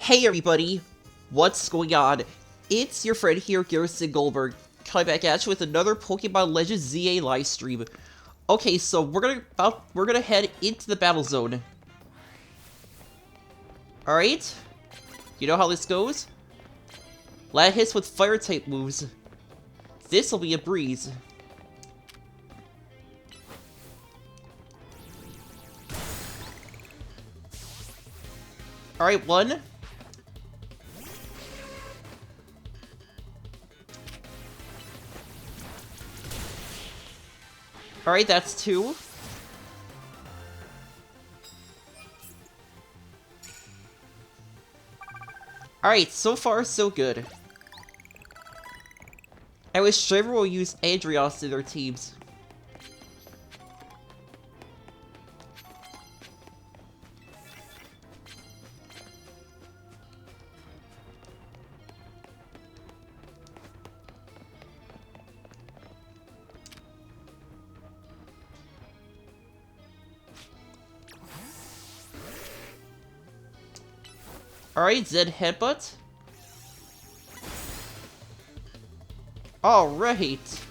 Hey everybody, what's going on? It's your friend here, Garrison Goldberg, coming back at you with another Pokemon Legends ZA livestream. Okay, so we're gonna head into the battle zone. Alright? You know how this goes? Land hits with fire type moves. This'll be a breeze. Alright, one. Alright, that's two. Alright, so far so good. I wish Shaver will use Andrios in their teams. Alright, Zed Headbutt. Alright.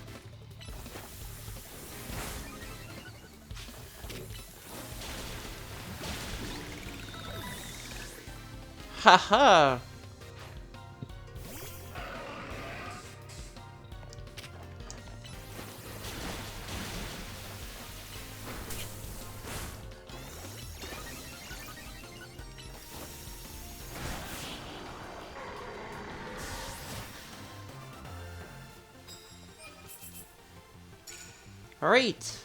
Haha. Alright.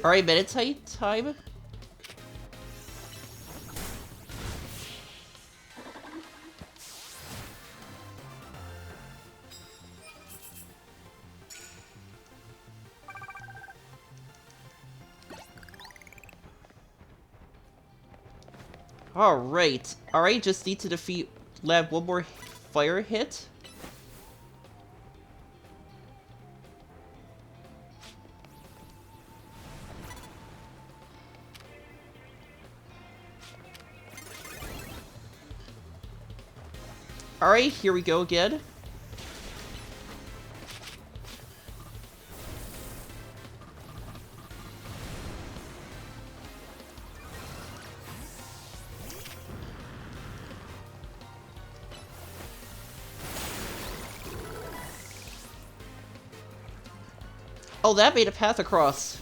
Alright, meditate time. Alright. Alright, just need to defeat Lab one more fire hit. Alright, here we go again. Oh, that made a path across.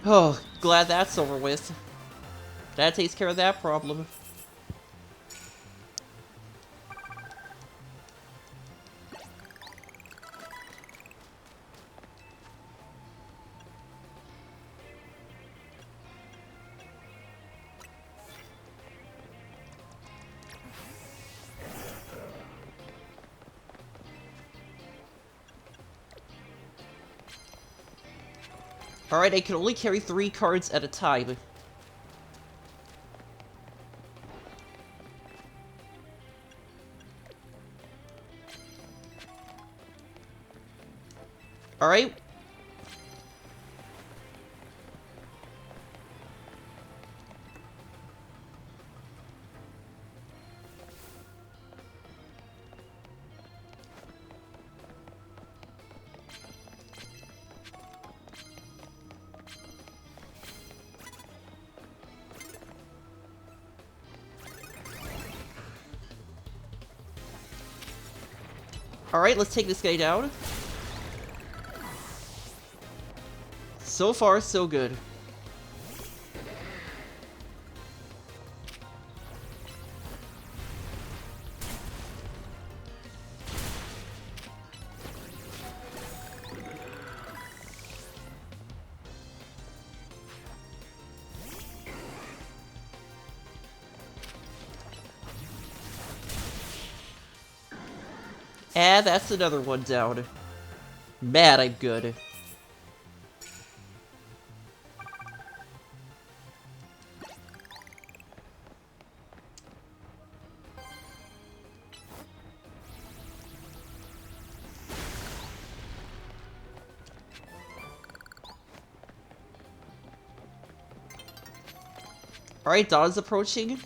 Oh, glad that's over with. That takes care of that problem. Alright, I can only carry 3 cards at a time. Alright. Alright, let's take this guy down. So far, so good. And that's another one down. Man, I'm good. Alright, Dawn's approaching.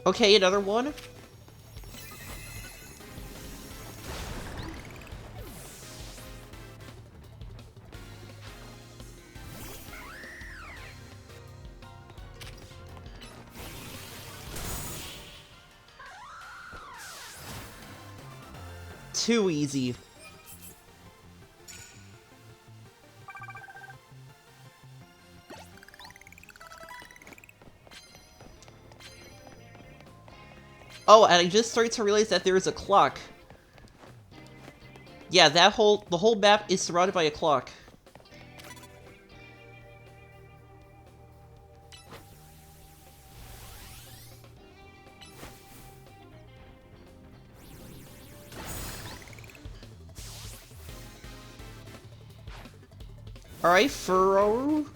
Okay, another one. Too easy. Oh, and I just started to realize that there is a clock. Yeah, the whole map is surrounded by a clock. Alright, Furrow.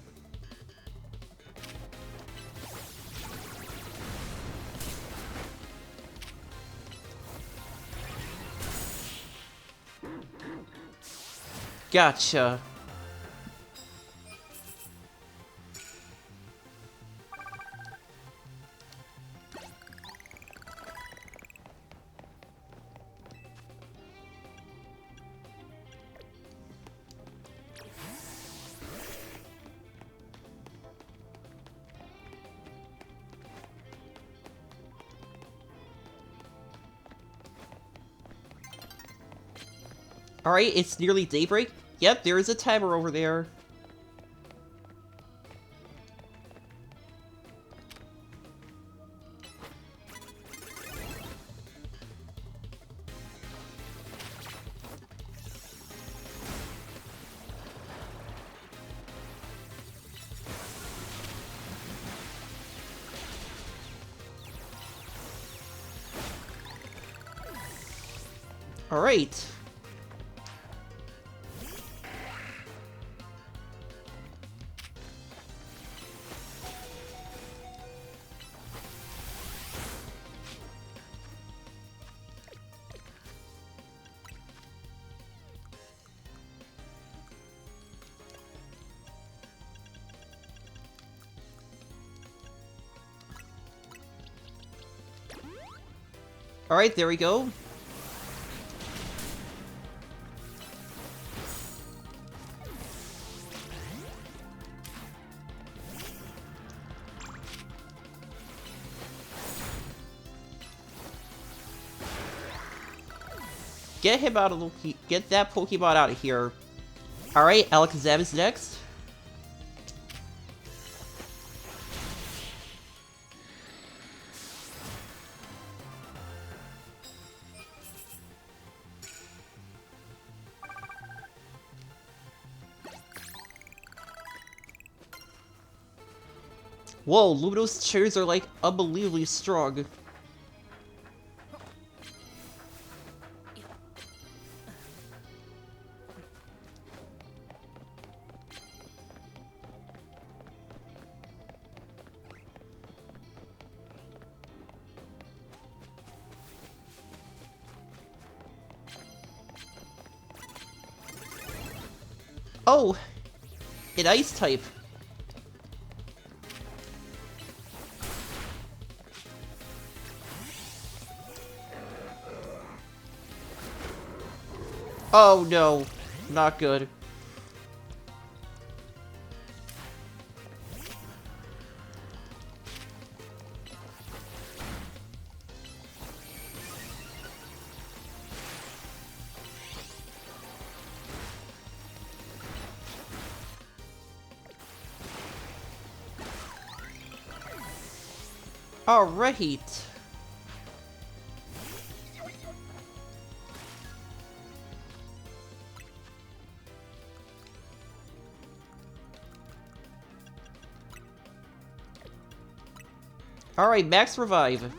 Gotcha. Alright, it's nearly daybreak. Yep, there is a timer over there. Alright. Alright, there we go. Get him out of the... Get that Pokemon out of here. Alright, Alakazam is next. Whoa, Lumino's chairs are like unbelievably strong. Oh, an ice type. Oh no, not good. Alright. Alright, max revive.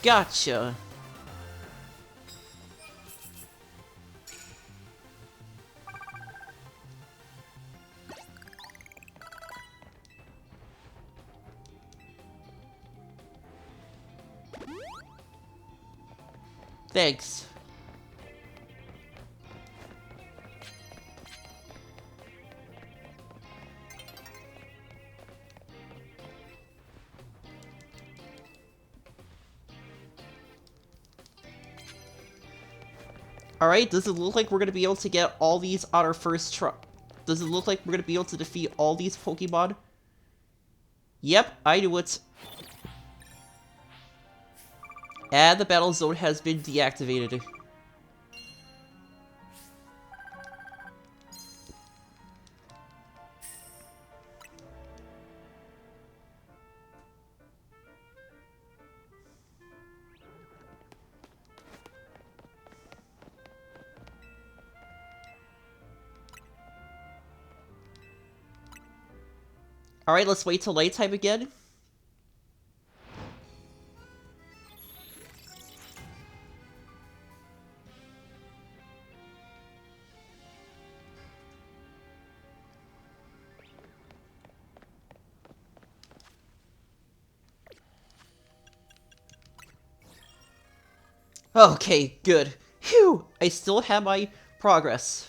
Gotcha. Thanks. Alright, does it look like we're gonna be able to get all these on our first try? Does it look like we're gonna be able to defeat all these Pokemon? Yep, I knew it. And the battle zone has been deactivated. Alright, let's wait till nighttime again. Okay, good. Phew! I still have my progress.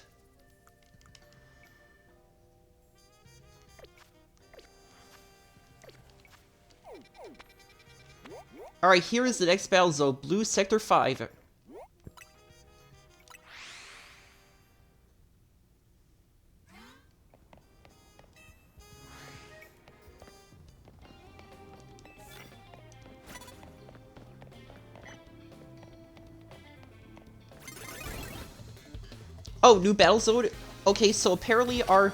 Alright, here is the next battle zone, Blue Sector 5. Oh, new battle zone? Okay, so apparently our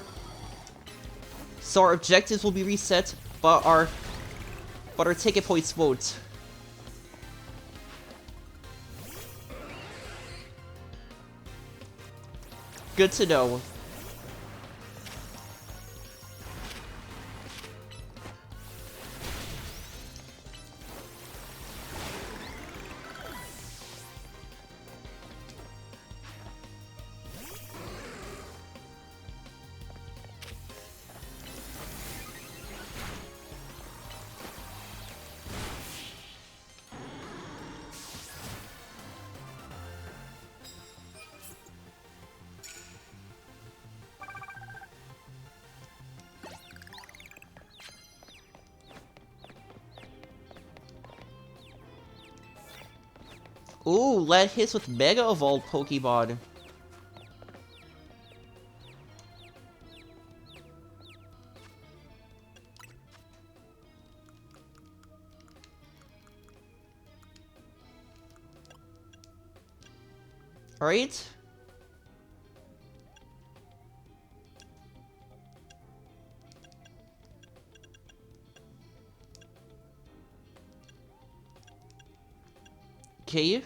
objectives will be reset, but our ticket points won't. Good to know. Ooh, lead hits with Mega Evolved Pokemon. Alright. Okay.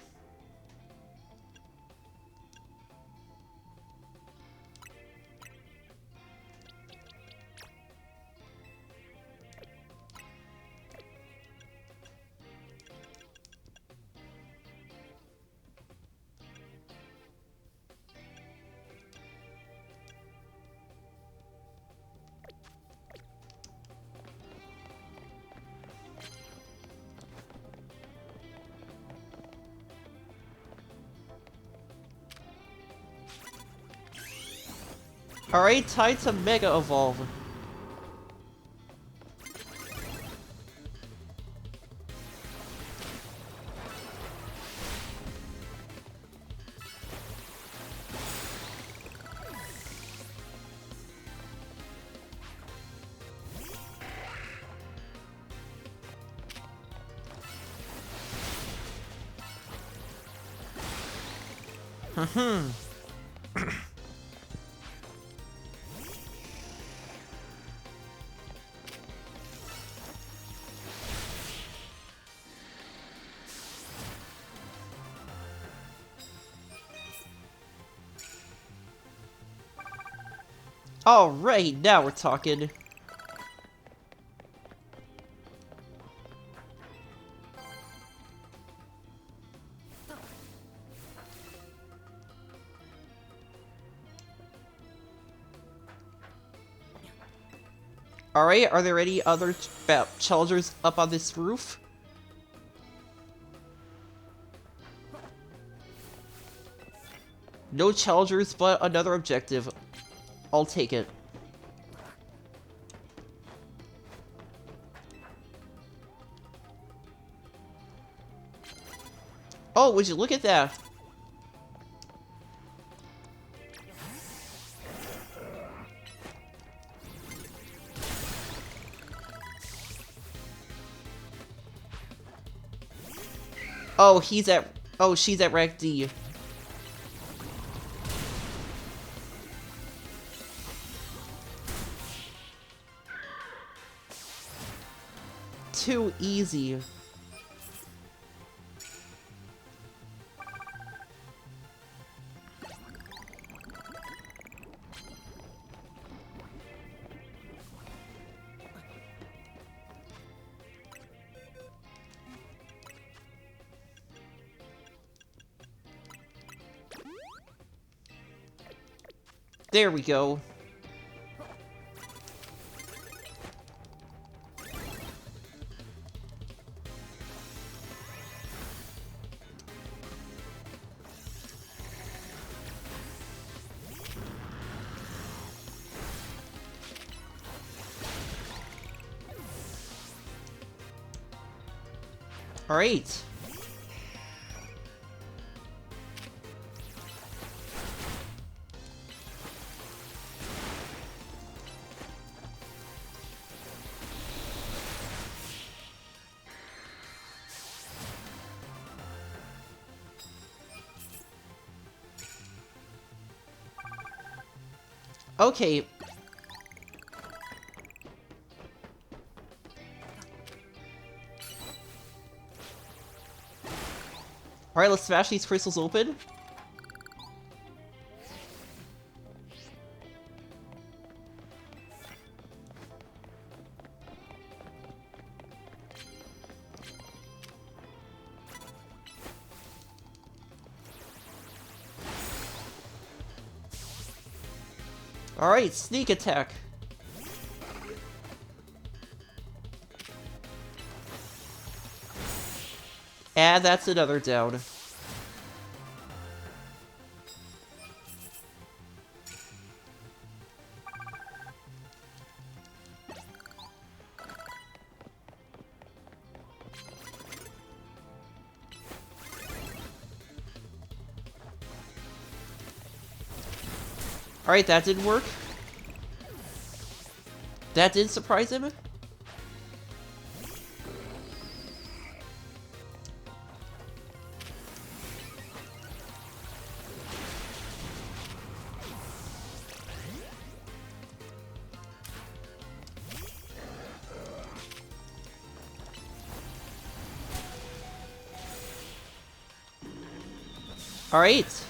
Alright, time to Mega Evolve. Alright, now we're talking. Alright, are there any other challengers up on this roof? No challengers, but another objective. I'll take it. Oh, would you look at that? Oh, she's at rank D. Too easy. There we go. Alright. Okay. Alright, let's smash these crystals open. Alright, sneak attack. And that's another down. Alright, that didn't work. That did surprise him. Alright.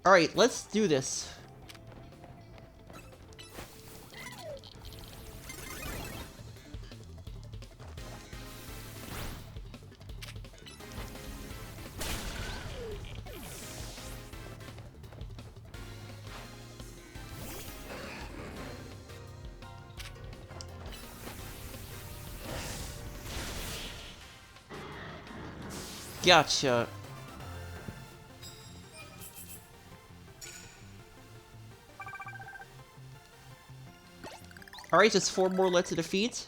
Alright, let's do this. Gotcha. Alright, just 4 more left to defeat.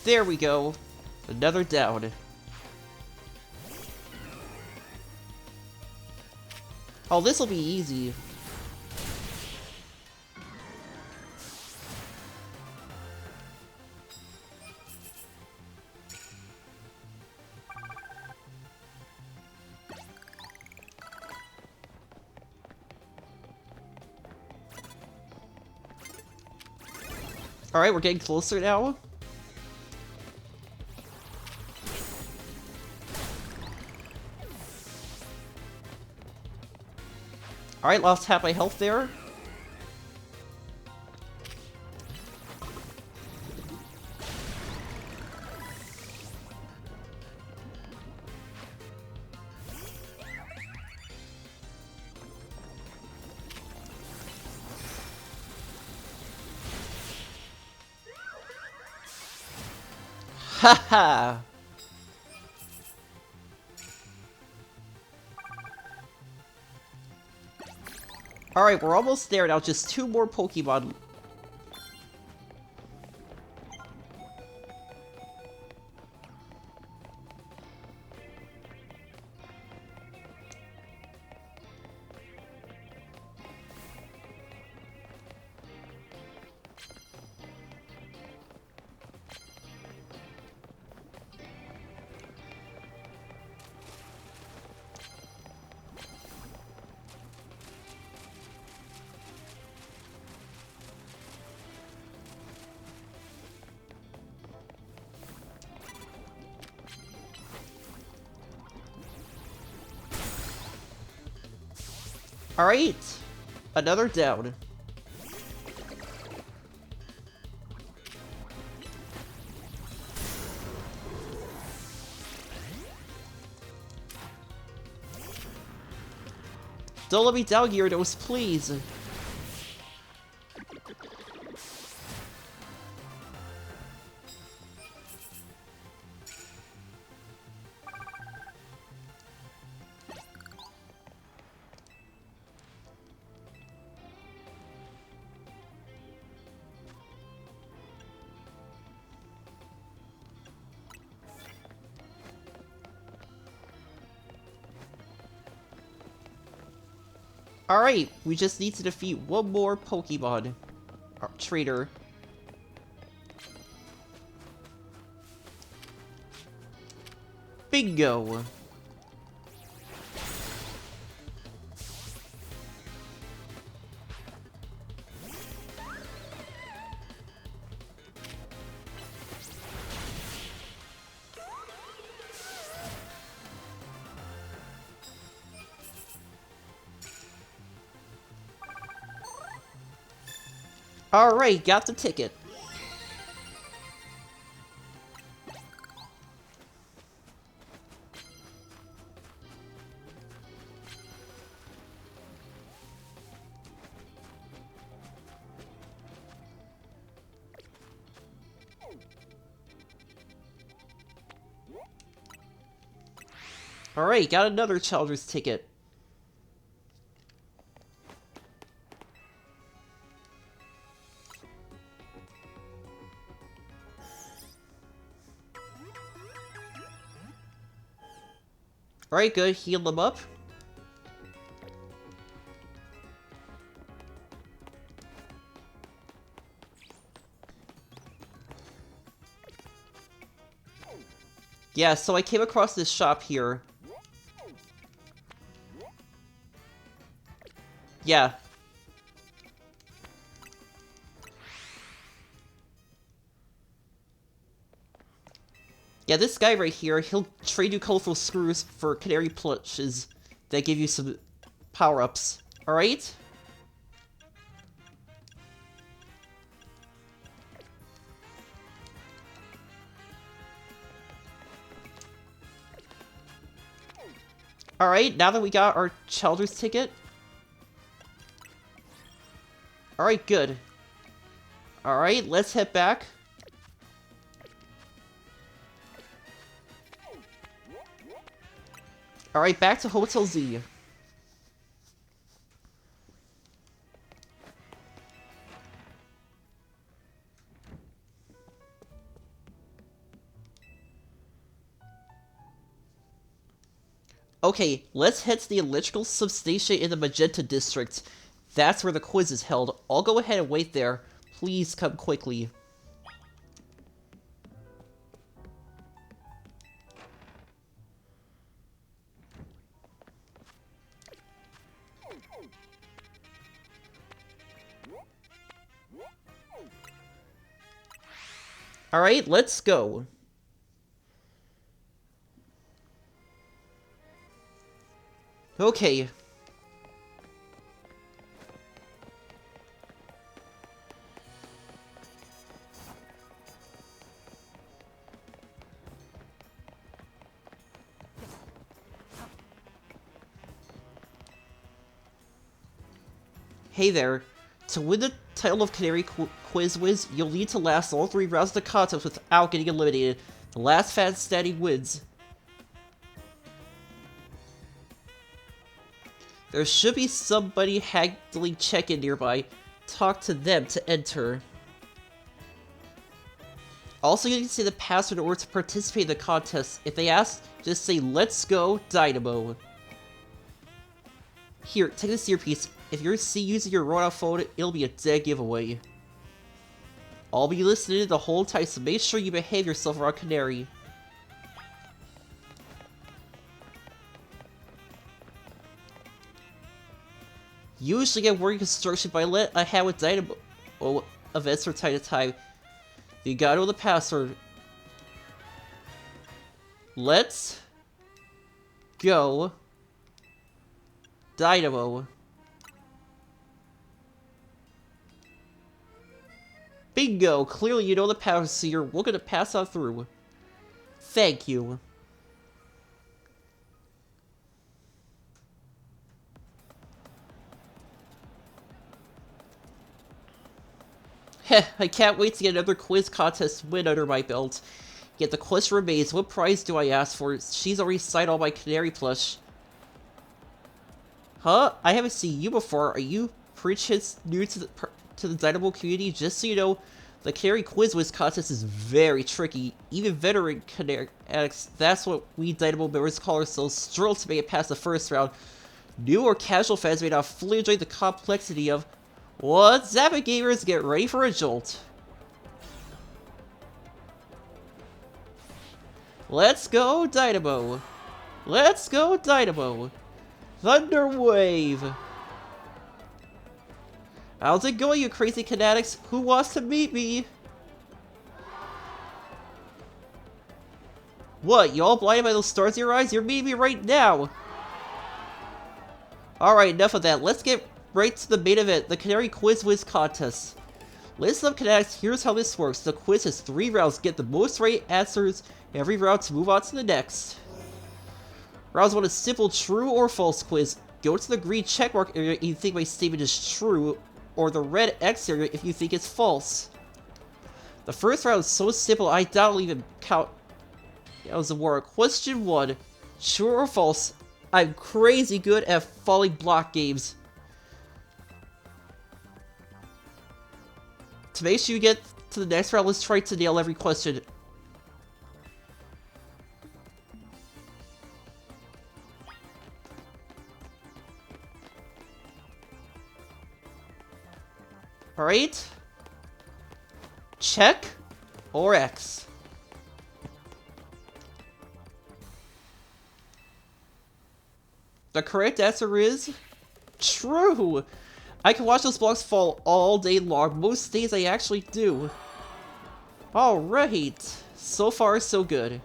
There we go. Another down. Oh, this'll be easy. Alright, we're getting closer now. Alright, lost half my health there. Haha! Alright, we're almost there now, just 2 more Pokemon. Alright, another down. Don't let me down, Gyarados, please. Alright, we just need to defeat 1 more Pokemon. Trainer. Bingo! Alright, got the ticket. Alright, got another Challenger's ticket. Alright, good. Heal them up. Yeah, so I came across this shop here. Yeah. Yeah, this guy right here, he'll trade you colorful screws for canary plushes that give you some power-ups. Alright? Alright, now that we got our Childers ticket. Alright, good. Alright, let's head back. Alright, back to Hotel Z. Okay, let's head to the electrical substation in the Magenta District. That's where the quiz is held. I'll go ahead and wait there. Please come quickly. Alright, let's go. Okay. Hey there. To win the title of Canary Quiz Wiz, you'll need to last all 3 rounds of the contest without getting eliminated. The last fat standing wins. There should be somebody handling check-in nearby. Talk to them to enter. Also, you can say the password in order to participate in the contest. If they ask, just say, "Let's go, Dynamo." Here, take this earpiece. If you're using your Royal phone, it'll be a dead giveaway. I'll be listening the whole time, so make sure you behave yourself around Canary. Usually get working construction, but I let a hand with Dynamo events from time to time. You gotta know the password. Let's go, Dynamo. Bingo! Clearly you know the password, so you're welcome to pass on through. Thank you. Heh, I can't wait to get another quiz contest win under my belt. Yet the question remains, what prize do I ask for? She's already signed all my Canary plush. Huh? I haven't seen you before. Are you perchance new to the Dynamo community? Just so you know, the Canary Quiz Wiz contest is very tricky. Even veteran Canary addicts, that's what we Dynamo members call ourselves, struggle to make it past the first round. New or casual fans may not fully enjoy the complexity of what's up, gamers? Get ready for a jolt. Let's go, Dynamo. Let's go, Dynamo. Thunder Wave. How's it going, you crazy fanatics? Who wants to meet me? What, you all blinded by those stars in your eyes? You're meeting me right now. Alright, enough of that. Let's get right to the main event, the Canary Quiz Wiz contest. Listen up, fanatics, here's how this works. The quiz has 3 rounds. Get the most right answers every round to move on to the next. Round 1 is simple true or false quiz. Go to the green checkmark area if you think my statement is true, or the red X area if you think it's false. The first round is so simple I doubt I'll even count as a war. Question 1. True or false? I'm crazy good at falling block games. To make sure you get to the next round, let's try to nail every question. Alright. Check or X? The correct answer is true. I can watch those blocks fall all day long. Most days I actually do. Alright. So far, so good.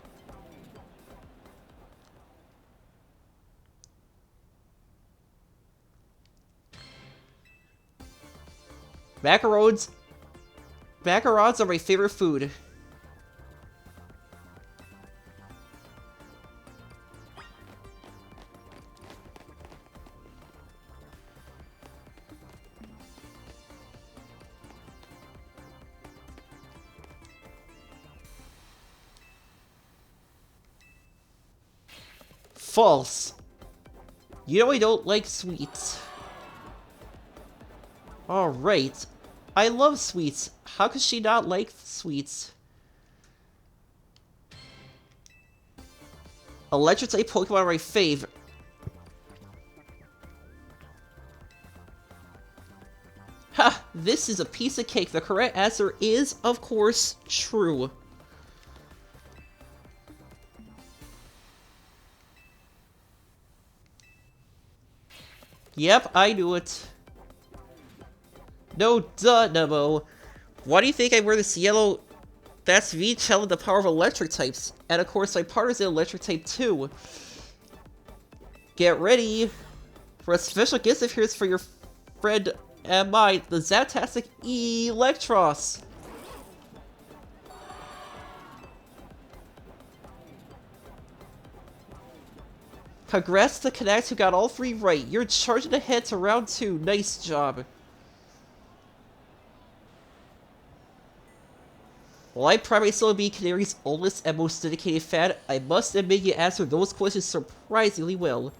Macarons. Macarons are my favorite food. False. You know I don't like sweets. Alright. I love sweets. How could she not like sweets? Electric-type Pokemon are my fave. Ha! This is a piece of cake. The correct answer is, of course, true. Yep, I knew it. No, duh, Nemo. Why do you think I wear this yellow? That's me channeling the power of electric types. And of course, my partner's an electric type too. Get ready for a special gift of yours for your friend and mine, the Zaptastic Electros. Congrats to Connect who got all 3 right. You're charging ahead to round 2. Nice job. While I pride myself on being Canary's oldest and most dedicated fan, I must admit you answered those questions surprisingly well.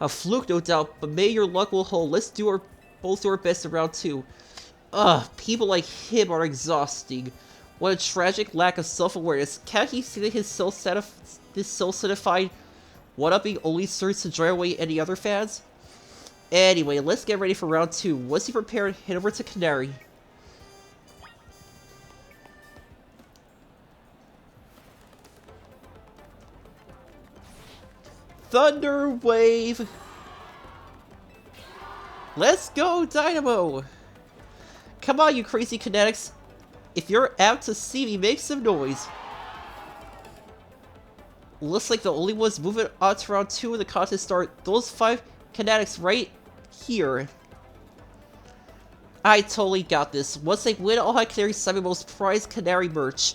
A fluke, no doubt, but may your luck will hold. Let's both do our best in round 2. Ugh, people like him are exhausting. What a tragic lack of self-awareness. Can't he see that his self-certified one-upping only serves to drive away any other fans? Anyway, let's get ready for round 2. Once you prepared, head over to Canary. Thunder Wave! Let's go, Dynamo! Come on, you crazy Kinetics. If you're out to see me, make some noise. Looks like the only ones moving on to round 2 of the contest start those 5 Kinetics right here. I totally got this. Once I win, I'll have Canary sign my most prized Canary merch.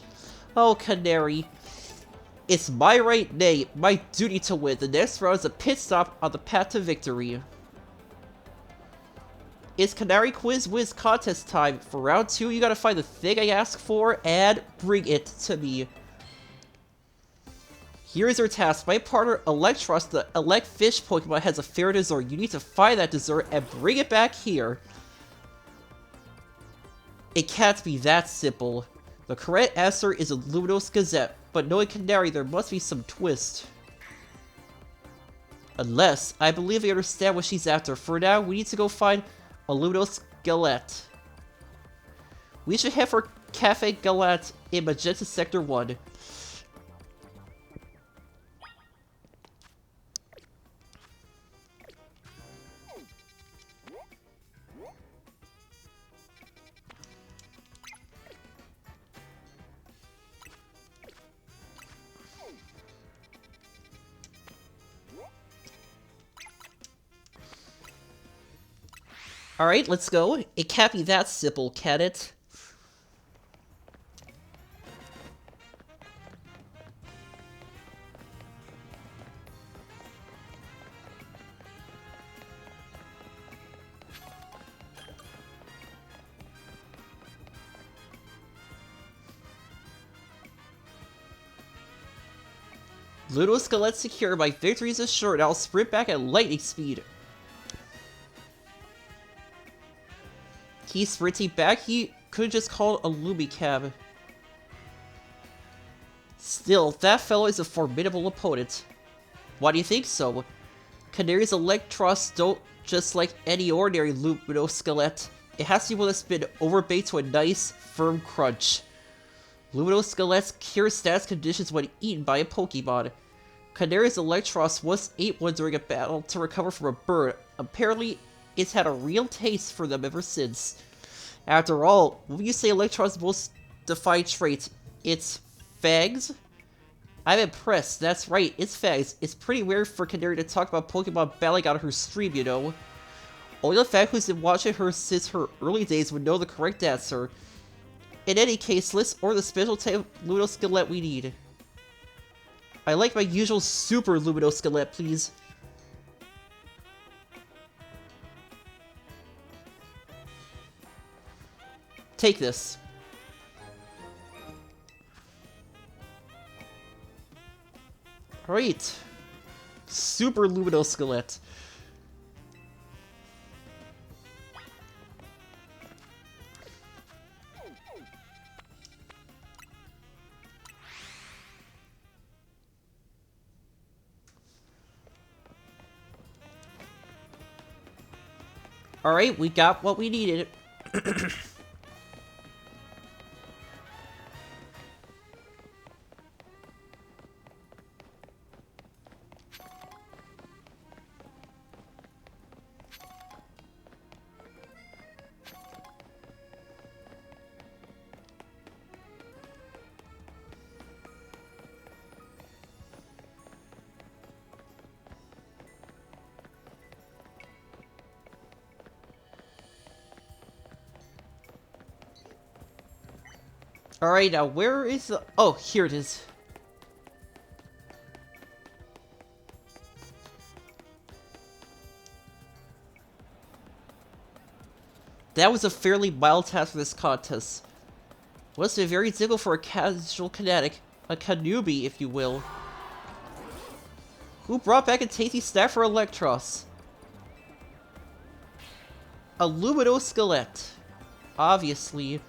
Oh, Canary. It's my right, nay, my duty to win. The next round is a pit stop on the path to victory. It's Canary Quiz Wiz contest time. For round 2, you gotta find the thing I asked for and bring it to me. Here's your task. My partner, Electros, the Electfish Pokemon, has a favorite dessert. You need to find that dessert and bring it back here. It can't be that simple. The correct answer is a Luminous Gazette, but knowing Canary, there must be some twist. Unless, I believe I understand what she's after. For now, we need to go find a Luminous Galette. We should head for Cafe Galette in Magenta Sector 1. Alright, let's go. It can't be that simple, can it? Ludo Skelette secure, my victory is assured. I'll sprint back at lightning speed. He's sprinting back, he could've just called a Lumicab. Still, that fellow is a formidable opponent. Why do you think so? Canary's Electros don't just like any ordinary Luminoskelette. It has to be one that's been overbaked to a nice, firm crunch. Luminoskelette's cure stats conditions when eaten by a Pokemon. Canary's Electros once ate one during a battle to recover from a bird. Apparently, it's had a real taste for them ever since. After all, when you say Electron's most defined trait, it's Fags? I'm impressed, that's right, it's Fags. It's pretty weird for Canary to talk about Pokemon battling out of her stream, you know. Only the fan who's been watching her since her early days would know the correct answer. In any case, let's order the special type Luminoskeleton we need. I like my usual super Luminoskeleton, please. Take this. Alright. Super Luminoskeleton. Alright, we got what we needed. Alright, now where is the... Oh, here it is. That was a fairly mild task for this contest. Must be very difficult for a casual kinetic, a Kanubi, if you will. Who brought back a tasty snack for Electros? A Luminoskeleton. Obviously.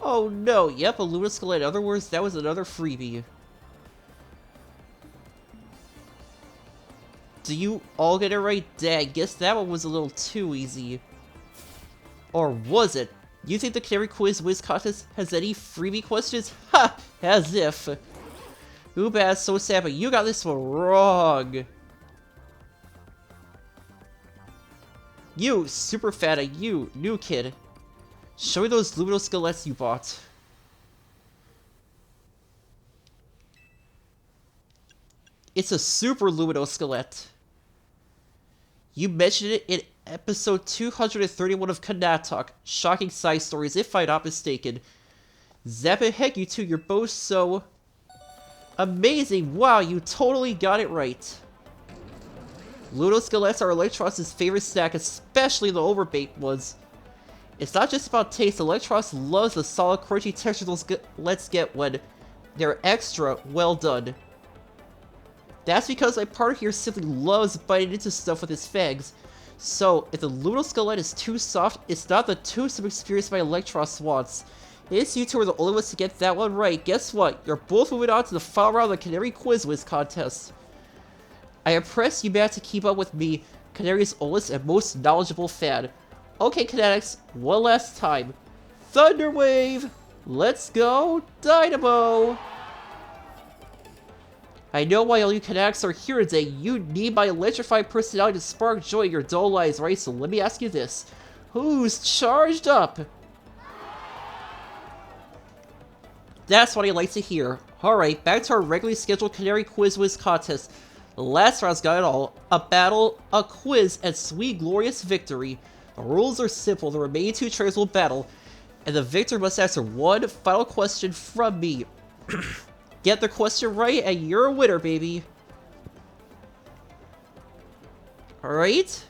Oh no, yep, a Luminoskeleton. In other words, that was another freebie. Do you all get it right? Dang, guess that one was a little too easy. Or was it? You think the Canary Quiz Wiz contest has any freebie questions? Ha! As if. Too bad, so sad, but you got this one wrong. You, super fat, you, new kid. Show me those Luminoskeleton you bought. It's a super Luminoskeleton. You mentioned it in episode 231 of Kanat Talk. Shocking side stories, if I'm not mistaken. Zappa heck you two, you're both so... amazing! Wow, you totally got it right. Luminoskeleton are Electros' favorite snack, especially the overbaked ones. It's not just about taste, Electros loves the solid, crunchy texture those let's get when they're extra well done. That's because my partner here simply loves biting into stuff with his fangs. So, if the Luminoskeleton is too soft, it's not the too-some experience my Electros wants. It's you two are the only ones to get that one right. Guess what? You're both moving on to the final round of the Canary Quiz Wiz contest. I impress you man to keep up with me, Canary's oldest and most knowledgeable fan. Okay, Kinetics, one last time. Thunder Wave! Let's go, Dynamo! I know why all you Kinetics are here today. You need my electrified personality to spark joy in your dull lives, right? So let me ask you this. Who's charged up? That's what I like to hear. Alright, back to our regularly scheduled Canary Quiz Wiz contest. The last round's got it all. A battle, a quiz, and sweet glorious victory. The rules are simple. The remaining two trainers will battle, and the victor must answer one final question from me. Get the question right, and you're a winner, baby. Alright?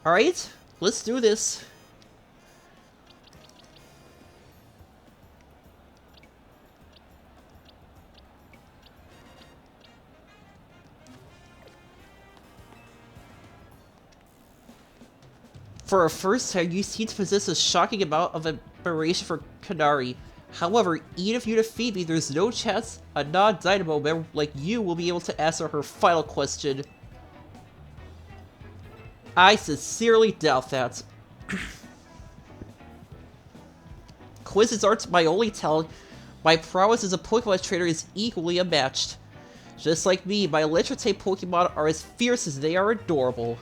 Alright, let's do this. For a first time, you seem to possess a shocking amount of admiration for Kanari. However, even if you defeat me, there's no chance a non-Dynamo member like you will be able to answer her final question. I sincerely doubt that. Quizzes aren't my only talent. My prowess as a Pokemon trainer is equally unmatched. Just like me, my Electric-type Pokemon are as fierce as they are adorable.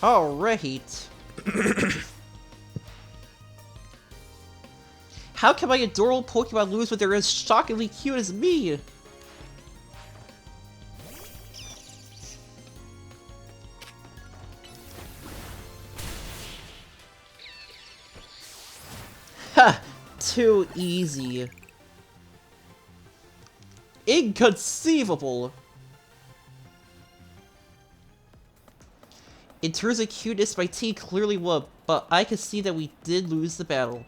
Alright. How can my adorable Pokemon lose when they're as shockingly cute as me? Ha! Too easy. Inconceivable! In terms of cuteness, my team clearly won, but I can see that we did lose the battle.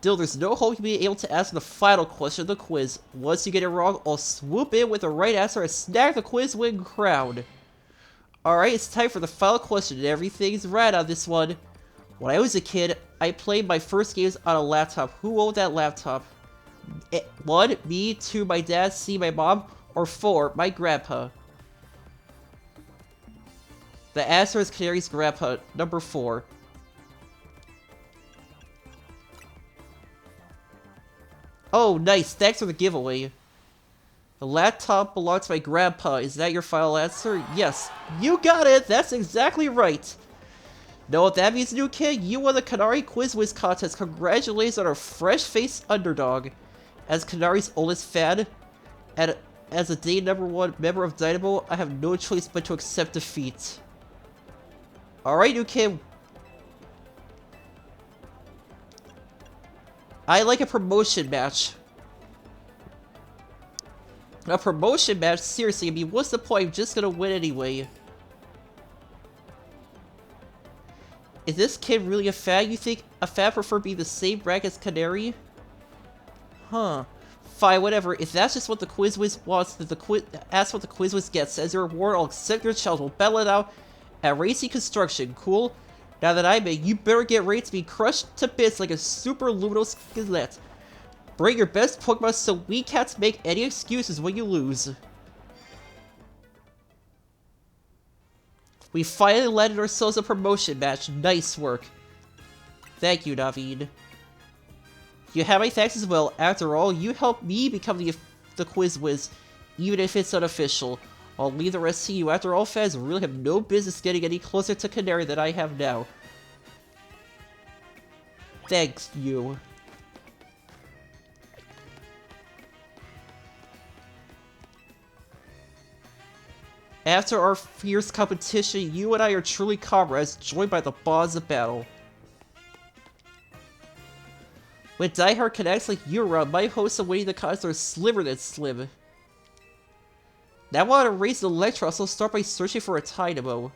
Still, there's no hope of being able to answer the final question of the quiz. Once you get it wrong, I'll swoop in with the right answer and snag the quiz win crown. Alright, it's time for the final question, and everything's right on this one. When I was a kid, I played my first games on a laptop. Who owned that laptop? 1, me, 2, my dad, C, my mom, or 4, my grandpa. The answer is Canary's grandpa, number 4. Oh, nice. Thanks for the giveaway. The laptop belonged to my grandpa. Is that your final answer? Yes. You got it! That's exactly right. Know what that means, new kid? You won the Canary Quiz Wiz contest. Congratulations on our fresh-faced underdog. As Canary's oldest fan, and as a day #1 member of Dynamo, I have no choice but to accept defeat. Alright, new kid. I like a promotion match. A promotion match? Seriously, I mean, what's the point? I'm just gonna win anyway. Is this kid really a fan? You think a fan prefer being the same rank as Canary? Huh. Fine, whatever. If that's just what the Quiz Wiz wants, then ask what the Quiz Wiz gets. As your reward, I'll accept your challenge. We'll battle it out at Racing Construction. Cool? Now that I'm in, you better get ready to be crushed to bits like a super luminous skeleton. Bring your best Pokemon so we can't make any excuses when you lose. We finally landed ourselves a promotion match. Nice work. Thank you, Naveed. You have my thanks as well. After all, you helped me become the Quiz Wiz, even if it's unofficial. I'll leave the rest to you. After all, fans really have no business getting any closer to Canary than I have now. Thanks, you. After our fierce competition, you and I are truly comrades, joined by the bonds of battle. When diehard connects like you around, my hosts awaiting the contest are slimmer than slim. Now I want to raise the Electros, so I'll start by searching for a Dynamo.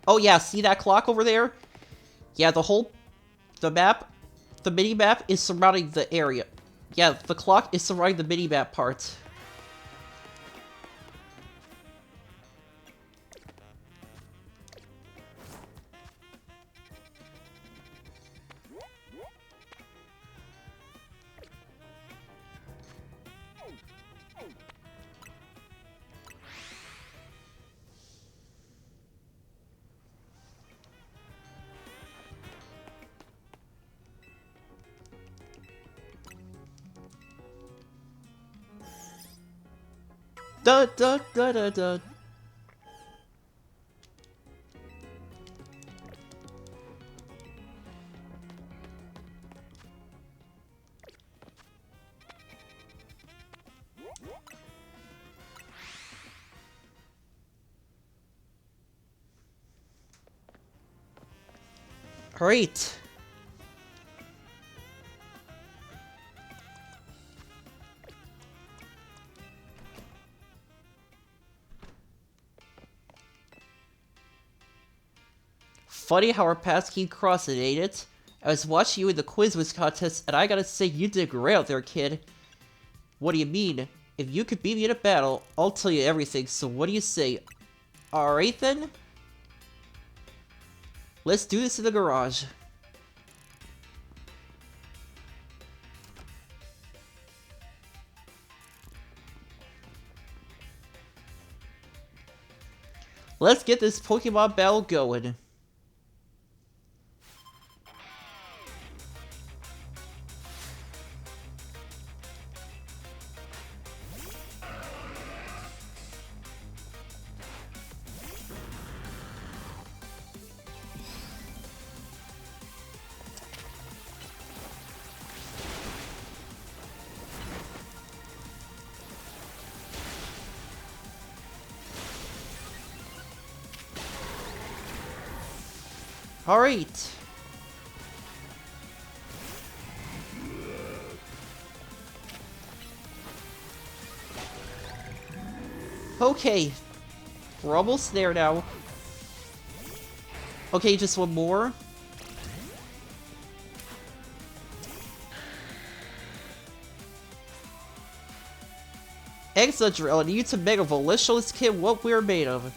Oh yeah, see that clock over there? Yeah, the mini-map is surrounding the area. Yeah, the clock is surrounding the mini-map part. Da da da da da. Great. Funny how our paths keep crossing, ain't it? I was watching you in the Quiz Whiz contest, and I gotta say you did great out there, kid. What do you mean? If you could beat me in a battle, I'll tell you everything, so what do you say? Alright then? Let's do this in the garage. Let's get this Pokemon battle going. Alright. Okay. We're almost there now. Okay, just one more. Excadrill, I need to Mega Evolve. Let's show this kid what we're made of.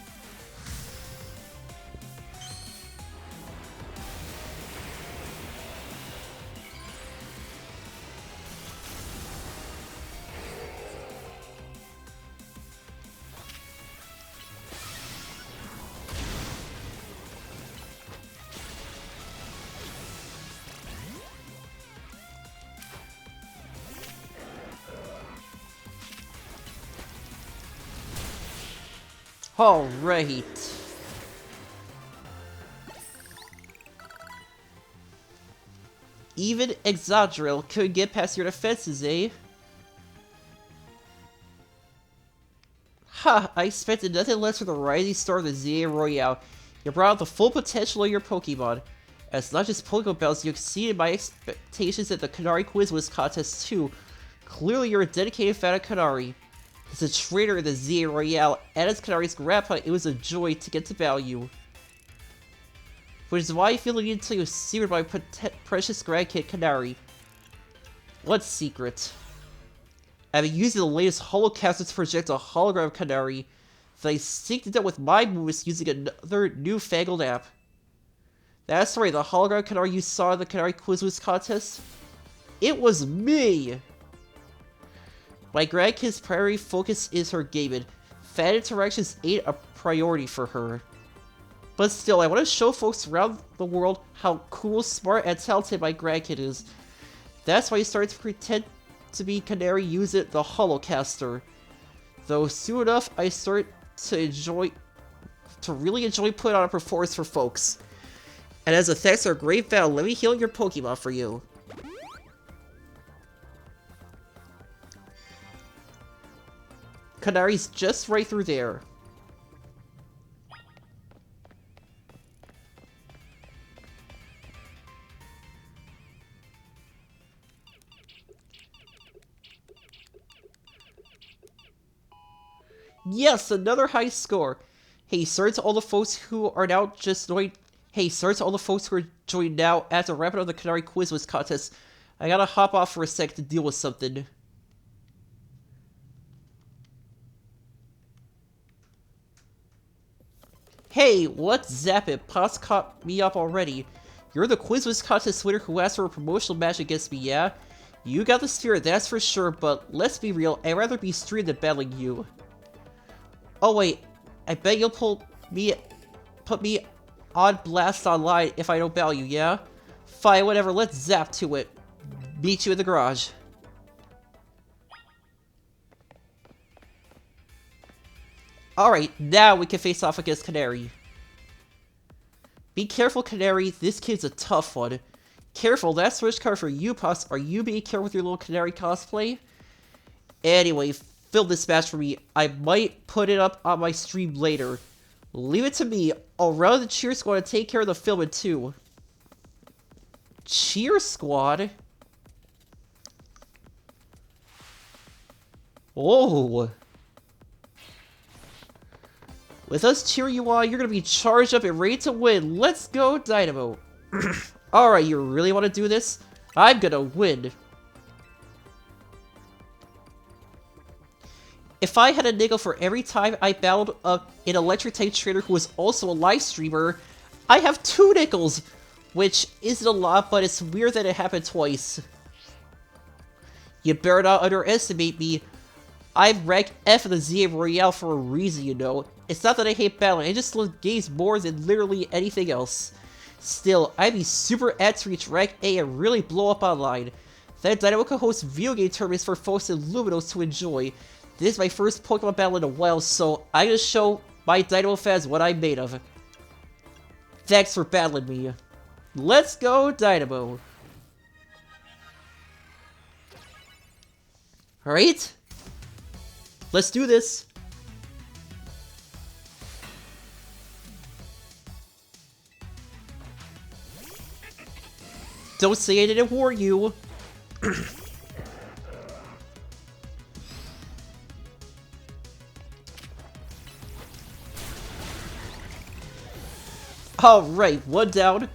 Alright. Even Excadrill could get past your defenses, eh? Ha! I expected nothing less from the rising star of the ZA Royale. You brought out the full potential of your Pokemon. As not just Pokeballs, you exceeded my expectations at the Kanari Quiz Whiz contest too. Clearly you're a dedicated fan of Kanari. As a trainer in the ZA Royale, and as Kanari's grandpa, it was a joy to get to battle you. Which is why I feel the need to tell you a secret about my precious grandkid, Kanari. What secret? I've been using the latest Holocaster to project a hologram of Kanari that I synced it up with my moves using another newfangled app. That's right, the hologram Kanari you saw in the Kanari Quiz Whiz contest? It was me! My grandkid's primary focus is her gaming. Fan interactions ain't a priority for her. But still, I want to show folks around the world how cool, smart, and talented my grandkid is. That's why I started to pretend to be Kanari using the Holocaster. Though soon enough, I started to really enjoy putting on a performance for folks. And as a thanks for a great battle, let me heal your Pokemon for you. Kanari's just right through there. Yes, another high score. Hey, sorry to all the folks who are now just joined. Hey, sorry to all the folks who are joined now as a wrap up of the Kanari Quiz Whiz contest. I gotta hop off for a sec to deal with something. Hey, what's zappin'? Pops caught me up already. You're the Quiz Whiz contest winner who asked for a promotional match against me, yeah? You got the spirit, that's for sure, but let's be real, I'd rather be streamed than battling you. Oh wait, I bet you'll put me on blast online if I don't battle you, yeah? Fine, whatever, let's zap to it. Meet you in the garage. Alright, now we can face off against Kanari. Be careful, Kanari, this kid's a tough one. Careful, that switch card for you, Pops. Are you being careful with your little Kanari cosplay? Anyway, film this match for me. I might put it up on my stream later. Leave it to me. I'll run the Cheer Squad to take care of the filming too. Cheer Squad? Oh. With us cheering you on, you're gonna be charged up and ready to win. Let's go, Dynamo. Alright, you really want to do this? I'm gonna win. If I had a nickel for every time I battled an electric type trainer who was also a live streamer, I have 2 nickels! Which isn't a lot, but it's weird that it happened twice. You better not underestimate me. I've ranked F in the ZA Royale for a reason, you know. It's not that I hate battling, I just love games more than literally anything else. Still, I'd be super apt to reach rank A and really blow up online. Then Dynamo can host video game tournaments for folks in Luminos to enjoy. This is my first Pokemon battle in a while, so I'm gonna show my Dynamo fans what I'm made of. Thanks for battling me. Let's go, Dynamo! Alright? Let's do this! Don't say I didn't warn you! Alright, 1 down,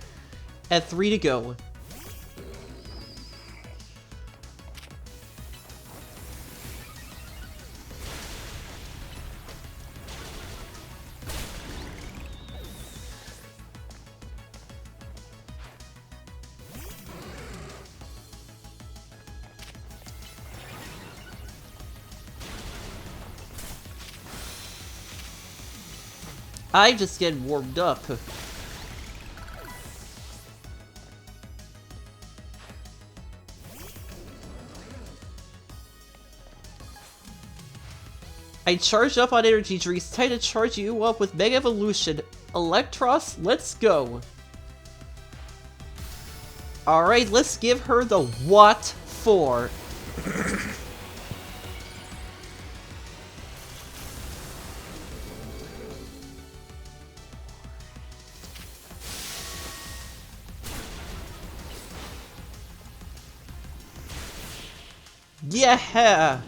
and 3 to go. I'm just getting warmed up. I charged up on energy drinks, time to charge you up with Mega Evolution. Electros, let's go. Alright, let's give her the what for. Yeah!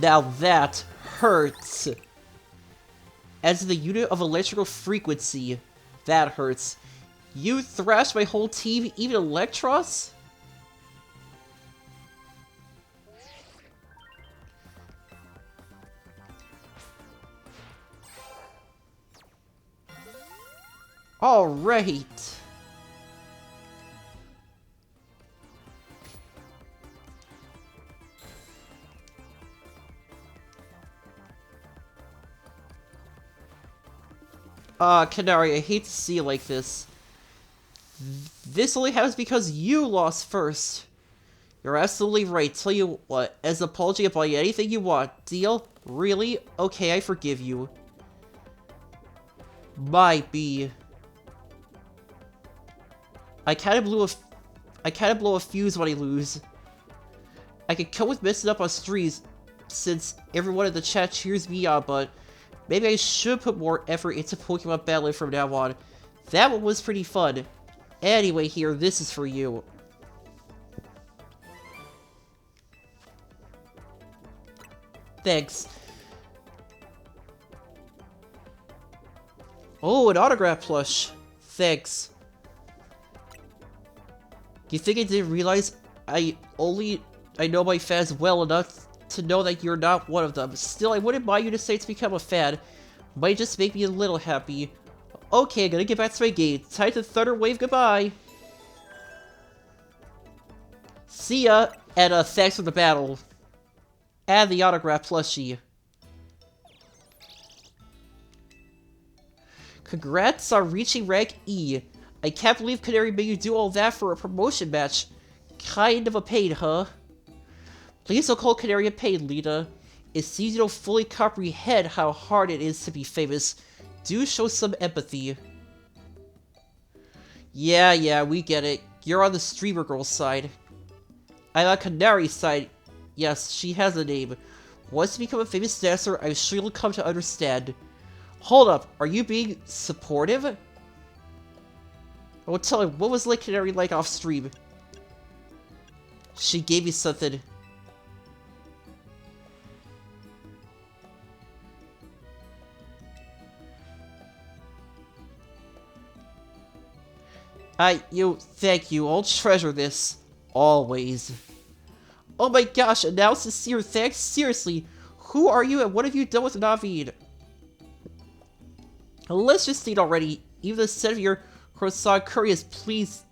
Now that hurts. As the unit of electrical frequency, that hurts. You thrashed my whole team, even Electros? Alright. Canary, I hate to see you like this. This only happens because you lost first. You're absolutely right. Tell you what, as an apology, I'll buy you anything you want. Deal? Really? Okay, I forgive you. Might be. I kinda blow a fuse when I lose. I could come with messing up on streams, since everyone in the chat cheers me on, but maybe I should put more effort into Pokemon battling from now on. That one was pretty fun. Anyway, here, this is for you. Thanks. Oh, an autograph plush. Thanks. You think I didn't realize I know my fans well enough to know that you're not one of them. Still, I wouldn't mind you to say to become a fan. Might just make me a little happy. Okay, I'm gonna get back to my game. Time to Thunder Wave goodbye. See ya, and thanks for the battle. And the autograph plushie. Congrats on reaching rank E. I can't believe Canary made you do all that for a promotion match. Kind of a pain, huh? Please don't call Canary a pain, Lita. It seems you don't fully comprehend how hard it is to be famous. Do show some empathy. Yeah, we get it. You're on the streamer girl's side. I'm on Canary's side. Yes, she has a name. Once you become a famous dancer, I'm sure you'll come to understand. Hold up, are you being supportive? Oh, tell me, what was Lake Canary like off stream? She gave you something. Thank you, I'll treasure this. Always. Oh my gosh, and now sincere thanks? Seriously, who are you and what have you done with Navid? Let's just eat already. Even the scent of your croissant curry is pleased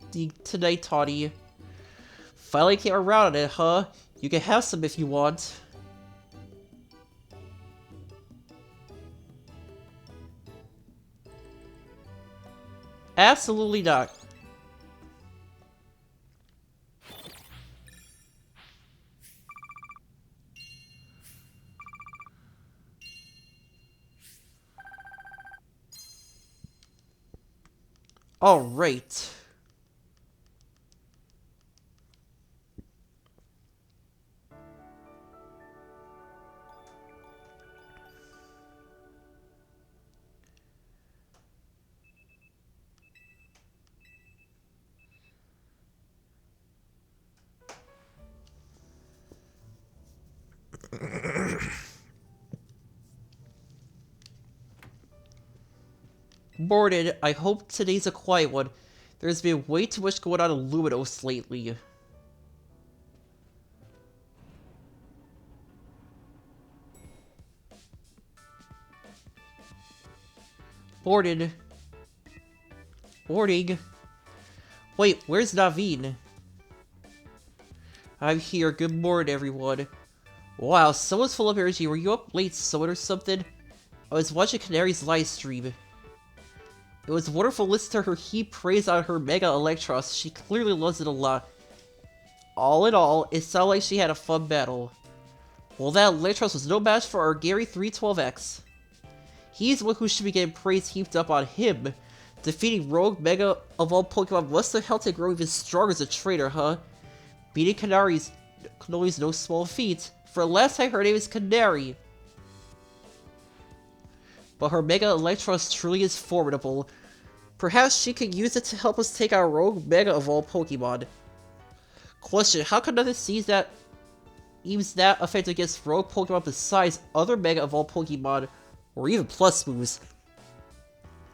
tonight, Toddy. Finally came around on it, huh? You can have some if you want. Absolutely not. Alright. Morning, I hope today's a quiet one. There's been way too much going on in Luminos lately. Morning. Morning. Wait, where's Naveen? I'm here, good morning everyone. Wow, someone's full of energy. Were you up late sewing or something? I was watching Canary's live stream. It was wonderful listening to her heap praise on her Mega Electros. She clearly loves it a lot. All in all, it sounded like she had a fun battle. Well, that Electros was no match for our Gary 312X. He's the one who should be getting praise heaped up on him. Defeating Rogue Mega of all Pokemon must have helped it grow even stronger as a trainer, huh? Beating Canary's no small feat. For last I heard, it was Canary. But her Mega Electros truly is formidable. Perhaps she could use it to help us take our Rogue Mega of all Pokemon. Question, how come nothing seems that effective against Rogue Pokemon besides other Mega of all Pokemon, or even Plus moves?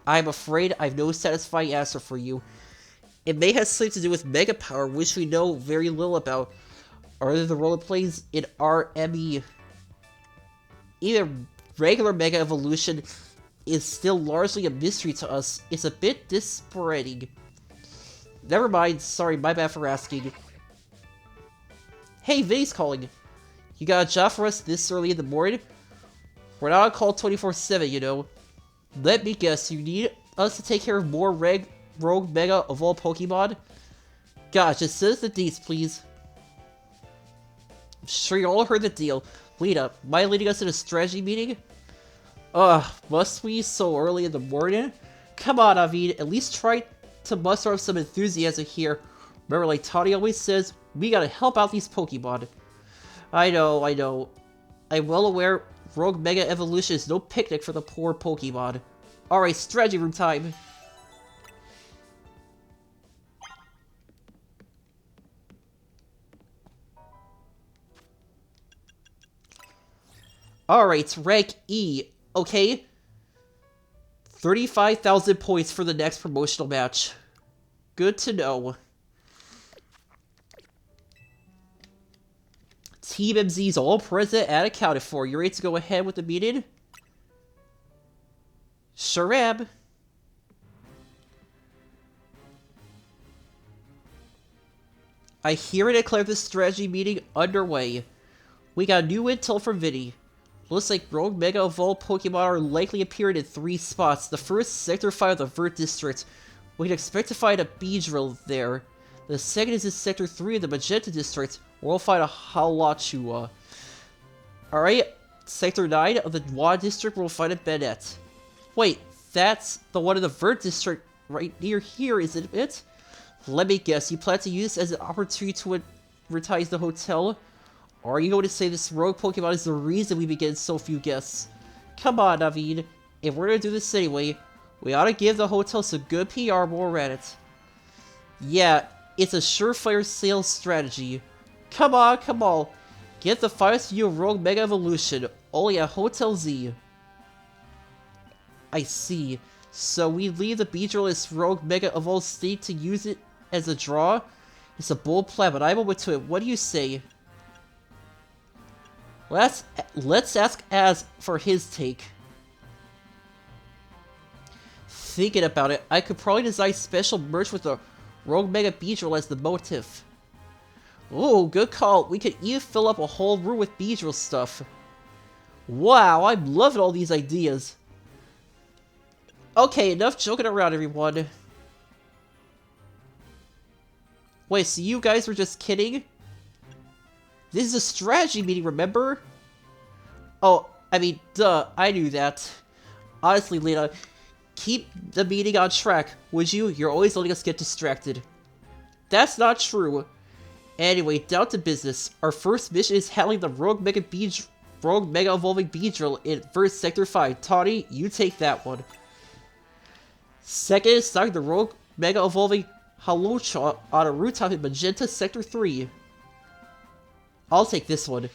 I'm afraid I've no satisfying answer for you. It may have something to do with Mega Power, which we know very little about, or the role it plays in RME. Even regular Mega Evolution is still largely a mystery to us. It's a bit disparaging. Never mind, sorry, my bad for asking. Hey, Vinny's calling. You got a job for us this early in the morning? We're not on call 24/7, you know. Let me guess, you need us to take care of more Rogue Mega of all Pokemon? Gosh, just send us the deets, please. I'm sure you all heard the deal. Wait up, am I leading us in a strategy meeting? Ugh, must we so early in the morning? Come on, Navid, at least try to muster up some enthusiasm here. Remember, like Toddy always says, we gotta help out these Pokemon. I know. I'm well aware Rogue Mega Evolution is no picnic for the poor Pokemon. Alright, strategy room time. Alright, rank E. Okay. 35,000 points for the next promotional match. Good to know. Team MZ's all present and accounted for. You ready to go ahead with the meeting? Sure am. I hereby declare this strategy meeting underway. We got new intel from Vinny. Looks like Rogue Mega Evolved Pokemon are likely appearing in 3 spots. The first, Sector 5 of the Vert District. We can expect to find a Beedrill there. The second is in Sector 3 of the Magenta District, where we'll find a Halachua. Alright, Sector 9 of the Noir District, where we'll find a Bennett. Wait, that's the one in the Vert District right near here, isn't it? Let me guess, you plan to use this as an opportunity to advertise the hotel? Or are you going to say this rogue Pokemon is the reason we begin so few guests? Come on, Navid. If we're going to do this anyway, we ought to give the hotel some good PR while we're at it. Yeah, it's a surefire sales strategy. Come on. Get the finest view of Rogue Mega Evolution, only at Hotel Z. I see. So we leave the Beedrill's rogue Mega Evolved state to use it as a draw? It's a bold plan, but I'm open to it. What do you say? Let's ask Az for his take. Thinking about it, I could probably design special merch with the Rogue Mega Beedrill as the motif. Ooh, good call. We could even fill up a whole room with Beedrill stuff. Wow, I'm loving all these ideas. Okay, enough joking around, everyone. Wait, so you guys were just kidding? This is a strategy meeting, remember? Oh, I mean, duh, I knew that. Honestly, Lena, keep the meeting on track, would you? You're always letting us get distracted. That's not true. Anyway, down to business. Our first mission is handling the Rogue Mega Evolving Beedrill in first Sector 5. Tawny, you take that one. Second is starting the Rogue Mega Evolving Hawlucha on a rooftop in Magenta Sector 3. I'll take this one.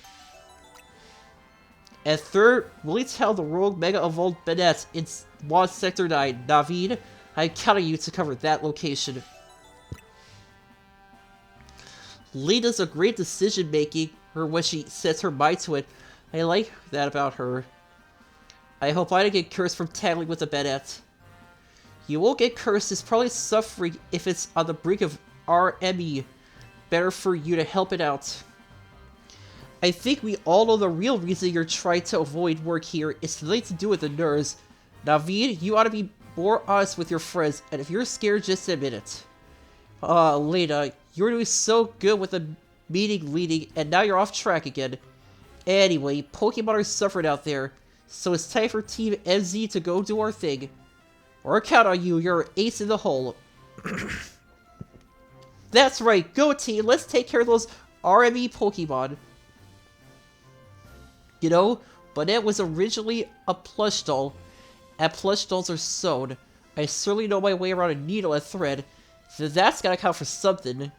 And third, will you tell the Rogue Mega Evolved Banette in WAD Sector 9? Naveed, I count on you to cover that location. Lena's a great decision-making, or when she sets her mind to it. I like that about her. I hope I don't get cursed from tangling with a Banette. You won't get cursed, it's probably suffering if it's on the brink of RME. Better for you to help it out. I think we all know the real reason you're trying to avoid work here is something to do with the nerves. Naveed, you ought to be more honest with your friends, and if you're scared, just admit it. Lena, you were doing so good with the meeting leading, and now you're off track again. Anyway, Pokemon are suffering out there, so it's time for Team MZ to go do our thing. Or count on you, you're ace in the hole. That's right, go team, let's take care of those RME Pokemon. You know, Banette was originally a plush doll, and plush dolls are sewn. I certainly know my way around a needle and thread, so that's gotta count for something.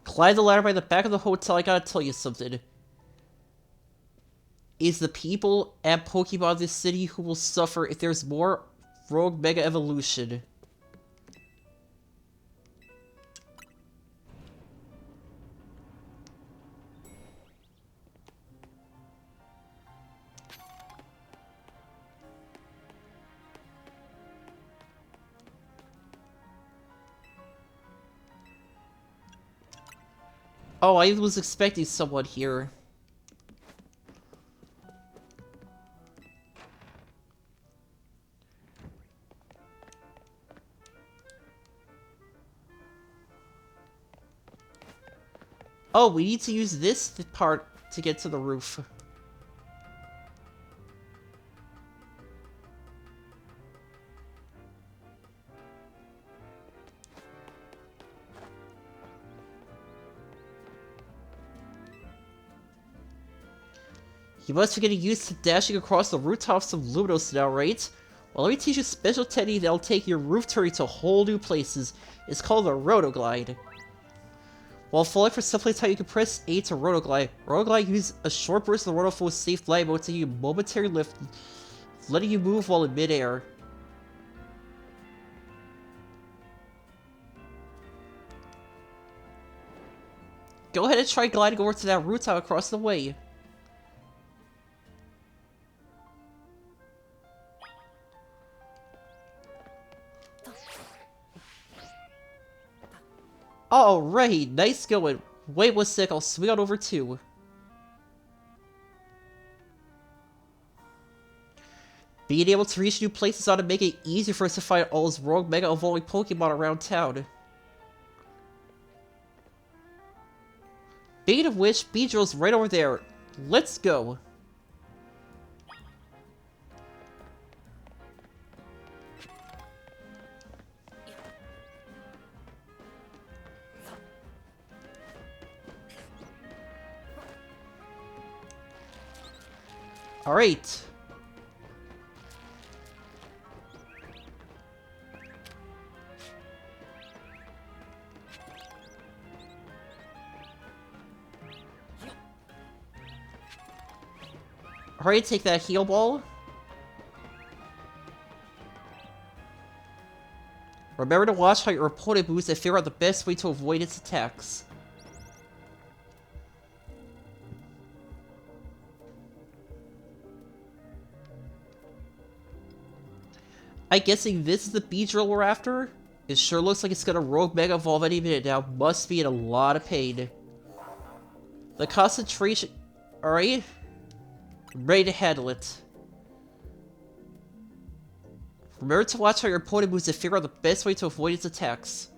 Climb the ladder by the back of the hotel, I gotta tell you something. It's the people and Pokemon in this city who will suffer if there's more Rogue Mega Evolution. Oh, I was expecting someone here. Oh, we need to use this part to get to the roof. You must be getting used to dashing across the rooftops of Luminos now, right? Well, let me teach you a special technique that'll take your roof turret to whole new places. It's called the Rotoglide. While falling for someplace how you can press A to Rotoglide. Rotoglide uses a short burst of the Rotoflow's safe glide mode to give you a momentary lift, letting you move while in midair. Go ahead and try gliding over to that rooftop across the way. Alright, nice going. Wait one sec, I'll swing on over too. Being able to reach new places ought to make it easier for us to find all those rogue Mega Evolving Pokemon around town. Speaking of which, Beedrill's right over there. Let's go. Alright. Alright, take that heal ball. Remember to watch how your opponent moves and figure out the best way to avoid its attacks. I'm guessing this is the Beedrill we're after? It sure looks like it's gonna Rogue Mega Evolve any minute now. Must be in a lot of pain. The concentration... Alright. Ready to handle it. Remember to watch how your opponent moves and figure out the best way to avoid its attacks.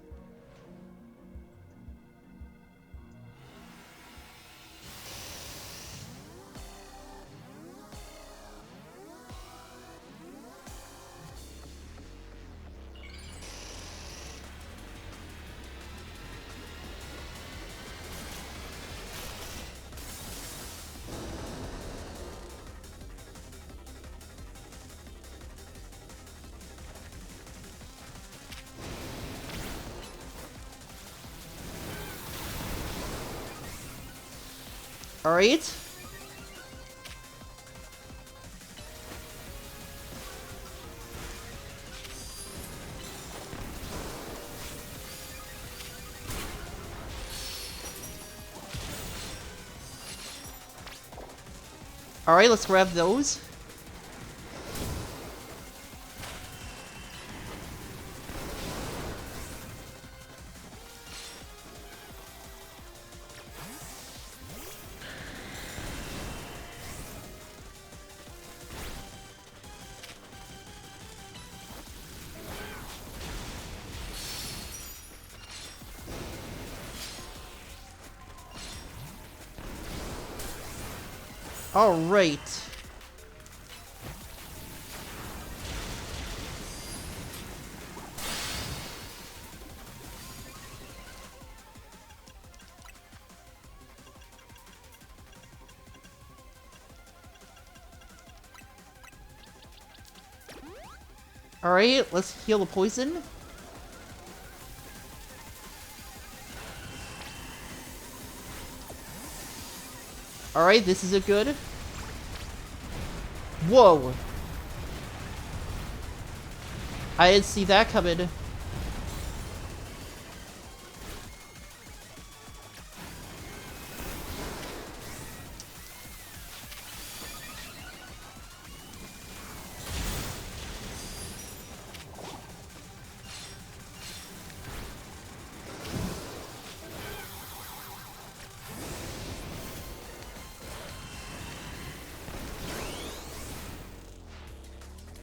Alright. Alright, let's grab those. Alright. Alright, let's heal the poison. Alright, this is a good. Whoa! I didn't see that coming.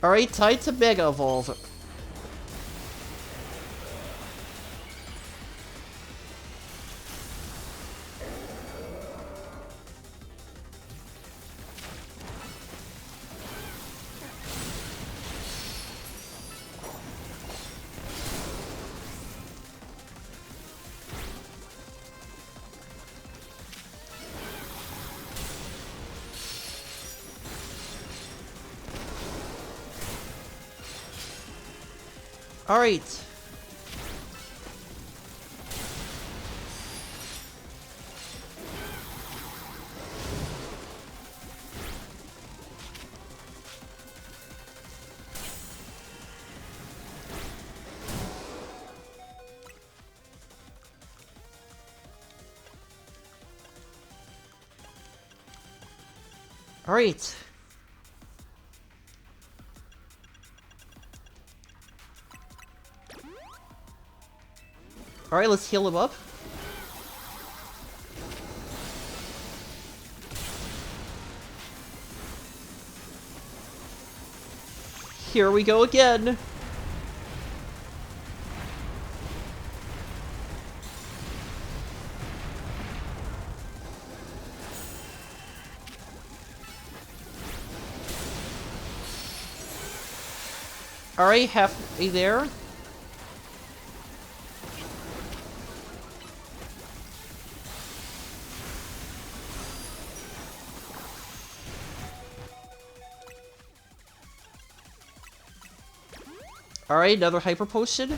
Alright, time to Mega Evolve. Alright. Alright. Alright, let's heal him up. Here we go again. Alright, halfway there. Alright, another Hyper Potion.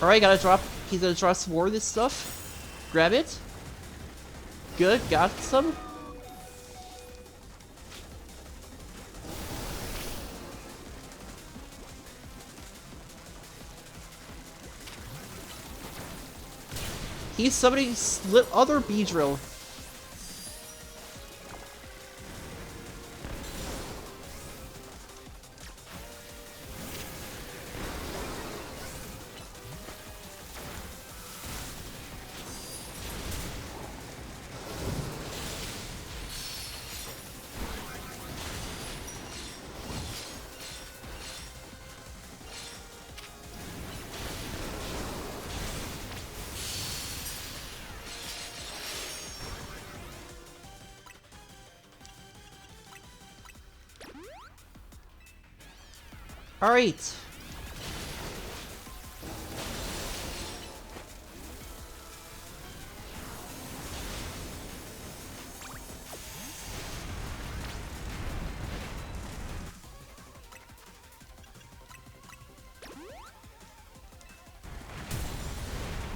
Alright, gotta drop. He's gonna drop some more of this stuff. Grab it. Good, got some. He's summoning other Beedrill. Alright.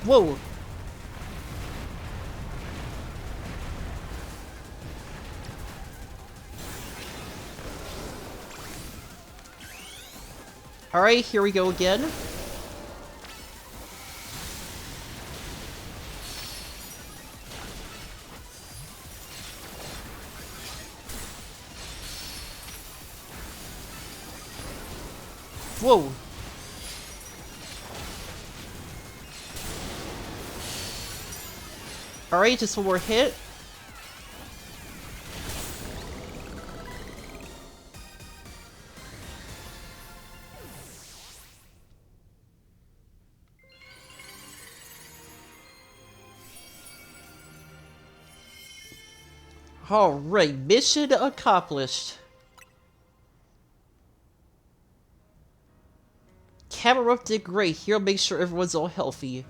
Whoa. Alright, here we go again. Whoa. Alright, just one more hit. Alright, mission accomplished. Camerupt did great. Here'll make sure everyone's all healthy.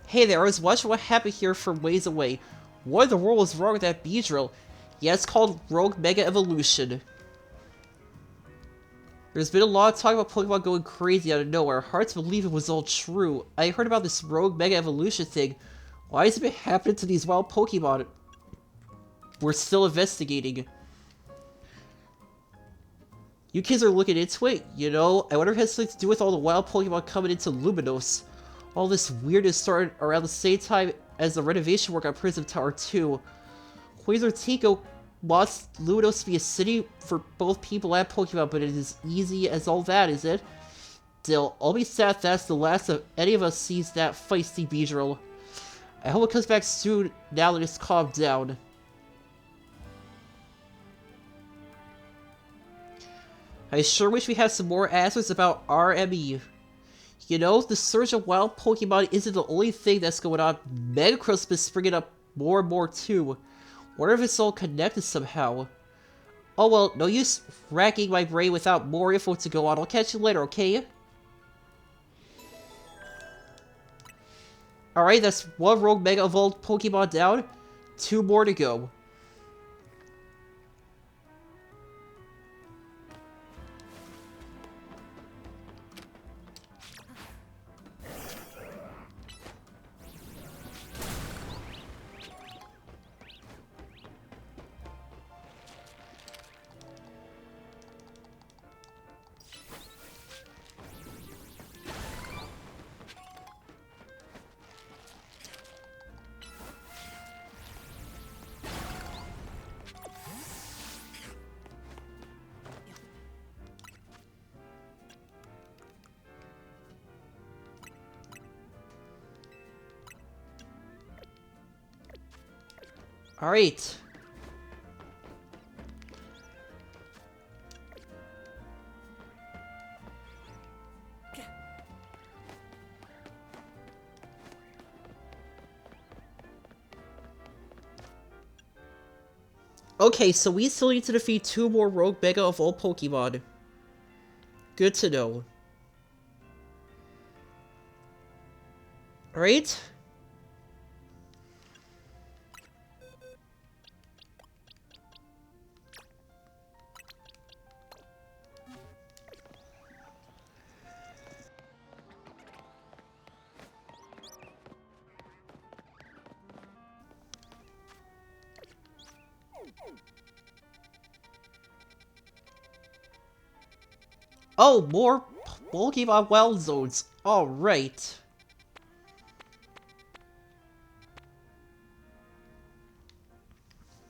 Hey there, I was watching what happened here from ways away. What in the world was wrong with that Beedrill? Yeah, it's called Rogue Mega Evolution. There's been a lot of talk about Pokemon going crazy out of nowhere. Hard to believe it was all true. I heard about this Rogue Mega Evolution thing. Why has it been happening to these wild Pokemon? We're still investigating. You kids are looking into it, you know? I wonder if it has something to do with all the wild Pokemon coming into Luminos. All this weirdness started around the same time as the renovation work on Prism Tower 2. Quasar Tico wants Luminos to be a city for both people and Pokemon, but it is easy as all that, is it? Still, I'll be sad if that's the last of any of us sees that feisty Beedrill. I hope it comes back soon now that it's calmed down. I sure wish we had some more answers about RME. You know, the surge of wild Pokemon isn't the only thing that's going on. Megacross is springing up more and more too. Wonder if it's all connected somehow. Oh well, no use racking my brain without more info to go on. I'll catch you later, okay? Alright, that's one Rogue Mega Evolved Pokemon down. 2 more to go. Alright. Okay, so we still need to defeat 2 more Rogue Mega Evolved Pokemon. Good to know. Alright. Oh, more Pokemon Wild Zones. Alright.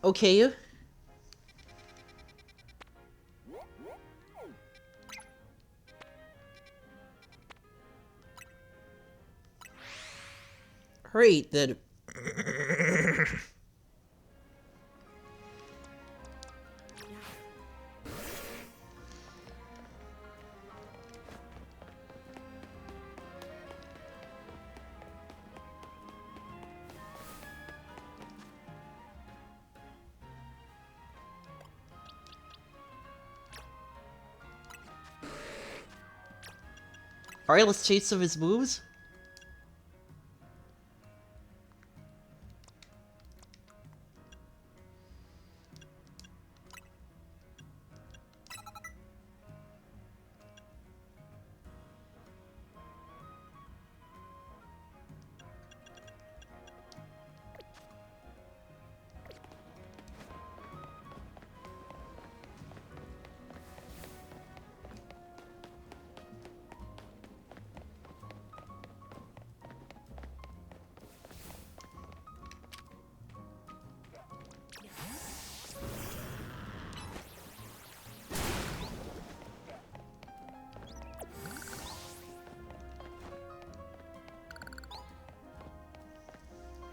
Okay. Great, then. Alright, let's chase some of his moves.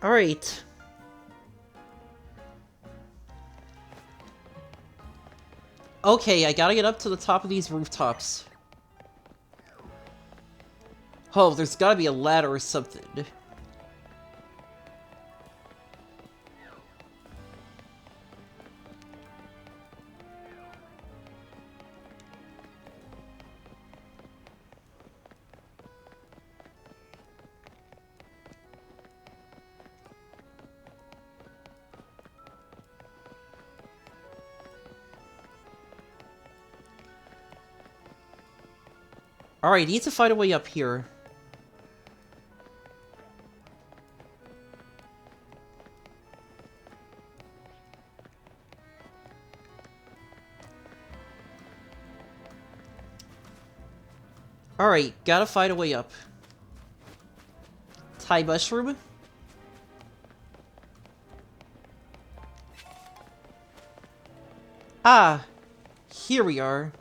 Alright. Okay, I gotta get up to the top of these rooftops. Oh, there's gotta be a ladder or something. Alright, need to find a way up here. Alright, gotta find a way up. Thai mushroom? Ah, here we are.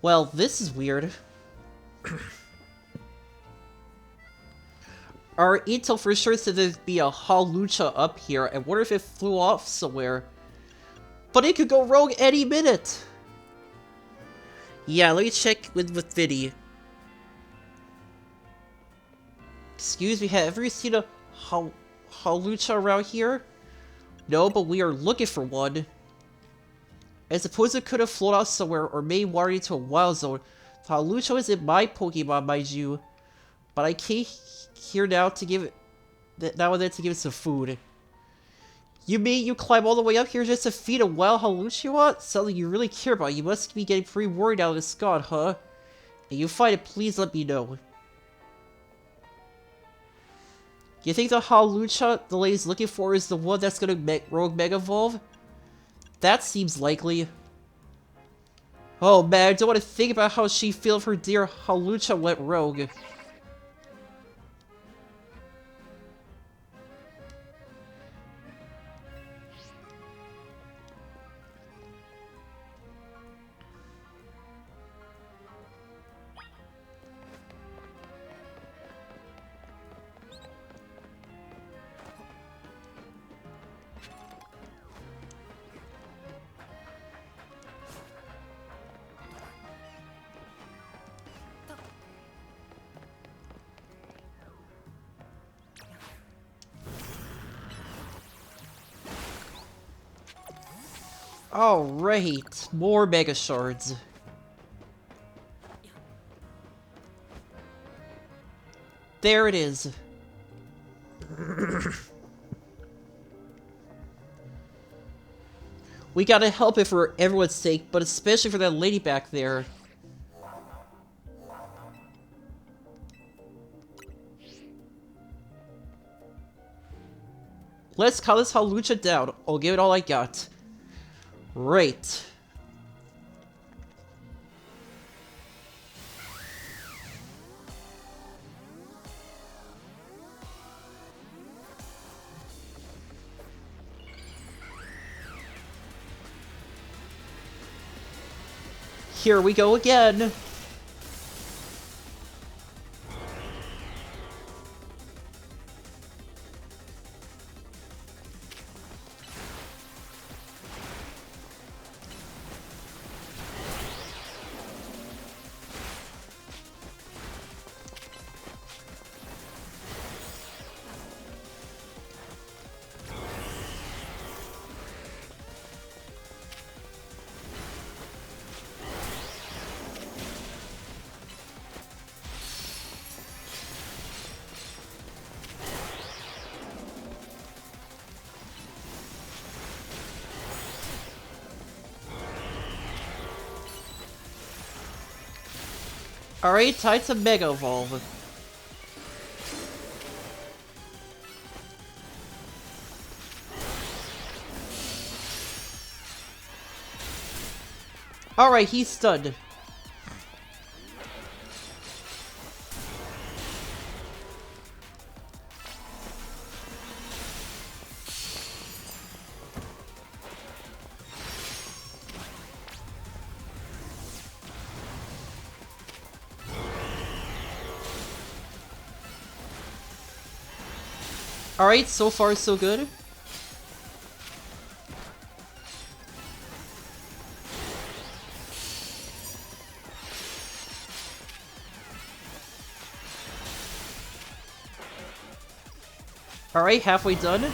Well, this is weird. Our intel for sure said there'd be a Hawlucha up here. I wonder if it flew off somewhere. But it could go rogue any minute! Yeah, let me check with Vinny. Excuse me, have you seen a Hawlucha around here? No, but we are looking for one. I suppose it could have flown out somewhere or may water into a wild zone. Hawlucha isn't my Pokemon, mind you. But I came here now to give it now and then to give it some food. You mean you climb all the way up here just to feed a wild Hawlucha? Something you really care about. You must be getting pretty worried now that it's gone, huh? If you find it, please let me know. You think the Hawlucha the lady's looking for is the one that's gonna rogue Mega Evolve? That seems likely. Oh man, I don't want to think about how she feels if her dear Hawlucha went rogue. Alright, more Mega Shards. There it is. We gotta help it for everyone's sake, but especially for that lady back there. Let's call this Hawlucha down. I'll give it all I got. Right. Here we go again. Alright, time to Mega Evolve. Alright, he's stunned. Alright, so far so good. Alright, halfway done.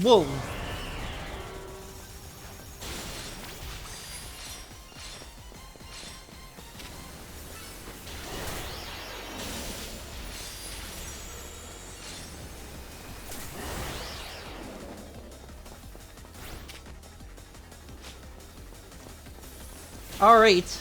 Whoa. Alright.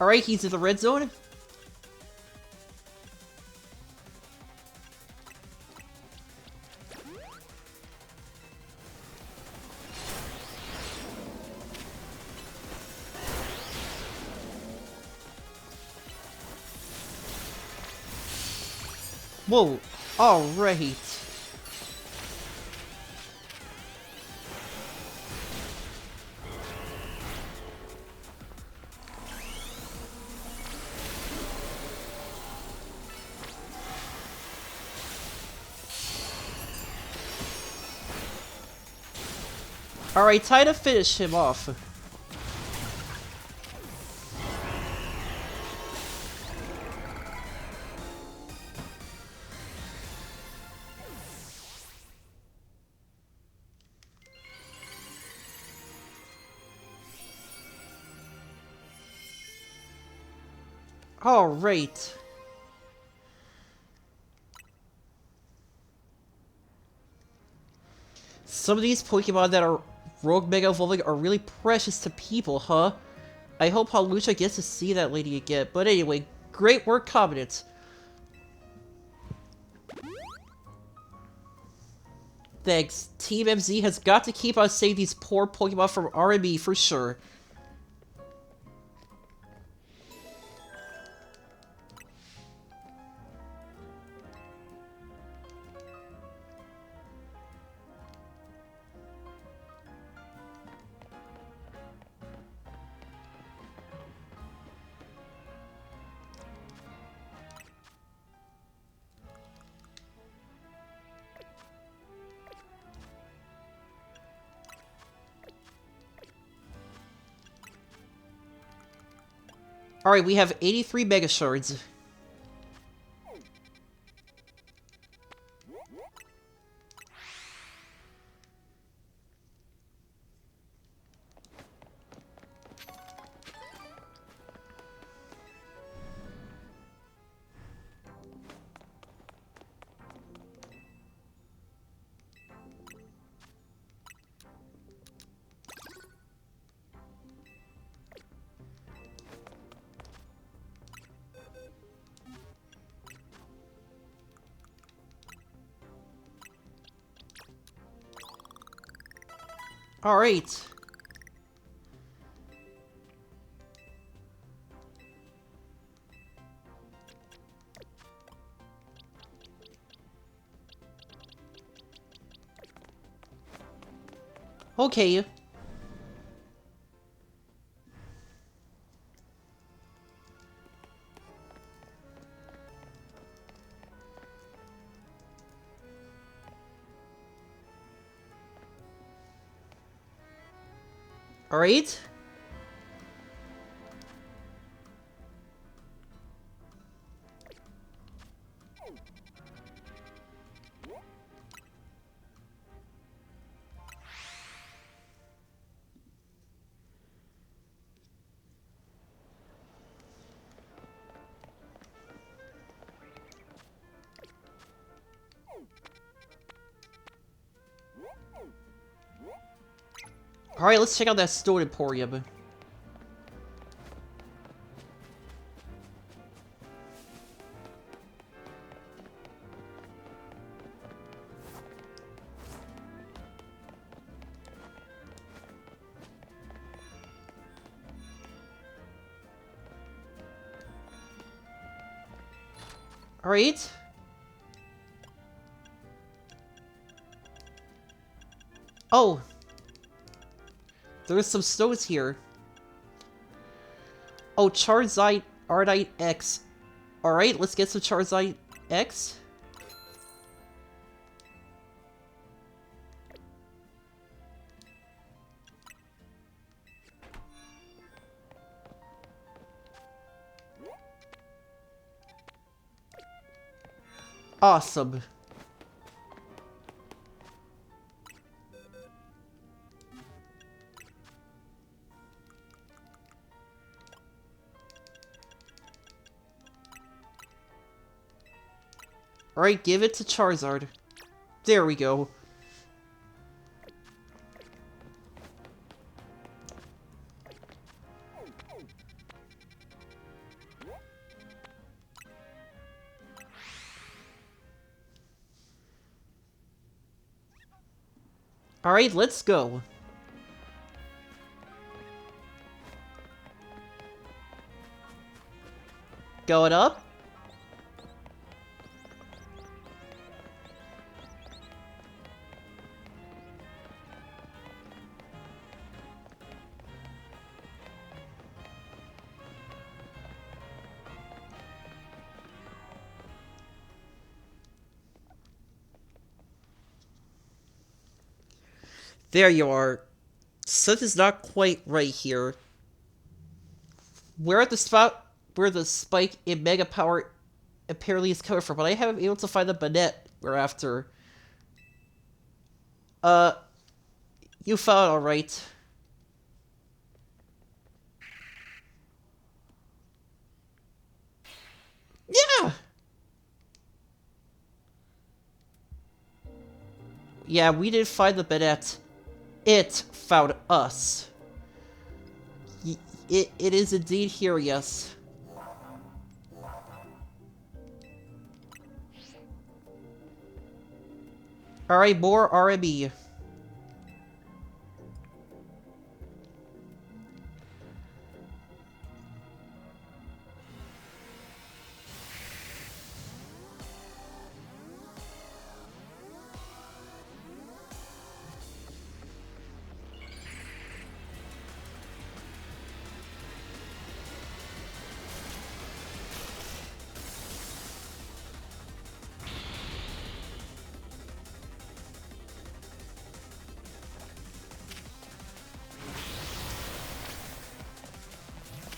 Alright, he's in the red zone. Whoa, alright. Alright, time to finish him off. Alright. Some of these Pokemon that are Rogue Mega Evolving are really precious to people, huh? I hope Hawlucha gets to see that lady again. But anyway, great work, Covenant. Thanks. Team MZ has got to keep on saving these poor Pokemon from RME for sure. Alright, we have 83 Mega Shards. Alright. Okay. Alright. Alright, let's check out that Stone Emporium. Alright. Oh. There's some stones here. Oh, Charizard Ardite X. Alright, let's get some Charizard X. Awesome. Alright, give it to Charizard. There we go. Alright, let's go. Going up. There you are. Something's not quite right here. We're at the spot where the spike in Mega Power apparently is coming from, but I haven't been able to find the Banette we're after. You found alright. Yeah! Yeah, we didn't find the Banette. It found us. It is indeed here, yes. Alright, more RME.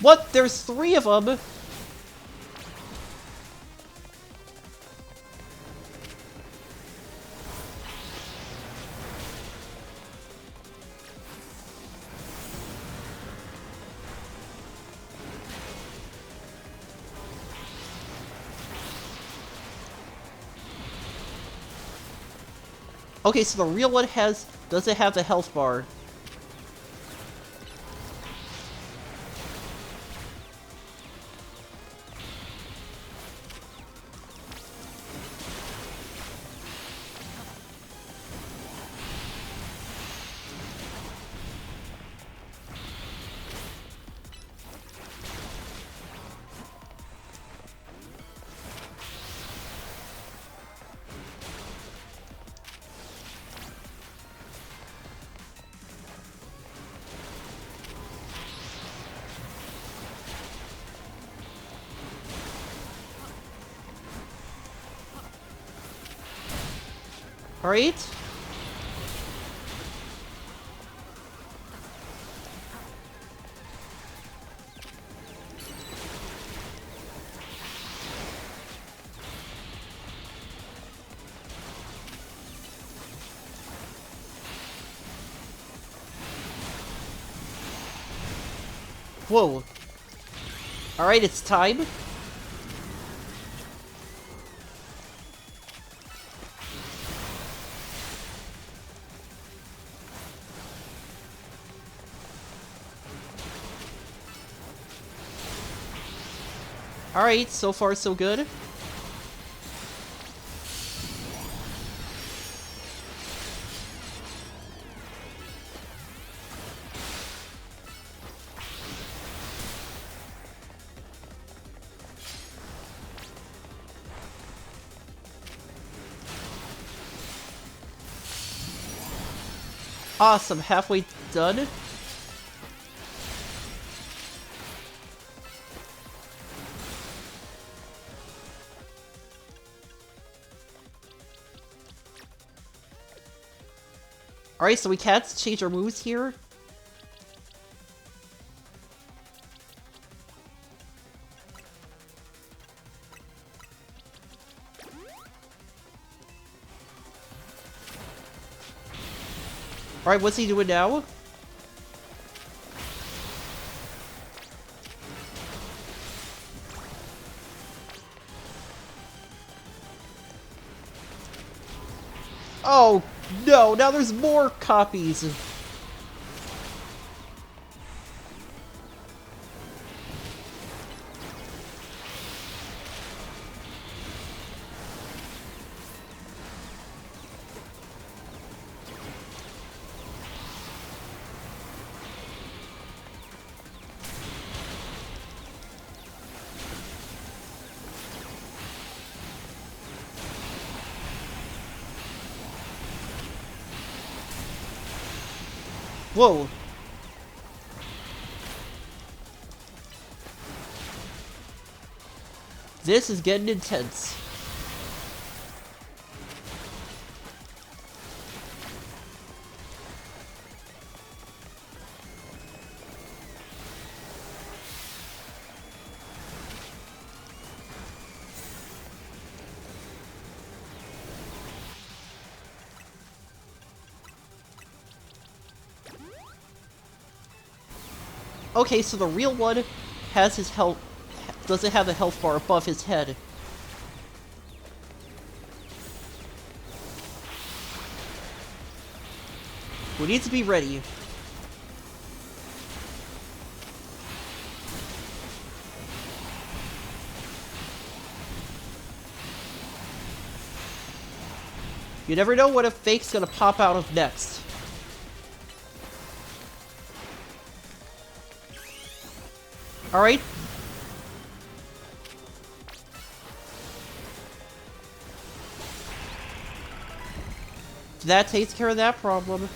What? There's 3 of them? Okay, so the real one doesn't have the health bar. Alright? Whoa. Alright, it's time. Alright, so far so good. Awesome, halfway done. Alright, so we can't change our moves here. Alright, what's he doing now? Oh, no, now there's more copies. Whoa. This is getting intense. Okay, so the real one has his health, doesn't have the health bar above his head. We need to be ready. You never know what a fake's gonna pop out of next. Alright. That takes care of that problem.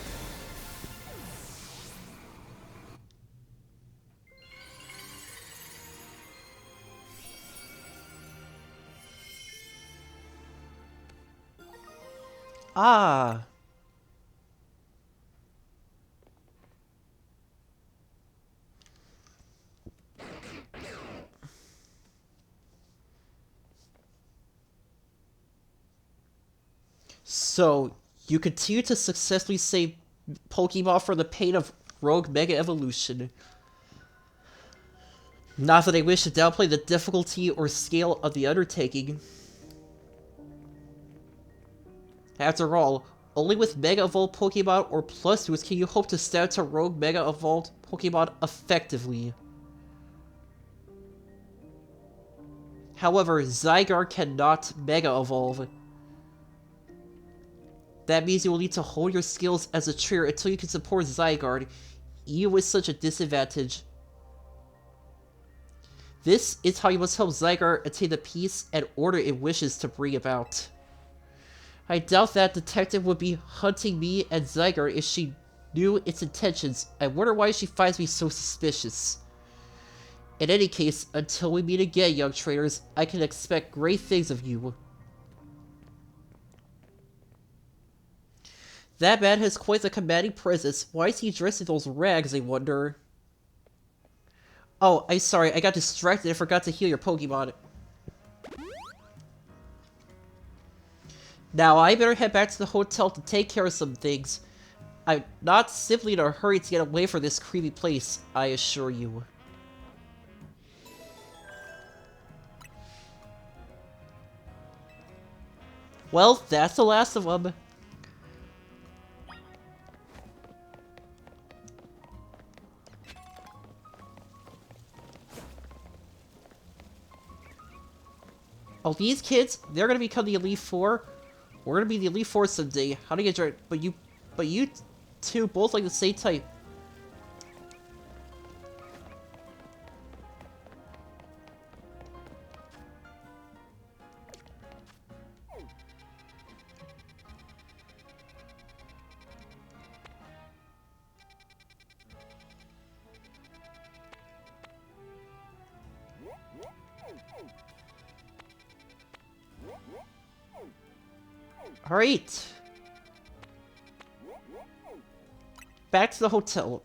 Ah. So, you continue to successfully save Pokemon from the pain of Rogue Mega Evolution. Not that I wish to downplay the difficulty or scale of the undertaking. After all, only with Mega Evolved Pokemon or Plus Boost can you hope to stand to Rogue Mega Evolved Pokemon effectively. However, Zygarde cannot Mega Evolve. That means you will need to hold your skills as a trainer until you can support Zygarde, even with such a disadvantage. This is how you must help Zygarde attain the peace and order it wishes to bring about. I doubt that detective would be hunting me and Zygarde if she knew its intentions. I wonder why she finds me so suspicious. In any case, until we meet again, young trainers, I can expect great things of you. That man has quite the commanding presence. Why is he dressed in those rags, I wonder? Oh, I'm sorry, I got distracted and forgot to heal your Pokemon. Now, I better head back to the hotel to take care of some things. I'm not simply in a hurry to get away from this creepy place, I assure you. Well, that's the last of them. Oh, these kids, they're gonna become the Elite Four. We're gonna be the Elite Four someday. How do you get but you two both like the same type. Alright. Back to the hotel.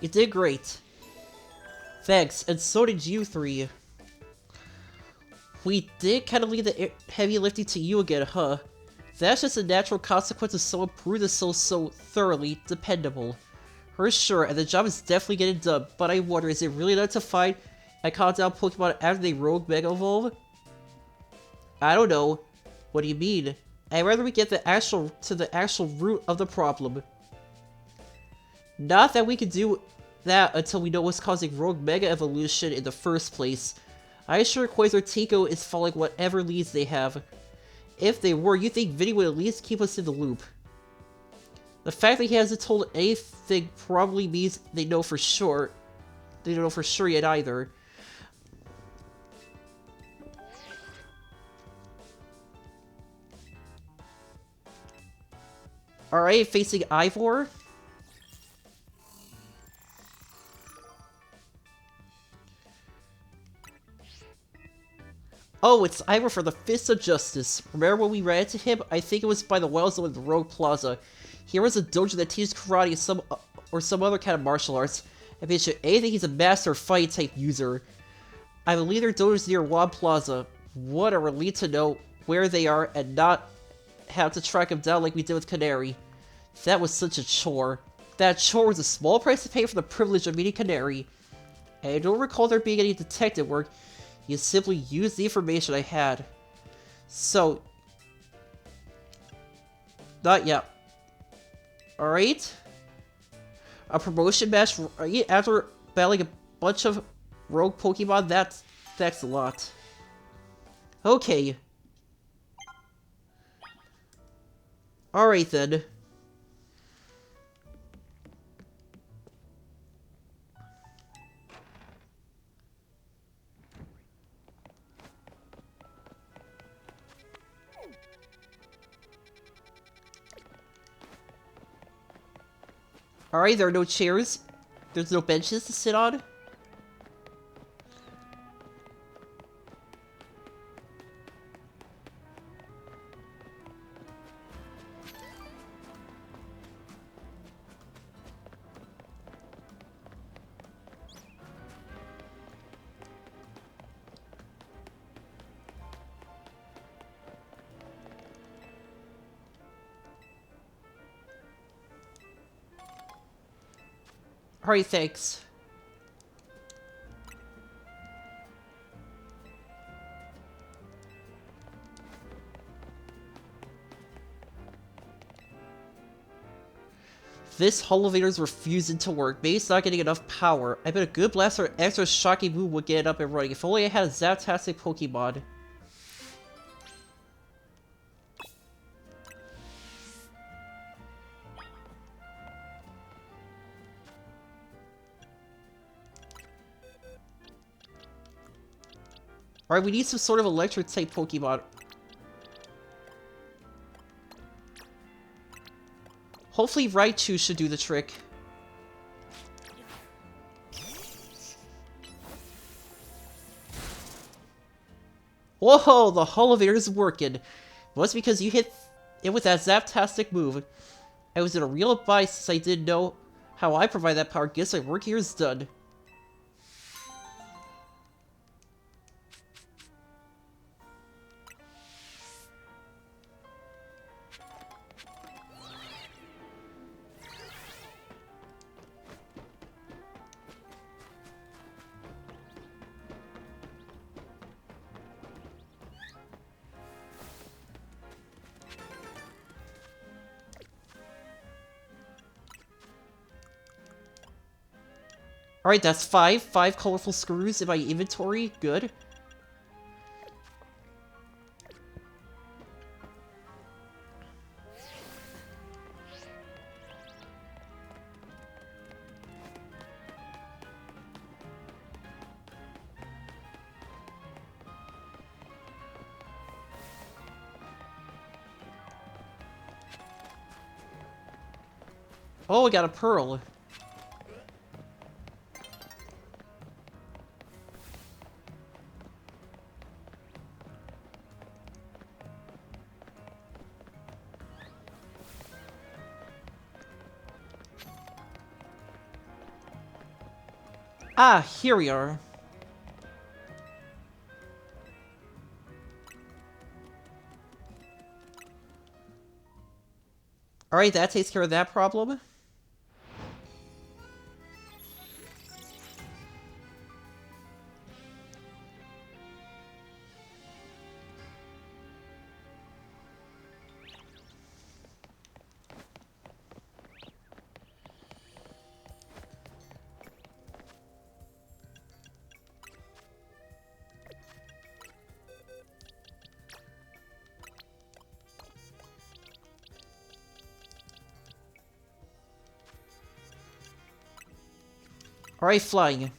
You did great. Thanks, and so did you three. We did kind of leave the heavy lifting to you again, huh? That's just a natural consequence of someone proving so thoroughly dependable. For sure, and the job is definitely getting done, but I wonder, is it really enough to find and calm down Pokemon after they Rogue Mega Evolve? I don't know. What do you mean? I'd rather we get the actual root of the problem. Not that we can do that until we know what's causing Rogue Mega Evolution in the first place. I assure Quasar is following whatever leads they have. If they were, you think Vinny would at least keep us in the loop. The fact that he hasn't told anything probably means they know for sure. They don't know for sure yet either. Alright, facing Ivor. Oh, it's Ivor for the Fist of Justice. Remember when we ran into him? I think it was by the Wells of the Rogue Plaza. Here was a dojo that teaches karate or some other kind of martial arts. I bet you anything he's a master fight type user. I believe their dojo's near Wad Plaza. What a relief to know where they are and not have to track them down like we did with Canary. That was such a chore. That chore was a small price to pay for the privilege of meeting Canary. I don't recall there being any detective work. You simply used the information I had. So... not yet. Alright. A promotion match after battling a bunch of rogue Pokemon? That's a lot. Okay. Alright then. Alright, there are no chairs. There's no benches to sit on. Alright, thanks. This elevator's refusing to work. Maybe it's not getting enough power. I bet a good blast or extra shocking move would get it up and running. If only I had a Zaptastic Pokemon. Alright, we need some sort of electric-type Pokemon. Hopefully Raichu should do the trick. Whoa, the elevator is working. Well, it's because you hit it with that Zaptastic move. I was in a real bias since I didn't know how I provide that power. Guess my work here is done. Alright, that's 5. 5 colorful screws in my inventory. Good. Oh, I got a pearl. Ah, here we are. Alright, that takes care of that problem. Alright, flying.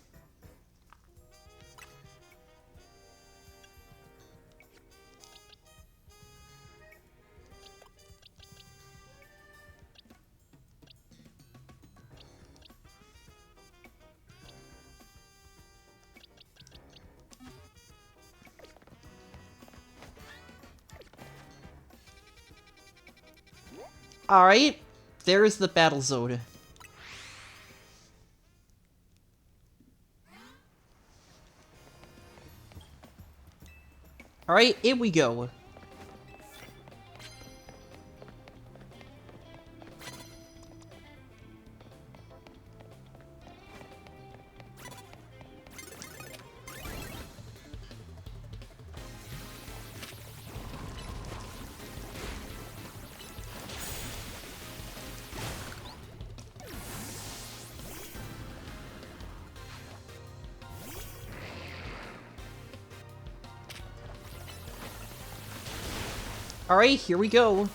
Alright, there's the battle zone. Alright, in we go. Alright, here we go.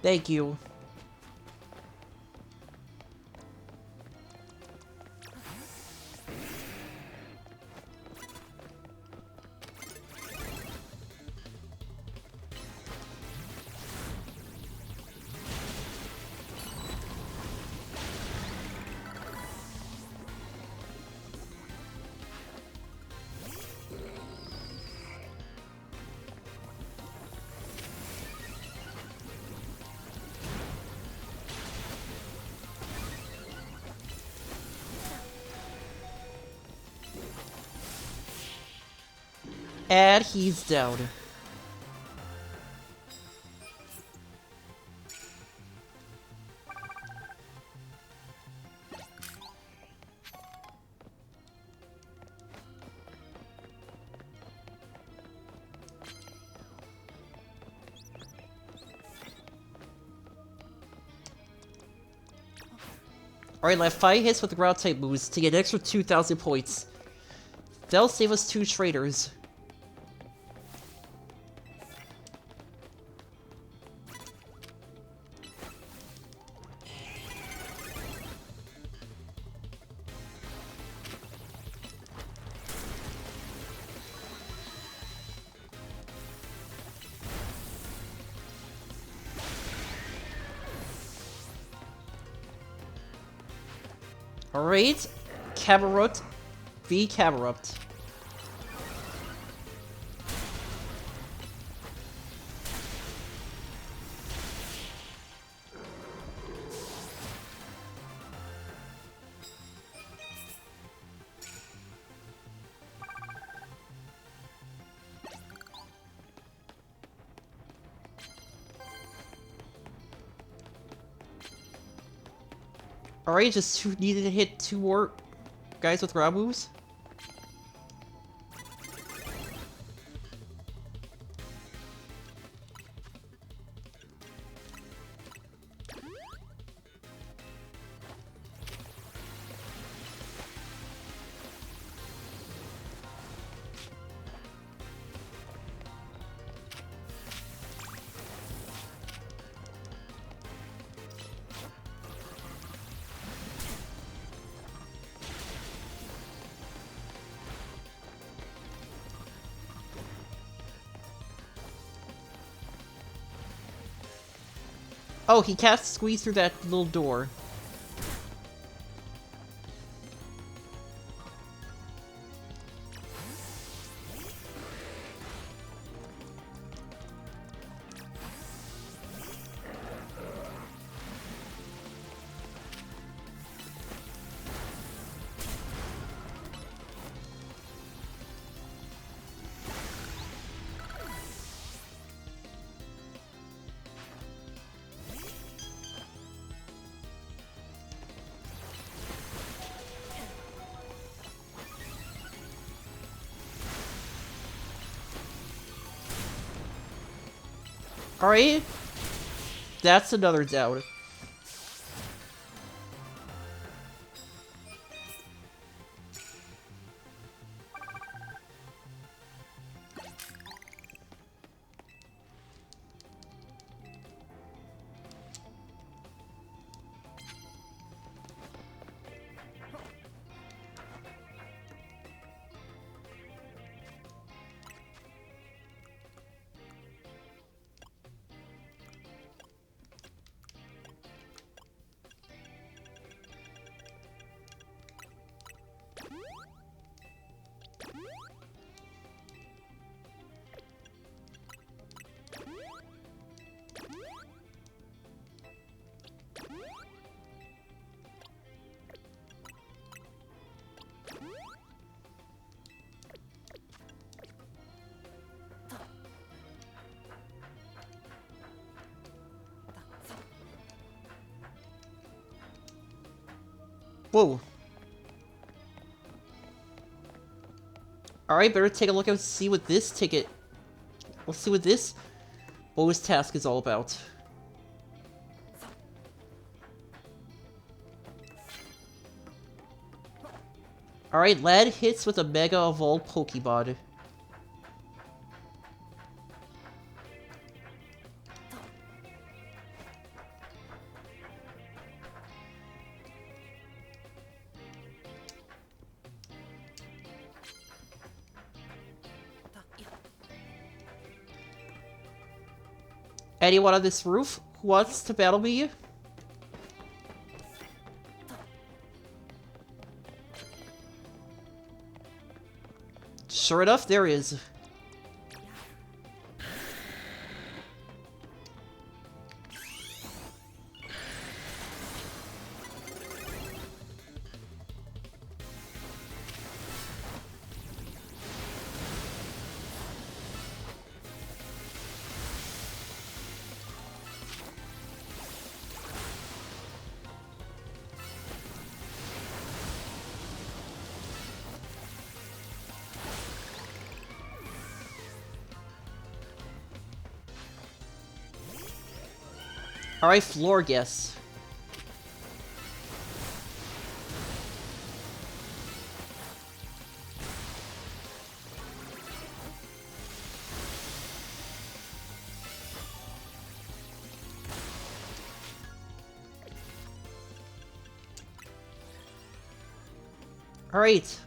Thank you. And he's down. Alright, left 5 hits with the ground type moves to get an extra 2,000 points. That'll save us 2 traders. Alright, Camerupt v. Camerupt. Alright, just needed to hit 2 more guys with ground moves. Oh, he can't squeeze through that little door. Alright, that's another down. Whoa. Alright, better take a look and see what this ticket... Let's see what this bonus task is all about. Alright, Lad hits with a Mega Evolved Pokemon. Anyone on this roof who wants to battle me? Sure enough, there is. Alright, Florges. Alright.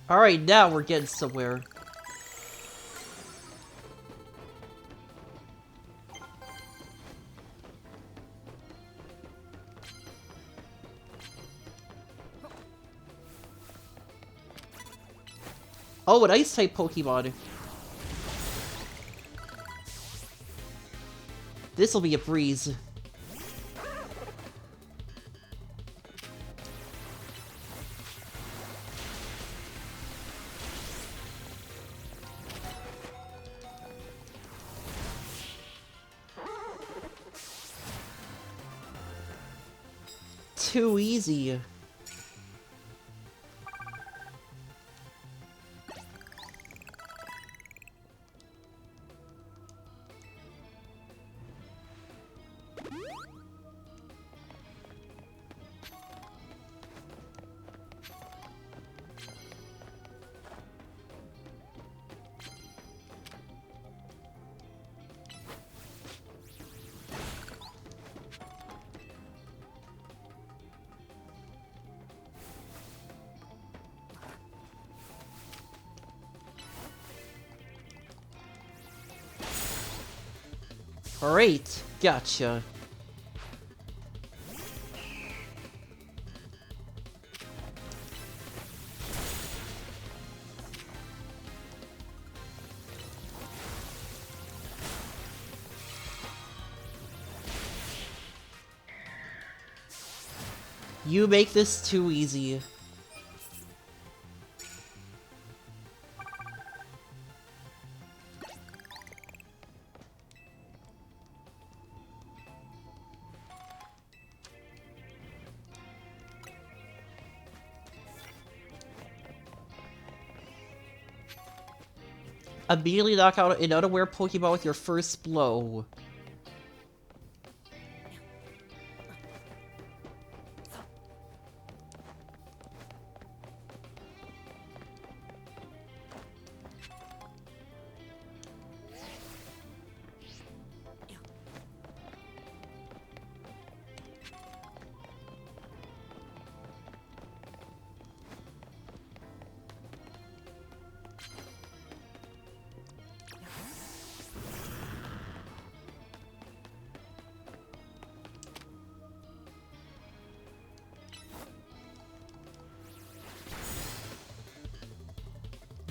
Alright, now we're getting somewhere. Oh, an Ice-type Pokemon. This'll be a breeze. Too easy. Alright, gotcha. You make this too easy. Immediately knock out an unaware Pokemon with your first blow.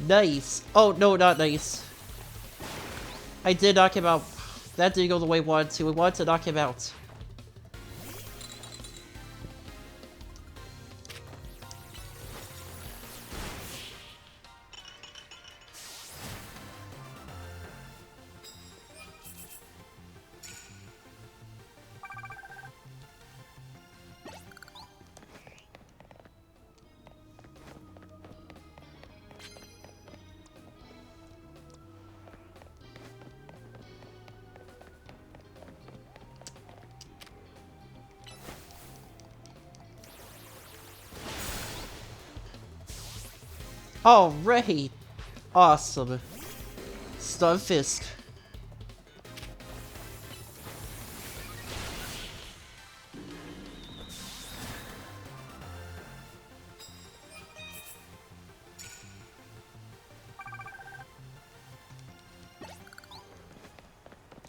Nice. Oh, no, not nice. I did knock him out. That didn't go the way I wanted to. I wanted to knock him out. Alright! Awesome. Stunfisk.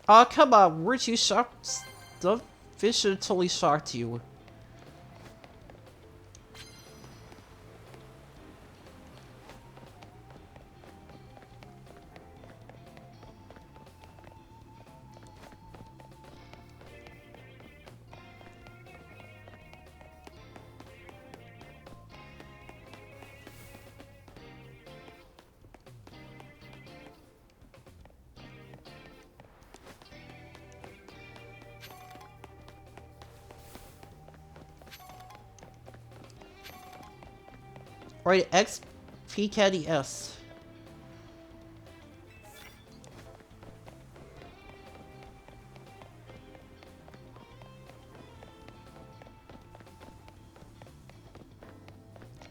Aw, come on, weren't you shocked? Stunfisk should have totally shocked you. Alright, XP Candy S.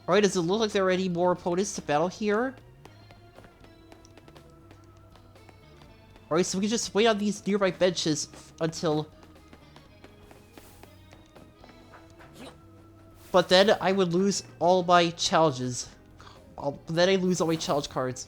Alright, does it look like there are any more opponents to battle here? Alright, so we can just wait on these nearby benches until... But then I would lose all my challenges. Then I lose all my challenge cards.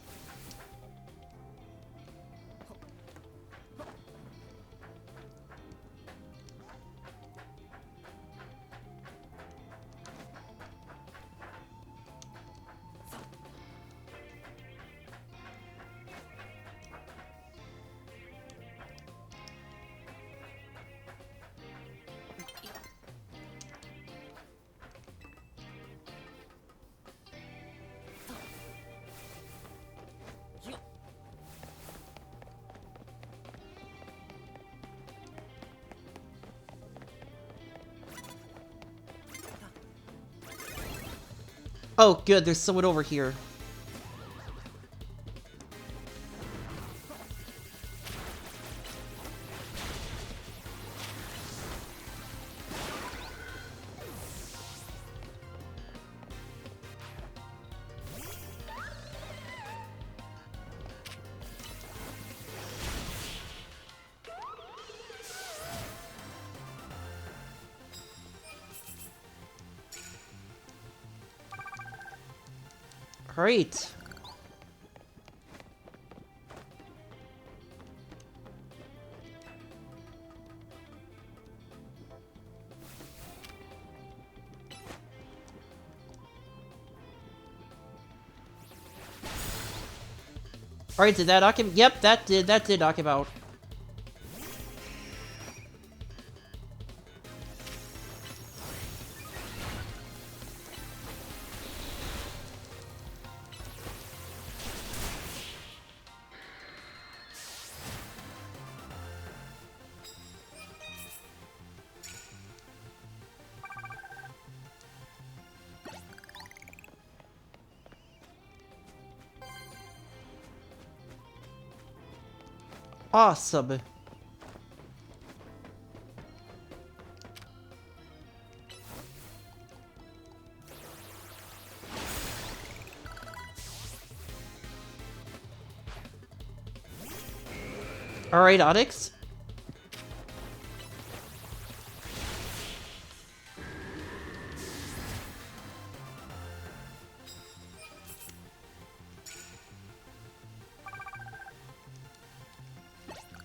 Oh, good, there's someone over here. Great. Alright, did that knock him? Yep, that did knock him out. Awesome. Alright, Onyx.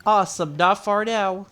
Awesome, not far now.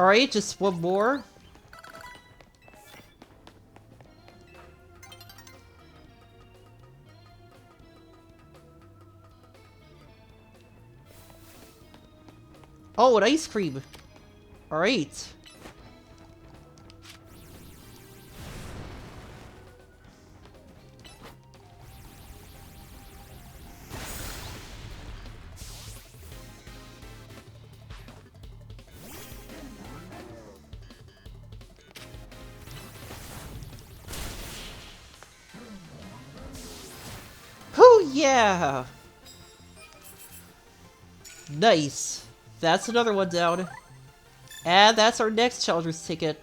Alright, just one more. Oh, an ice cream. Alright. Oh yeah! Nice. That's another one down. And that's our next challenger's ticket.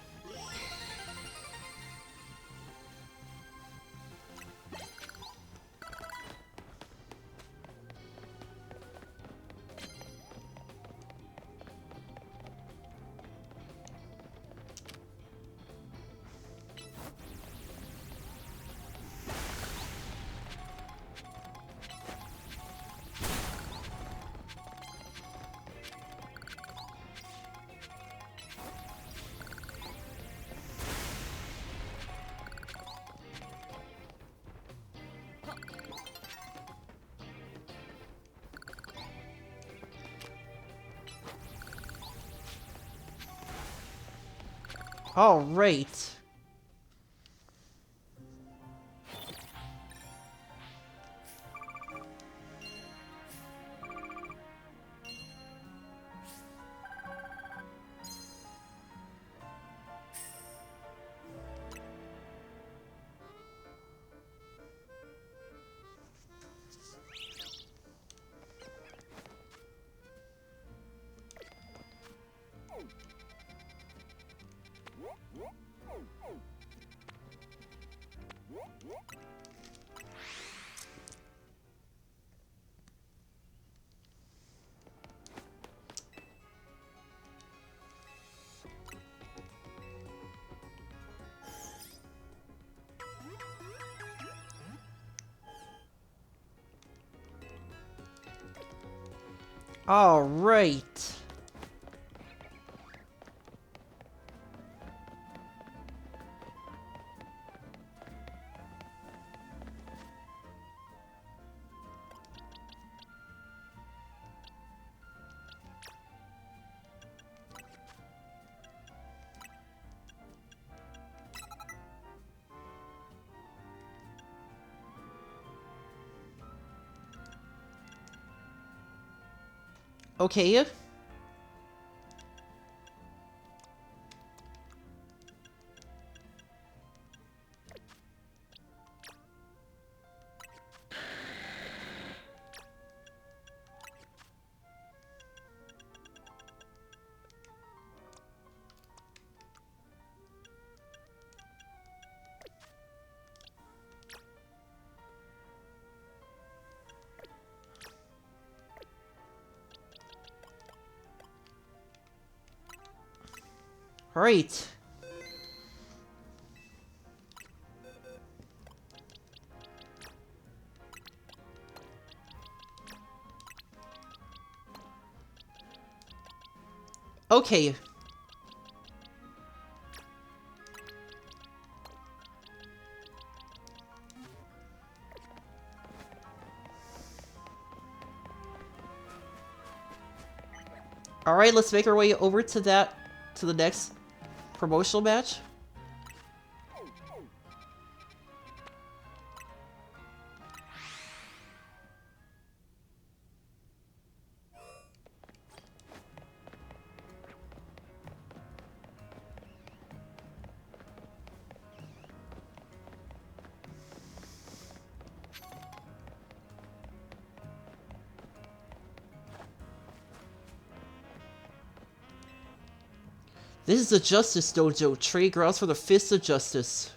Alright. Alright. Okay. Alright. Okay. Alright, let's make our way over to the next promotional match. This is the Justice Dojo, training grounds for the Fist of Justice.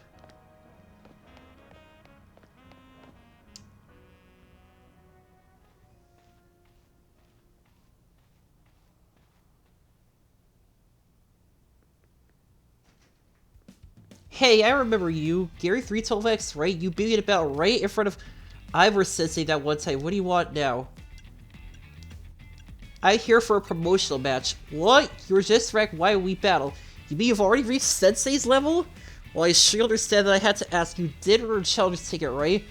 Hey, I remember you, Gary 312X, right? You beat it about right in front of Ivor Sensei that one time. What do you want now? I'm here for a promotional match. What? You were just ranked why we battle. You mean you've already reached Sensei's level? Well, I sure understand that I had to ask. You did earn a challenge ticket, right?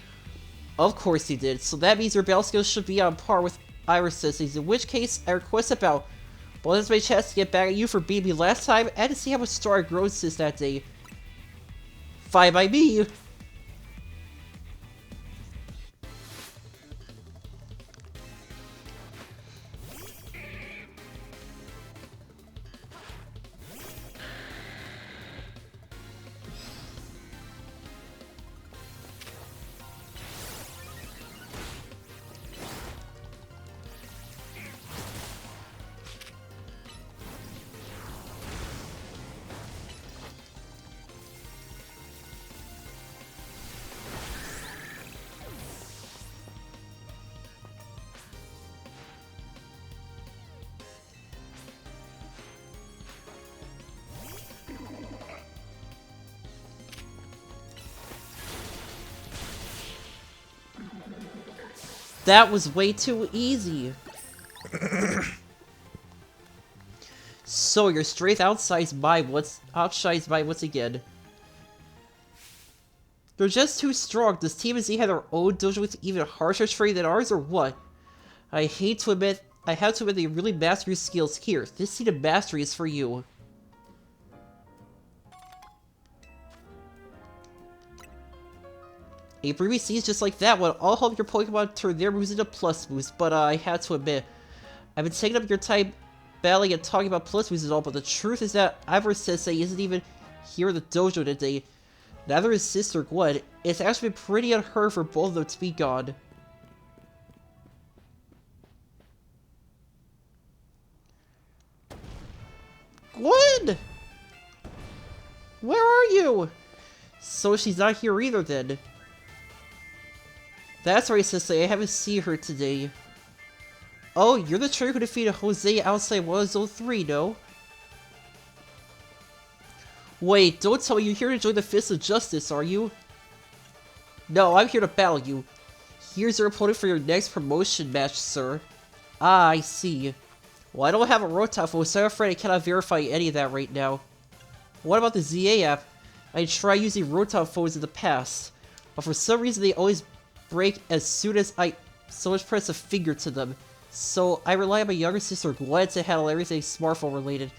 Of course you did. So that means your battle skills should be on par with Ivor Sensei's, in which case I request a bout. Well, this is my chance to get back at you for beating me last time and to see how much stronger I've grown since that day. Fine by me. That was way too easy. So your strength outshines mine once again. They're just too strong. Does Team Z have their own dojo with even harsher training than ours, or what? I have to admit that you really master your skills here. This seed of mastery is for you. A previous season just like that one, I'll help your Pokemon turn their moves into plus moves, but I had to admit, I've been taking up your time battling and talking about plus moves and all, but the truth is that Ivor Sensei isn't even here in the dojo today. Neither is Sister Gwen. It's actually been pretty unheard for both of them to be gone. Gwen! Where are you? So she's not here either then. That's right, Sensei, I haven't seen her today. Oh, you're the trainer who defeated Jose outside 103, no? Wait, don't tell me you're here to join the Fist of Justice, are you? No, I'm here to battle you. Here's your opponent for your next promotion match, sir. Ah, I see. Well, I don't have a Rotom phone, so I'm afraid I cannot verify any of that right now. What about the ZA app? I tried using Rotom phones in the past, but for some reason they always break as soon as I so much press a finger to them. So I rely on my younger sister Gwen to handle everything smartphone related.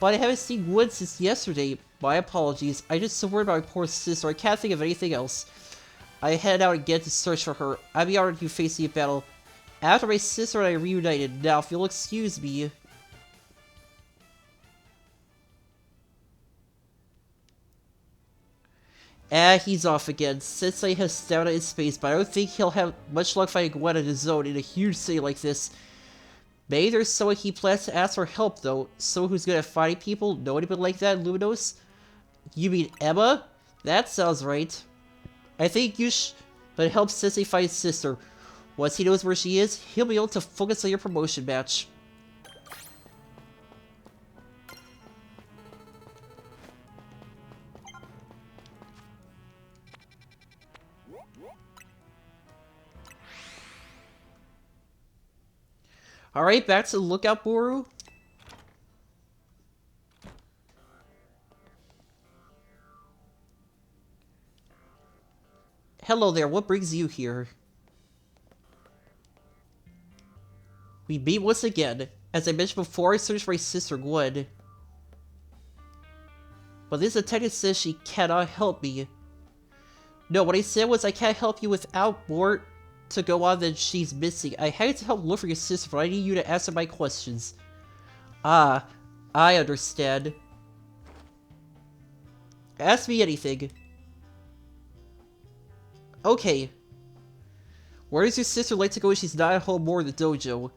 But I haven't seen Gwen since yesterday. My apologies. I just so worried about my poor sister. I can't think of anything else. I head out again to search for her. I'll be honored to face the battle after my sister and I reunited. Now, if you'll excuse me. Ah, he's off again. Sensei has stamina in space, but I don't think he'll have much luck fighting Gwen on his own in a huge city like this. Maybe there's someone he plans to ask for help, though. Someone who's good at fighting people? Know anybody like that, Luminous? You mean Emma? That sounds right. I think you but help Sensei find his sister. Once he knows where she is, he'll be able to focus on your promotion match. Alright, back to the Lookout Boru. Hello there, what brings you here? We meet once again. As I mentioned before, I searched for my sister Gwen. But this detective says she cannot help me. No, what I said was I can't help you without more to go on than she's missing. I had to help look for your sister, but I need you to answer my questions. Ah, I understand. Ask me anything. Okay. Where does your sister like to go when she's not at home or in the dojo?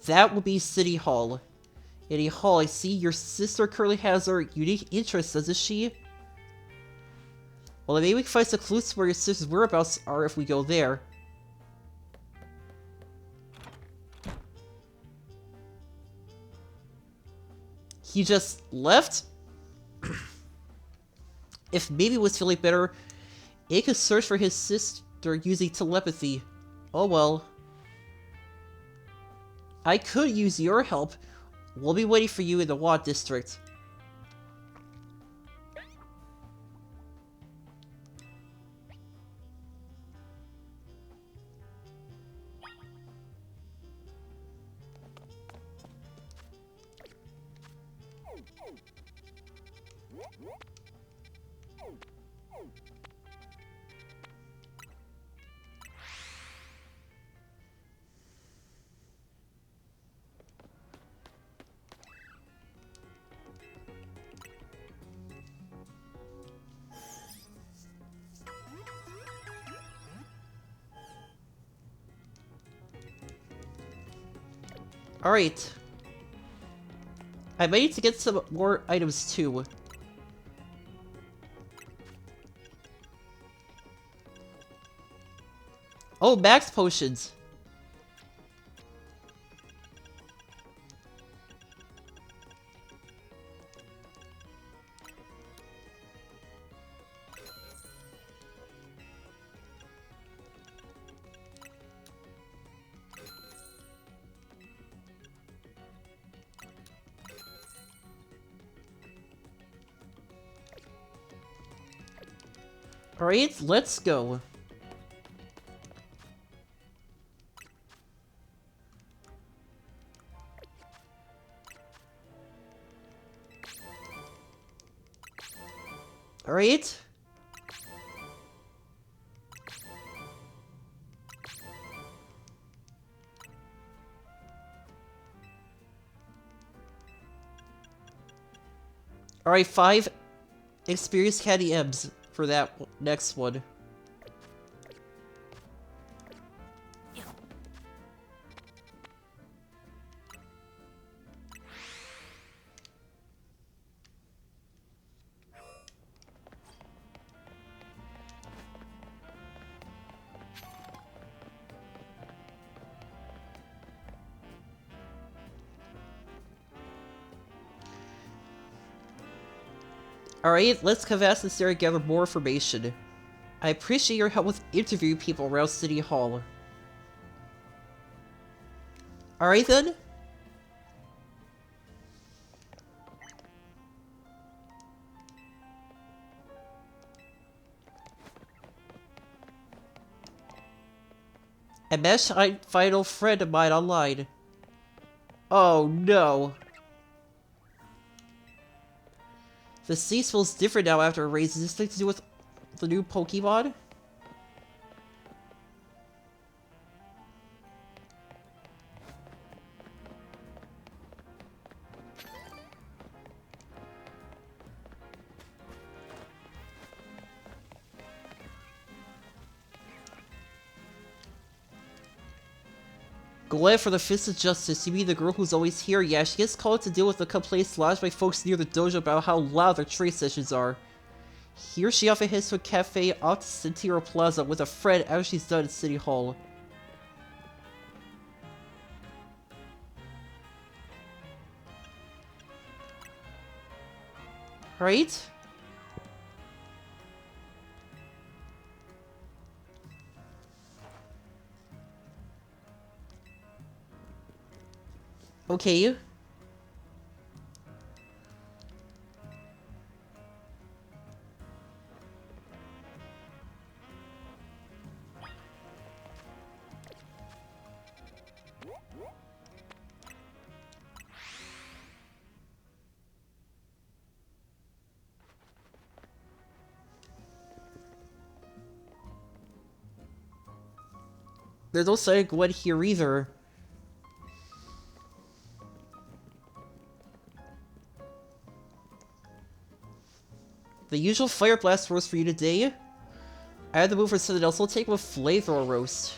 That will be City Hall. In a hall, I see your sister currently has her unique interests, doesn't she? Well, maybe we can find some clues to where your sister's whereabouts are if we go there. He just left? If Mimi was feeling better, it could search for his sister using telepathy. Oh well. I could use your help. We'll be waiting for you in the Watt District. Alright. I might need to get some more items too. Oh, max potions. Alright, let's go. Alright. Alright, 5 experienced Candy M's for that next one. Alright, let's converse and start to gather more information. I appreciate your help with interviewing people around City Hall. Alright then. I managed to find an old friend of mine online. Oh no. The sea feels different now after a raise. Is this thing to do with the new Pokemon? Glad for the Fist of Justice. You mean the girl who's always here? Yeah, she gets called to deal with the complaints lodged by folks near the dojo about how loud their trade sessions are. Here she often heads to a cafe off to Sentiro Plaza with a friend after she's done at City Hall. Right? Okay. There's no sign of Gwen here either. The usual fire blast roast for you today. I had to move for something else. We'll take with flamethrower roast.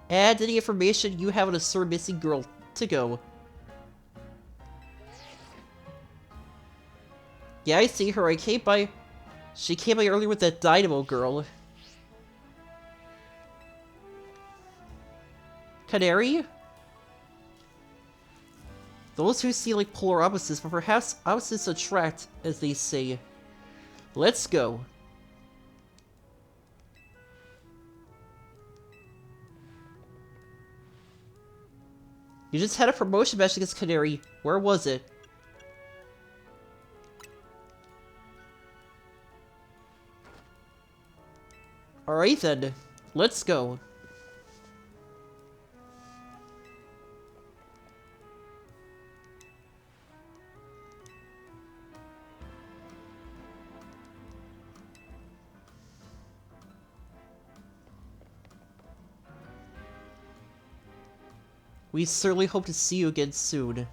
Add any information you have on a certain missing girl to go. Yeah, I see her. She came by earlier with that Dynamo girl. Canary? Those who see like polar opposites, but perhaps opposites attract, as they say. Let's go. You just had a promotion match against Canary. Where was it? Alright then. Let's go. We certainly hope to see you again soon.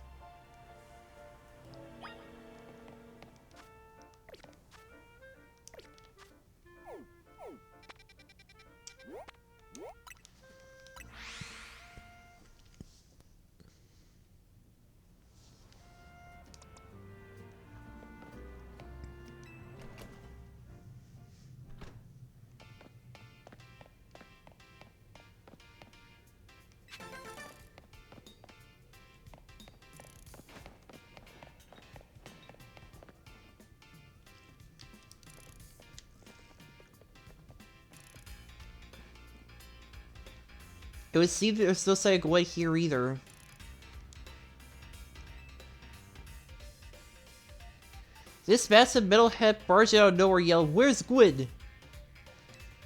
It would seem there's no sign of Gwen here either. This massive metalhead barged out of nowhere yelled, "Where's Gwen?"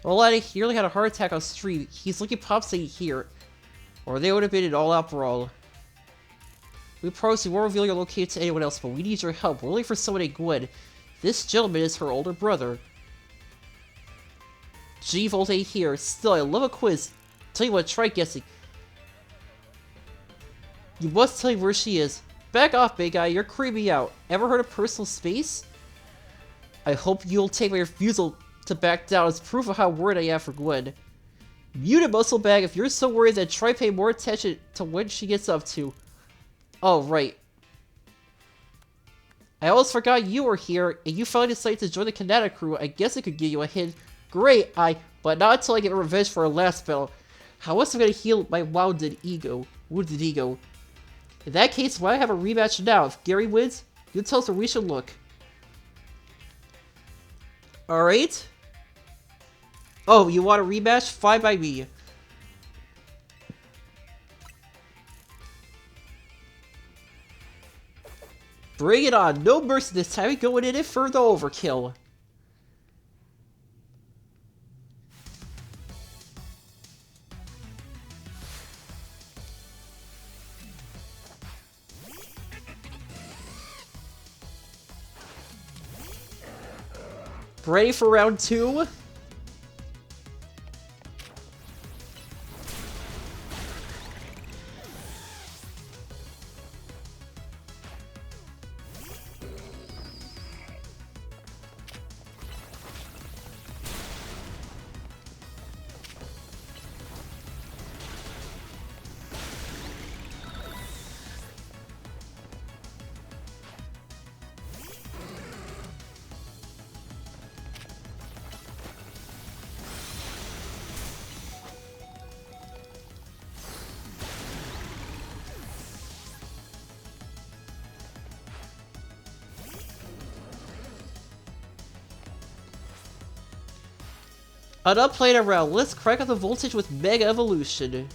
Olani nearly had a heart attack on stream. He's looking popsy here. Or they would have been an all-out brawl. We promise we won't reveal your location to anyone else, but we need your help. We're looking for someone named Gwen. This gentleman is her older brother. G-Volt ain't here. Still, I love a quiz. Tell you what, try guessing. You must tell me where she is. Back off, big guy. You're creeping me out. Ever heard of personal space? I hope you'll take my refusal to back down as proof of how worried I am for Gwen. Muted muscle bag, if you're so worried, then try paying more attention to what she gets up to. Oh, right. I almost forgot you were here, and you finally decided to join the Kinetic crew. I guess I could give you a hint. Great, but not until I get revenge for our last battle. How else am I gonna heal my wounded ego? In that case, why have a rematch now? If Gary wins, you tell us where we should look. Alright. Oh, you want a rematch? Fine by me. Bring it on. No mercy this time. Going in it for the overkill. Ready for round 2? Enough playing around, let's crank up the voltage with Mega Evolution.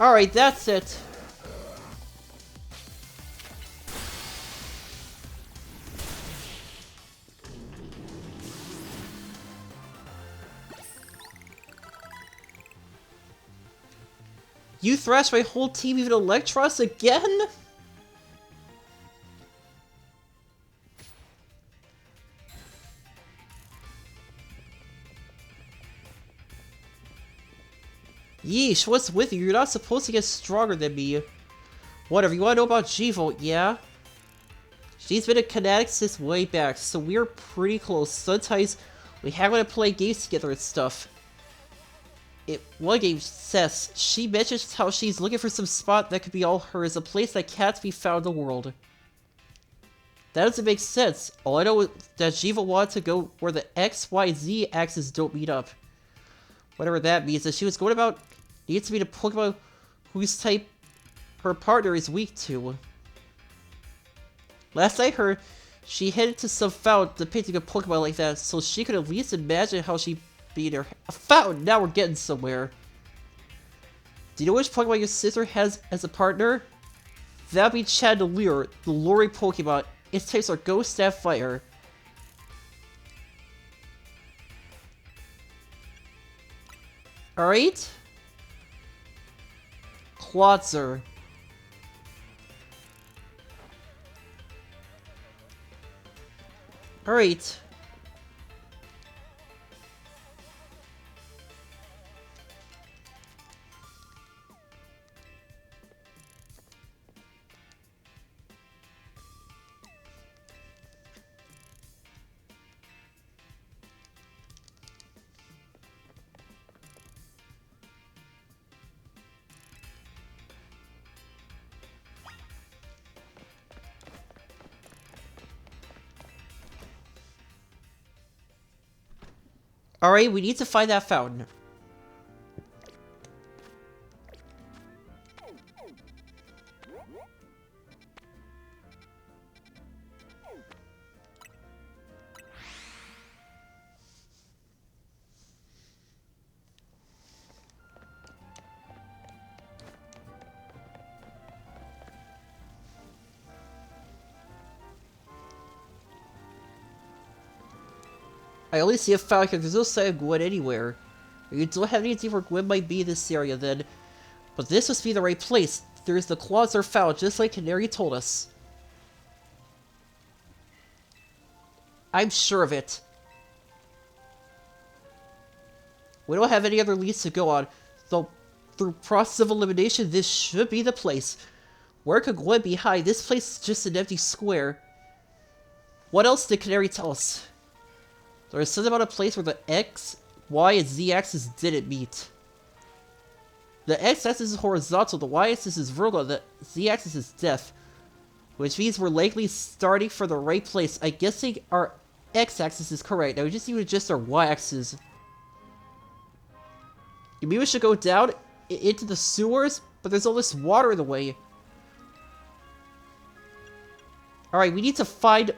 Alright, that's it. You thrashed my whole team, even Electros, again? Yeesh, what's with you? You're not supposed to get stronger than me. Whatever, you wanna know about G-Volt, yeah? She's been a Kinetic since way back, so we're pretty close. Sometimes we hang out and play games together and stuff. One game says, she mentions how she's looking for some spot that could be all hers, a place that can't be found in the world. That doesn't make sense. All I know is that G-Volt wanted to go where the X, Y, Z axes don't meet up. Whatever that means, that she was going about needs to be the Pokemon whose type her partner is weak to. Last I heard, she headed to some fountain depicting a Pokemon like that, so she could at least imagine how she beat her. A fountain! Now we're getting somewhere. Do you know which Pokemon your sister has as a partner? That'd be Chandelure, the luring Pokemon. Its types are Ghost and Fire. Alright. Clawitzer. Alright. Alright, we need to find that fountain. I only see a fountain here. There's no sign of Gwen anywhere. You don't have any idea where Gwen might be in this area then. But this must be the right place. There's the claws are found, just like Canary told us. I'm sure of it. We don't have any other leads to go on, though through process of elimination, this should be the place. Where could Gwen be hiding? This place is just an empty square. What else did Canary tell us? There is something about a place where the X, Y, and Z axis didn't meet. The X axis is horizontal, the Y axis is vertical, the Z axis is death. Which means we're likely starting from the right place. I'm guessing our X axis is correct. Now we just need to adjust our Y axis. Maybe we should go down into the sewers, but there's all this water in the way. Alright, we need to find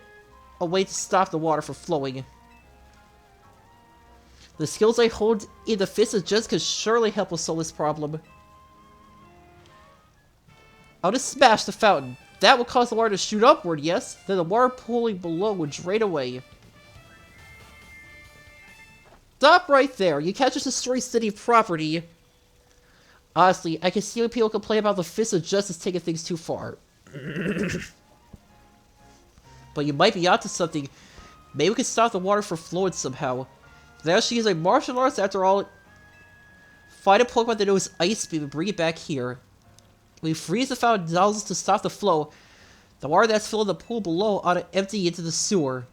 a way to stop the water from flowing. The skills I hold in the fist of Just could surely help us solve this problem. I'll just smash the fountain. That will cause the water to shoot upward, yes? Then the water pooling below would drain away. Stop right there. You can't just destroy city property. Honestly, I can see when people complain about the Fist of Justice taking things too far. But you might be onto something. Maybe we can stop the water from flowing somehow. They actually use like martial arts after all. Find a Pokemon that knows Ice Beam and bring it back here. We freeze the fountain nozzles to stop the flow. The water that's filling the pool below ought to empty into the sewer.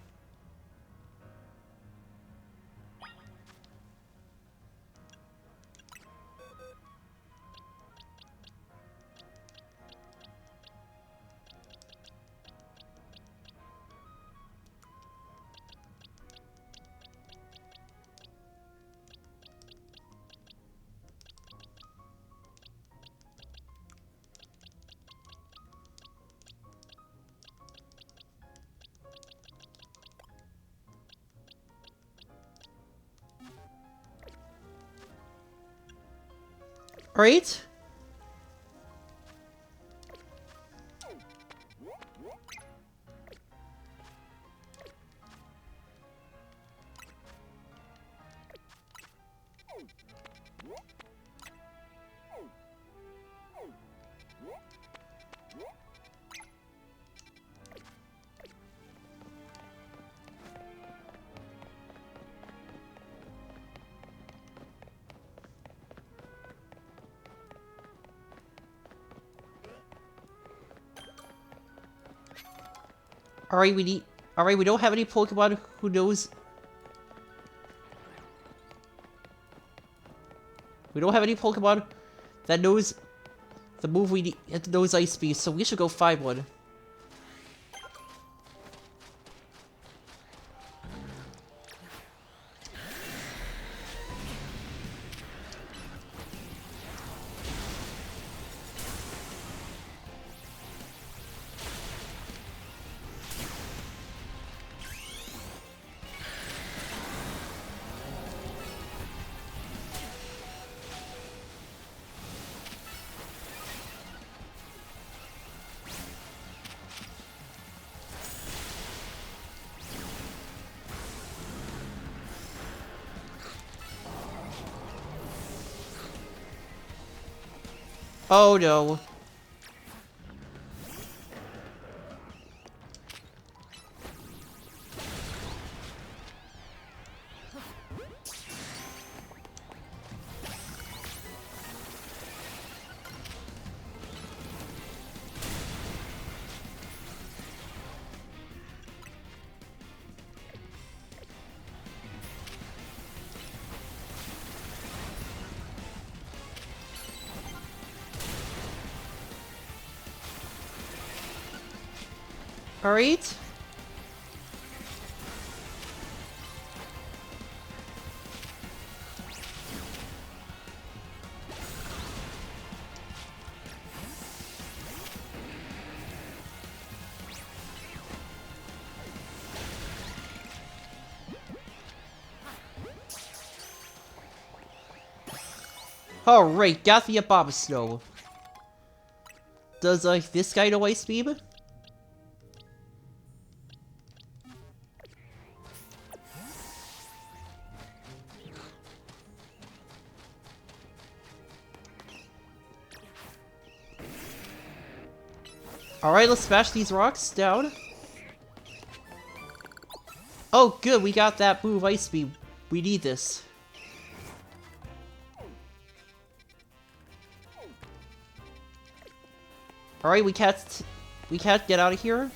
Alright? Alright, we don't have any Pokemon who knows... We don't have any Pokemon that knows the move we need, that knows Ice Beast, so we should go find one. Oh no. Alright. Alright, got the Abomasnow. Does, this guy know Ice Beam? Alright, let's smash these rocks down. Oh, good, we got that move, Ice Beam. We need this. Alright, we can't get out of here.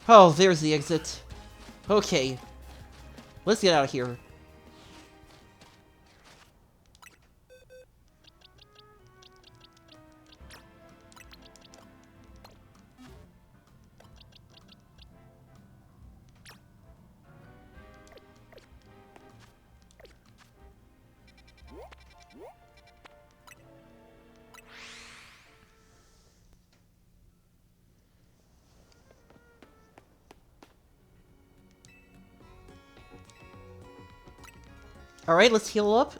Oh, there's the exit. Okay. Let's get out of here. Alright, let's heal up.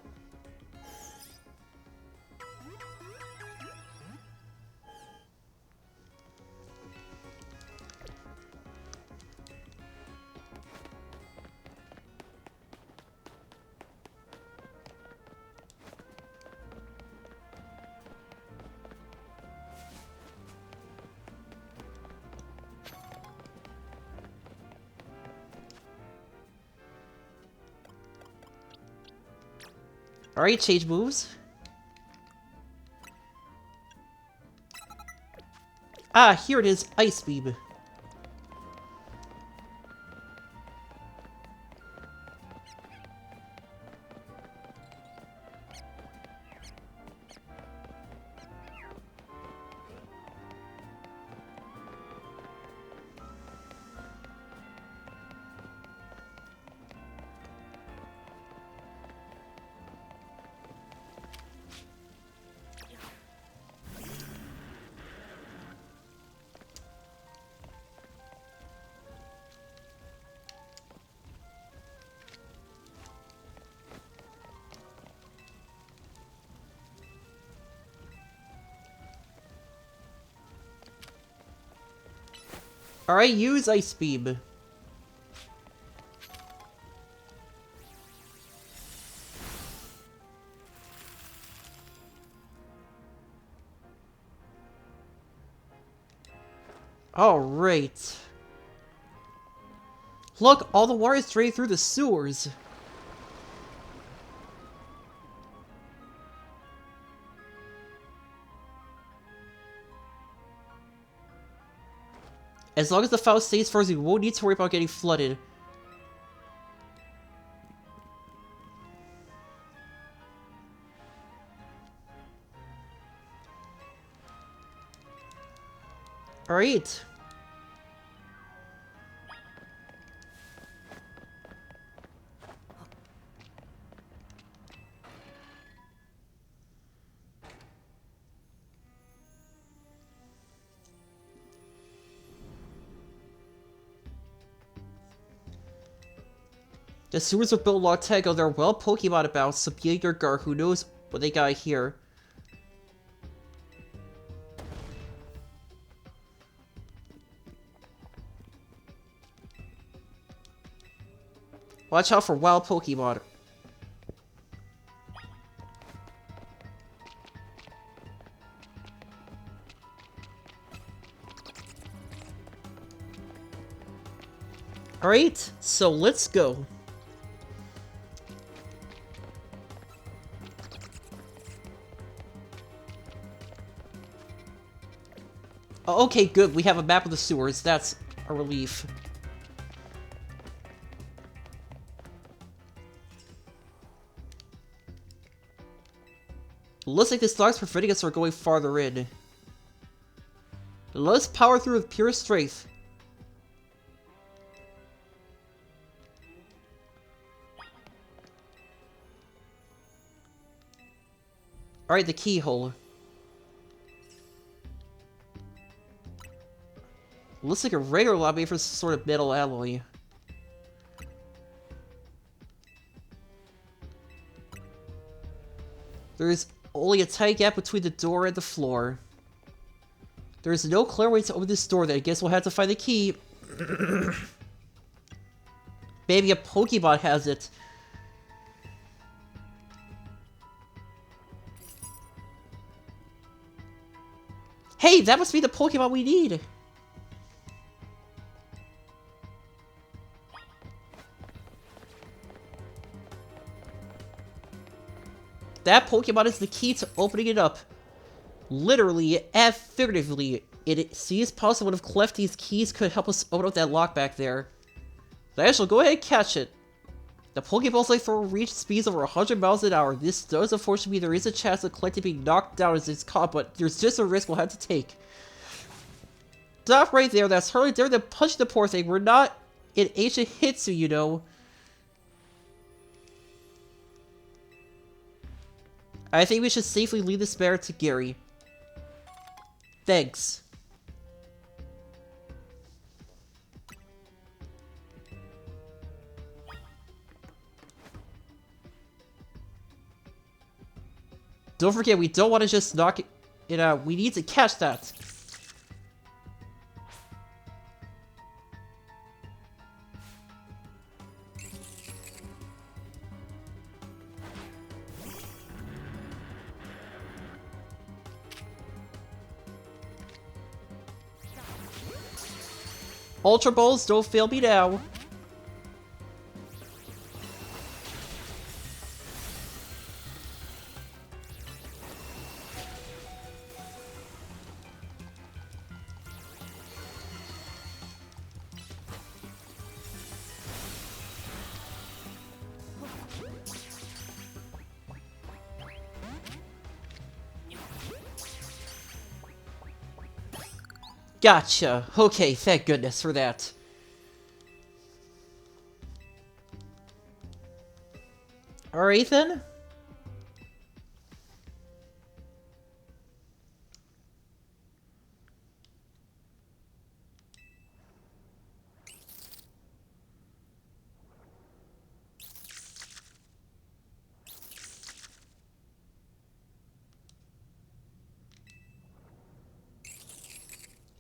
Alright, change moves. Ah, here it is, Ice Beam. Alright, use Ice Beam. Alright. Look, all the water is straight through the sewers. As long as the fountain stays frozen, we won't need to worry about getting flooded. Alright. The sewers are built a long time ago. There are well Pokemon about, so be on your guard. Who knows what they got here. Watch out for wild Pokemon. Alright, so let's go. Oh, okay, good. We have a map of the sewers. That's a relief. Looks like this lock's preventing us from going farther in. Let us power through with pure strength. Alright, the keyhole. Looks like a regular lobby for some sort of metal alloy. There's only a tight gap between the door and the floor. There's no clear way to open this door, then I guess we'll have to find the key. Maybe a Pokemon has it. Hey, that must be the Pokemon we need! That Pokemon is the key to opening it up. Literally and figuratively, it seems possible if Clefty's keys could help us open up that lock back there. So I shall go ahead and catch it. The Pokeballs like for reach speeds over 100 miles an hour. This does unfortunately mean there is a chance of Clefty being knocked down as it's caught, but there's just a risk we'll have to take. Stop right there, that's hardly daring to punch the poor thing. We're not in ancient Hitsu, you know. I think we should safely leave this matter to Gary. Thanks. Don't forget, we don't want to just knock it out. We need to catch that. Ultra Balls, don't fail me now. Gotcha. Okay, thank goodness for that. Alright then.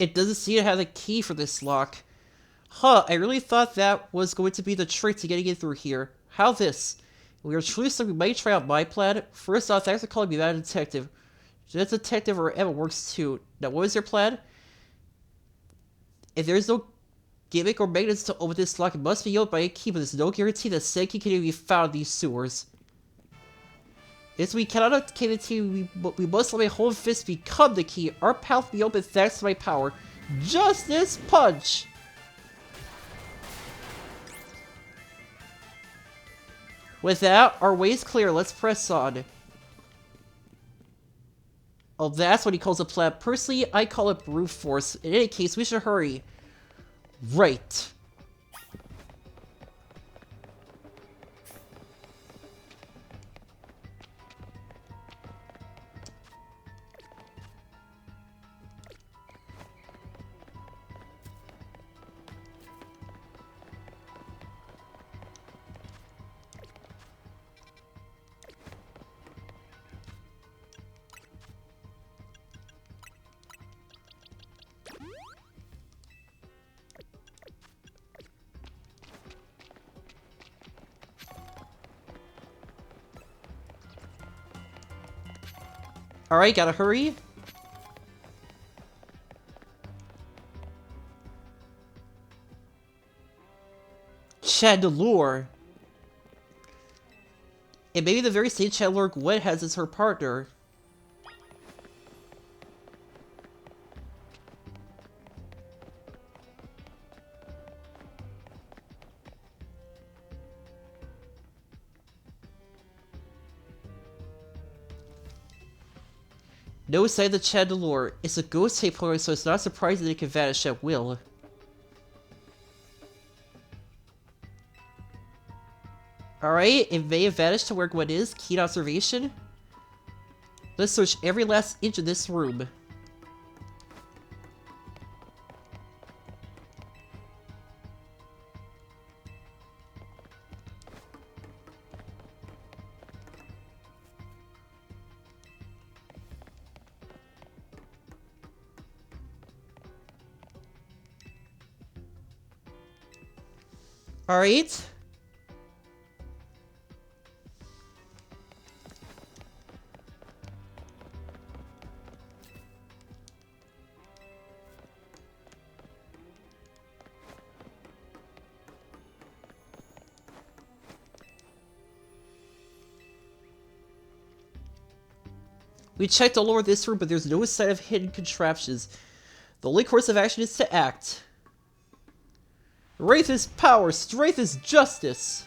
It doesn't seem to have the key for this lock. Huh, I really thought that was going to be the trick to getting in through here. How this? We are truly so we might try out my plan. First off, thanks for calling me that detective. That detective or Emma works too. Now, what is your plan? If there's no gimmick or maintenance to open this lock, it must be opened by a key, but there's no guarantee that said key can even be found in these sewers. If we cannot obtain the key, we must let my home fist become the key. Our path will be open thanks to my power. Justice Punch! With that, our way is clear. Let's press on. Oh, that's what he calls a plan. Personally, I call it brute force. In any case, we should hurry. Right. Alright, gotta hurry. Chandelure. It may be the very same Chandelure Gwen has as her partner. No sign of the Chandelure. It's a ghost tape player, so it's not surprising that it can vanish at will. Alright, it may have vanished to where Gwen is. Keen observation. Let's search every last inch of this room. Alright. We checked all over this room, but there's no sign of hidden contraptions. The only course of action is to act. Wraith is power, strength is justice.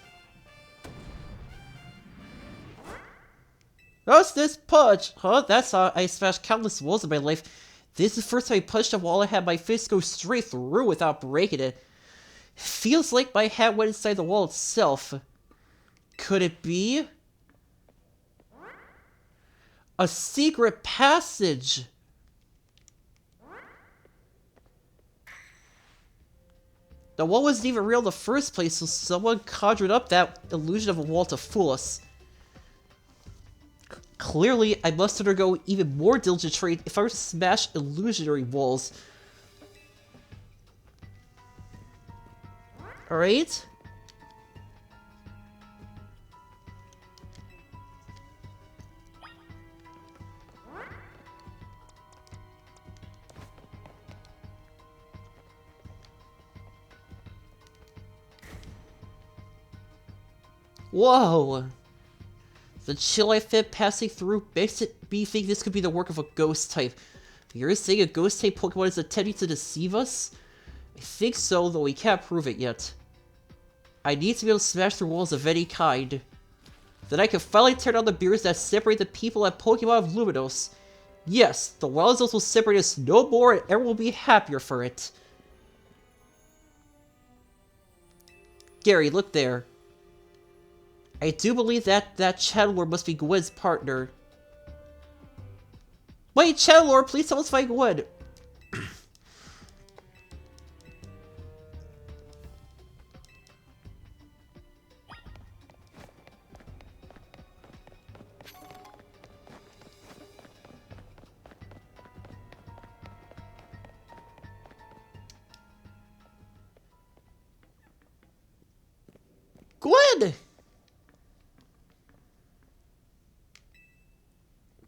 What's this punch? Huh? That's how I smashed countless walls in my life. This is the first time I punched a wall and had my fist go straight through without breaking it. Feels like my hand went inside the wall itself. Could it be a secret passage? The wall wasn't even real in the first place, so someone conjured up that illusion of a wall to fool us. Clearly, I must undergo even more diligent training if I were to smash illusionary walls. Alright? Whoa! The chill I felt passing through makes me think this could be the work of a ghost type. You're saying a ghost type Pokemon is attempting to deceive us? I think so, though we can't prove it yet. I need to be able to smash through walls of any kind. Then I can finally tear down the barriers that separate the people at Pokemon of Luminos. Yes, the Wild Zones will separate us no more and everyone will be happier for it. Gary, look there. I do believe that Chandelure must be Gwen's partner. Wait, Chandelure, please tell us if I Gwen. Gwen!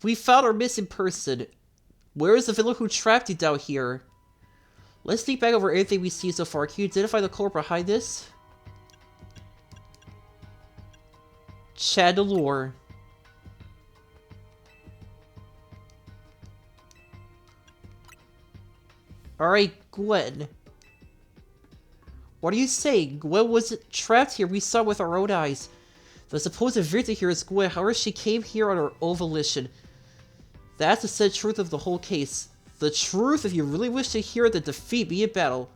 We found our missing person. Where is the villain who trapped you down here? Let's think back over everything we've seen so far. Can you identify the culprit behind this? Chandelure. Alright, Gwen. What are you saying? Gwen wasn't trapped here. We saw it with our own eyes. The supposed victim here is Gwen. However, she came here on her own volition. That's the said truth of the whole case. The truth, if you really wish to hear it, then defeat me in battle.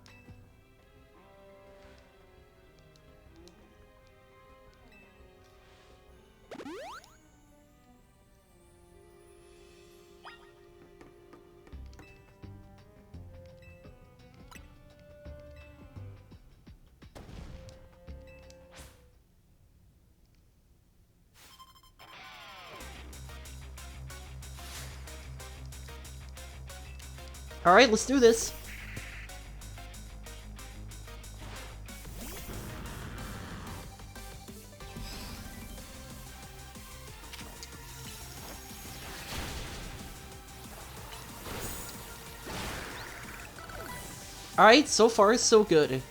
Alright, let's do this. Alright, so far so good.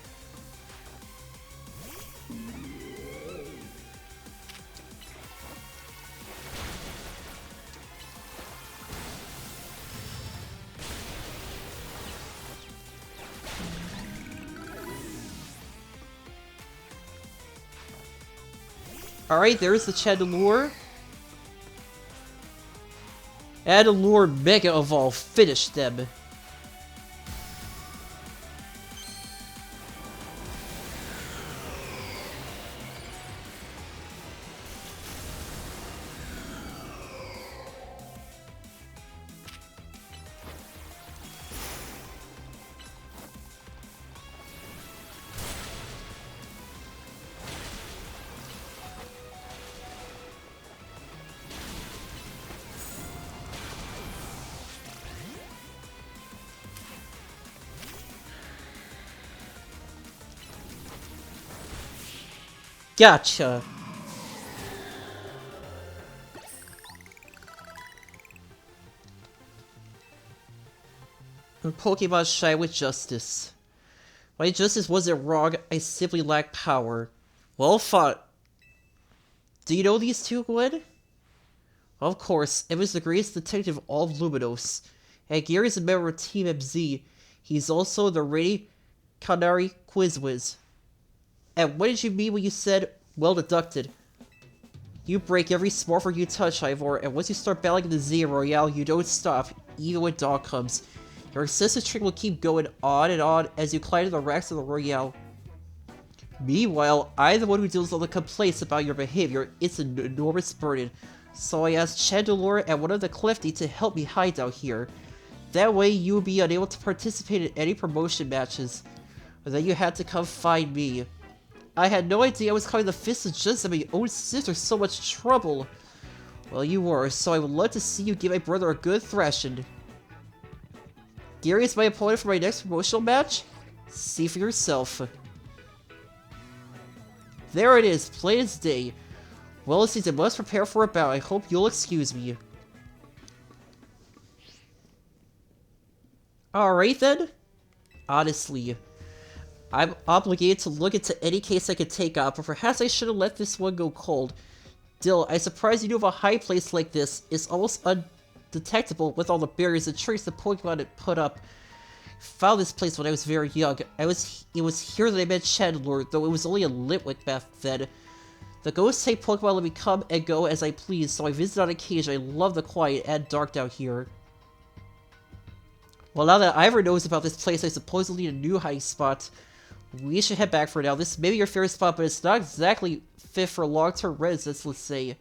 Alright, there's the Chandelure. Chandelure Mega Evolve, finish them. Gotcha. Pokemon shine with justice. My justice wasn't wrong, I simply lack power. Well fought. Do you know these two, Gwen? Of course, Emma's the greatest detective of all of Luminos. And Gary's a member of Team MZ. He's also the reigning Canary Quizwiz. And what did you mean when you said, well deducted? You break every Smurfer you touch, Ivor, and once you start battling in the Z Royale, you don't stop, even when Dawn comes. Your excessive trick will keep going on and on as you climb to the ranks of the Royale. Meanwhile, I'm the one who deals with all the complaints about your behavior. It's an enormous burden. So I asked Chandelure and one of the Clifty to help me hide out here. That way you will be unable to participate in any promotion matches. But then you had to come find me. I had no idea I was causing the Fist of Justice and my own sister so much trouble. Well, you were, so I would love to see you give my brother a good thrashing. Gary is my opponent for my next promotional match? See for yourself. There it is, plain as day. Well, it seems I must prepare for a bout. I hope you'll excuse me. Alright then. Honestly, I'm obligated to look into any case I could take up, but perhaps I should have let this one go cold. Dill, I'm surprised you knew of a high place like this. It's almost undetectable with all the barriers and tricks the Pokemon had put up. Found this place when I was very young. It was here that I met Chandelure, though it was only a Litwick back then. The ghost type Pokemon let me come and go as I please, so I visit on occasion. I love the quiet and dark down here. Well, now that Ivor knows about this place, I suppose we'll need a new hiding spot. We should head back for now. This may be your favorite spot, but it's not exactly fit for long-term residence, let's say.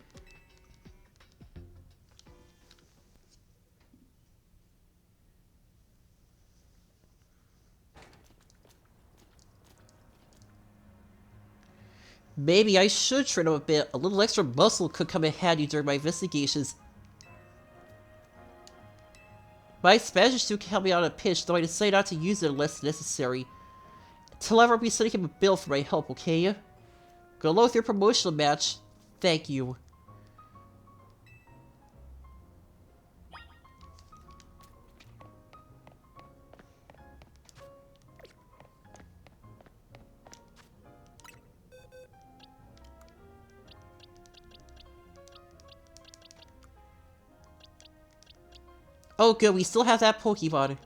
Maybe I should train him a bit. A little extra muscle could come in handy during my investigations. My Spanish suit can help me out in a pinch, though I decide not to use it unless necessary. Till ever, I'll be sending him a bill for my help, okay? Good luck with your promotional match. Thank you. Oh good, we still have that Pokemon.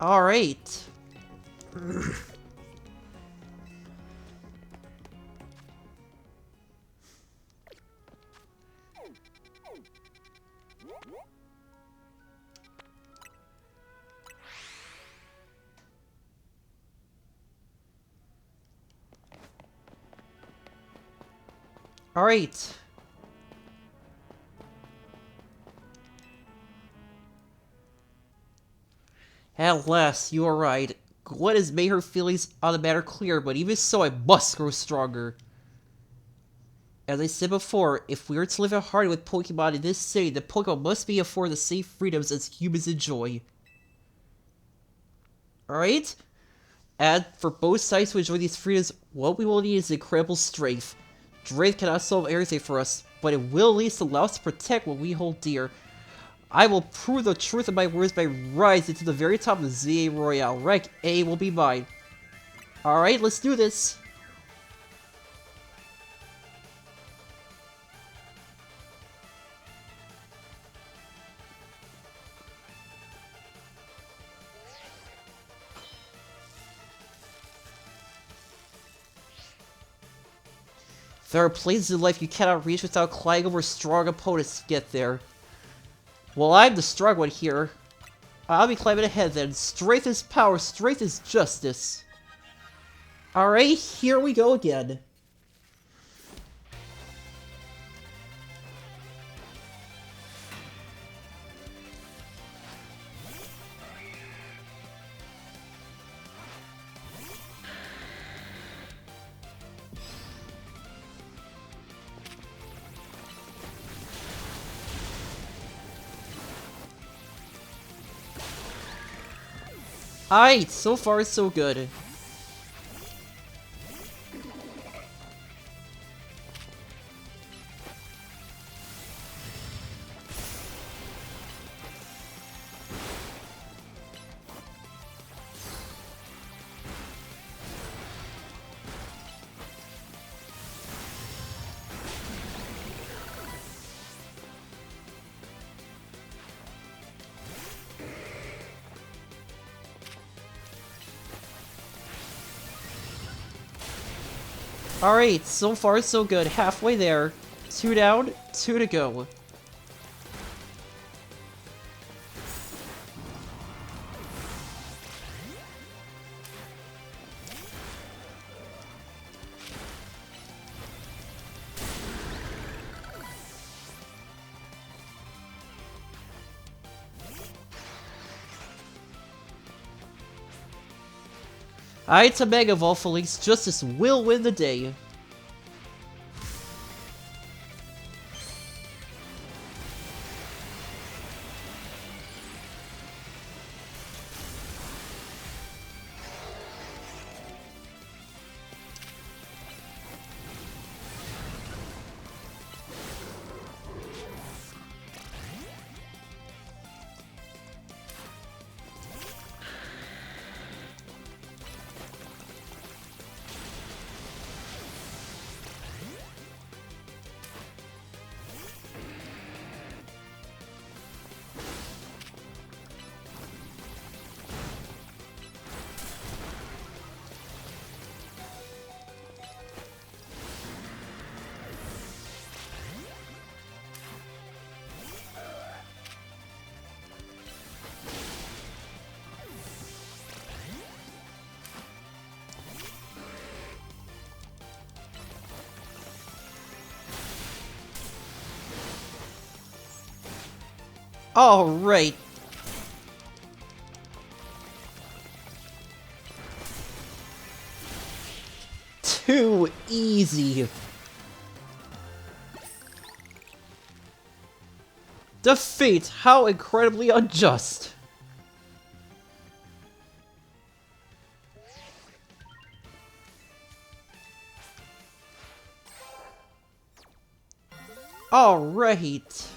Alright. Alright. At last, you are right. Gwen has made her feelings on the matter clear, but even so, I must grow stronger. As I said before, if we are to live in harmony with Pokemon in this city, the Pokemon must be afforded the same freedoms as humans enjoy. Alright? And for both sides to enjoy these freedoms, what we will need is incredible strength. Strength cannot solve everything for us, but it will at least allow us to protect what we hold dear. I will prove the truth of my words by rising to the very top of the ZA Royale. Rank A will be mine. Alright, let's do this. There are places in life you cannot reach without climbing over strong opponents to get there. Well, I'm the strong one here. I'll be climbing ahead then. Strength is power, strength is justice. Alright, here we go again. Alright, so far so good. Alright, so far so good. Halfway there. 2 down, 2 to go. Alright, to Mega Evolve, Felix. Justice will win the day. Alright. Too easy. Defeat! How incredibly unjust. Alright.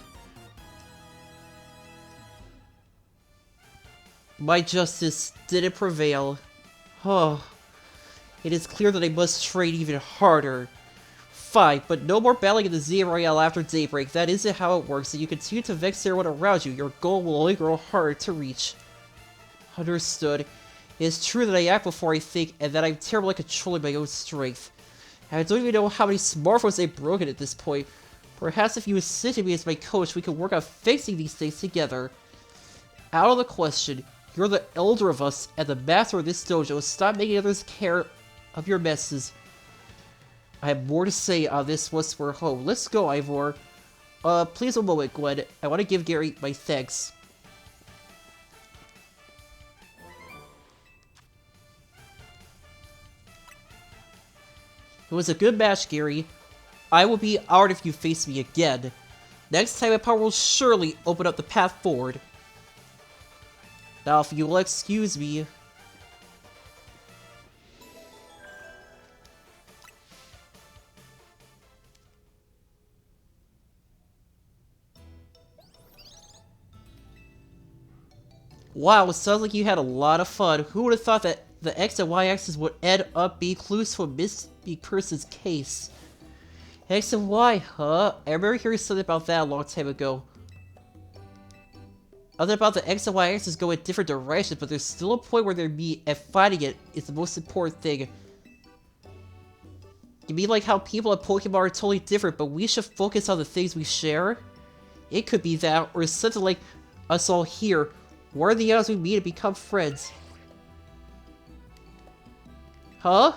My justice didn't prevail. Oh. It is clear that I must train even harder. Fine, but no more battling in the ZA Royale after daybreak. That isn't how it works, and you continue to vex everyone around you. Your goal will only grow harder to reach. Understood. It is true that I act before I think, and that I'm terrible at controlling my own strength. And I don't even know how many smartphones I've broken at this point. Perhaps if you assisted me as my coach, we could work on fixing these things together. Out of the question. You're the elder of us, and the master of this dojo. Stop making others care of your messes. I have more to say on this once we're home. Let's go, Ivor. Please a moment, Gwen. I want to give Gary my thanks. It was a good match, Gary. I will be honored if you face me again. Next time, my power will surely open up the path forward. Now, if you will excuse me... Wow, it sounds like you had a lot of fun. Who would have thought that the X and Y axis would end up being clues to a missing person's case? X and Y, huh? I remember hearing something about that a long time ago. Other about the X and Y axis go in different directions, but there's still a point where they meet, and finding it is the most important thing. You mean like how people at Pokemon are totally different, but we should focus on the things we share? It could be that, or something like us all here. What are the odds we meet and become friends? Huh?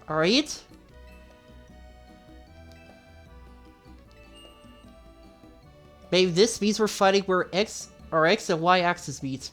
Alright? Maybe this means we're fighting where our X and Y axis meet.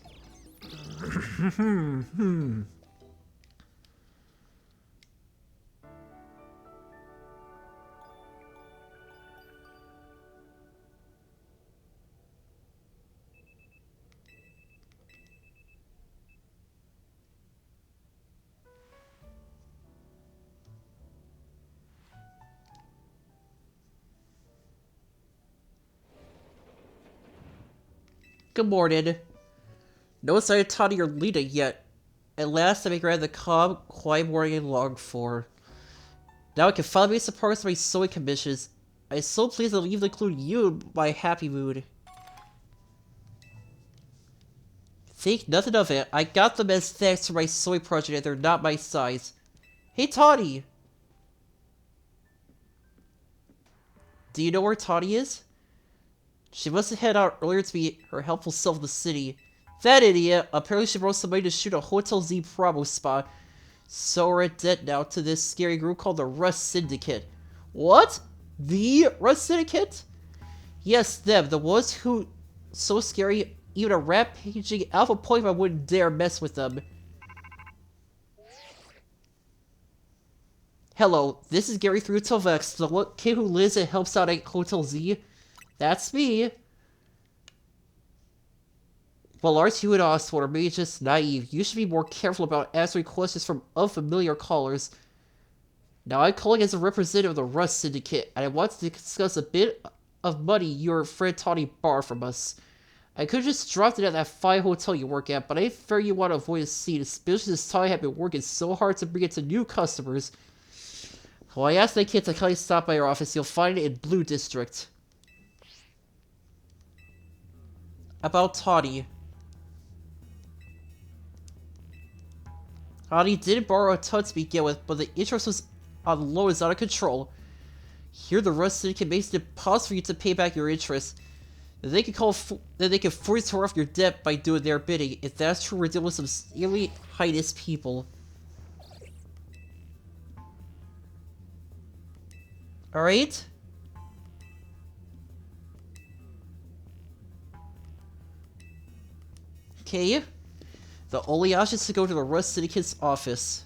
Good morning. No sign of Tani or Lita yet. At last I may grant the calm, quiet morning I longed for. Now I can finally make some progress on my sewing commissions. I'm so pleased I'll even include you in my happy mood. Think nothing of it. I got them as thanks for my sewing project and they're not my size. Hey Tani! Do you know where Tani is? She must have headed out earlier to meet her helpful self in the city. That idiot! Apparently she brought somebody to shoot a Hotel Z promo spot. So we're at debt now to this scary group called the Rust Syndicate. What? The Rust Syndicate? Yes, them. The ones who... So scary, even a rampaging alpha Pokemon wouldn't dare mess with them. Hello, this is Gary through Tilvex, the kid who lives and helps out at Hotel Z. That's me. Well, aren't you an Oswald, or maybe just naive? You should be more careful about answering questions from unfamiliar callers. Now, I'm calling as a representative of the Rust Syndicate, and I want to discuss a bit of money your friend Tani borrowed from us. I could have just dropped it at that fine hotel you work at, but I fear you want to avoid a scene, especially since Tani had been working so hard to bring it to new customers. Well, I asked that kid to kindly stop by your office. You'll find it in Blue District. About Tani. Tani didn't borrow a ton to begin with, but the interest was on the low is out of control. Here, the Rust Syndicate makes it impossible for you to pay back your interest. They can force her off your debt by doing their bidding. If that's true, we're dealing with some really heinous people. Alright? Okay. The only option is to go to the Rust Syndicate's office.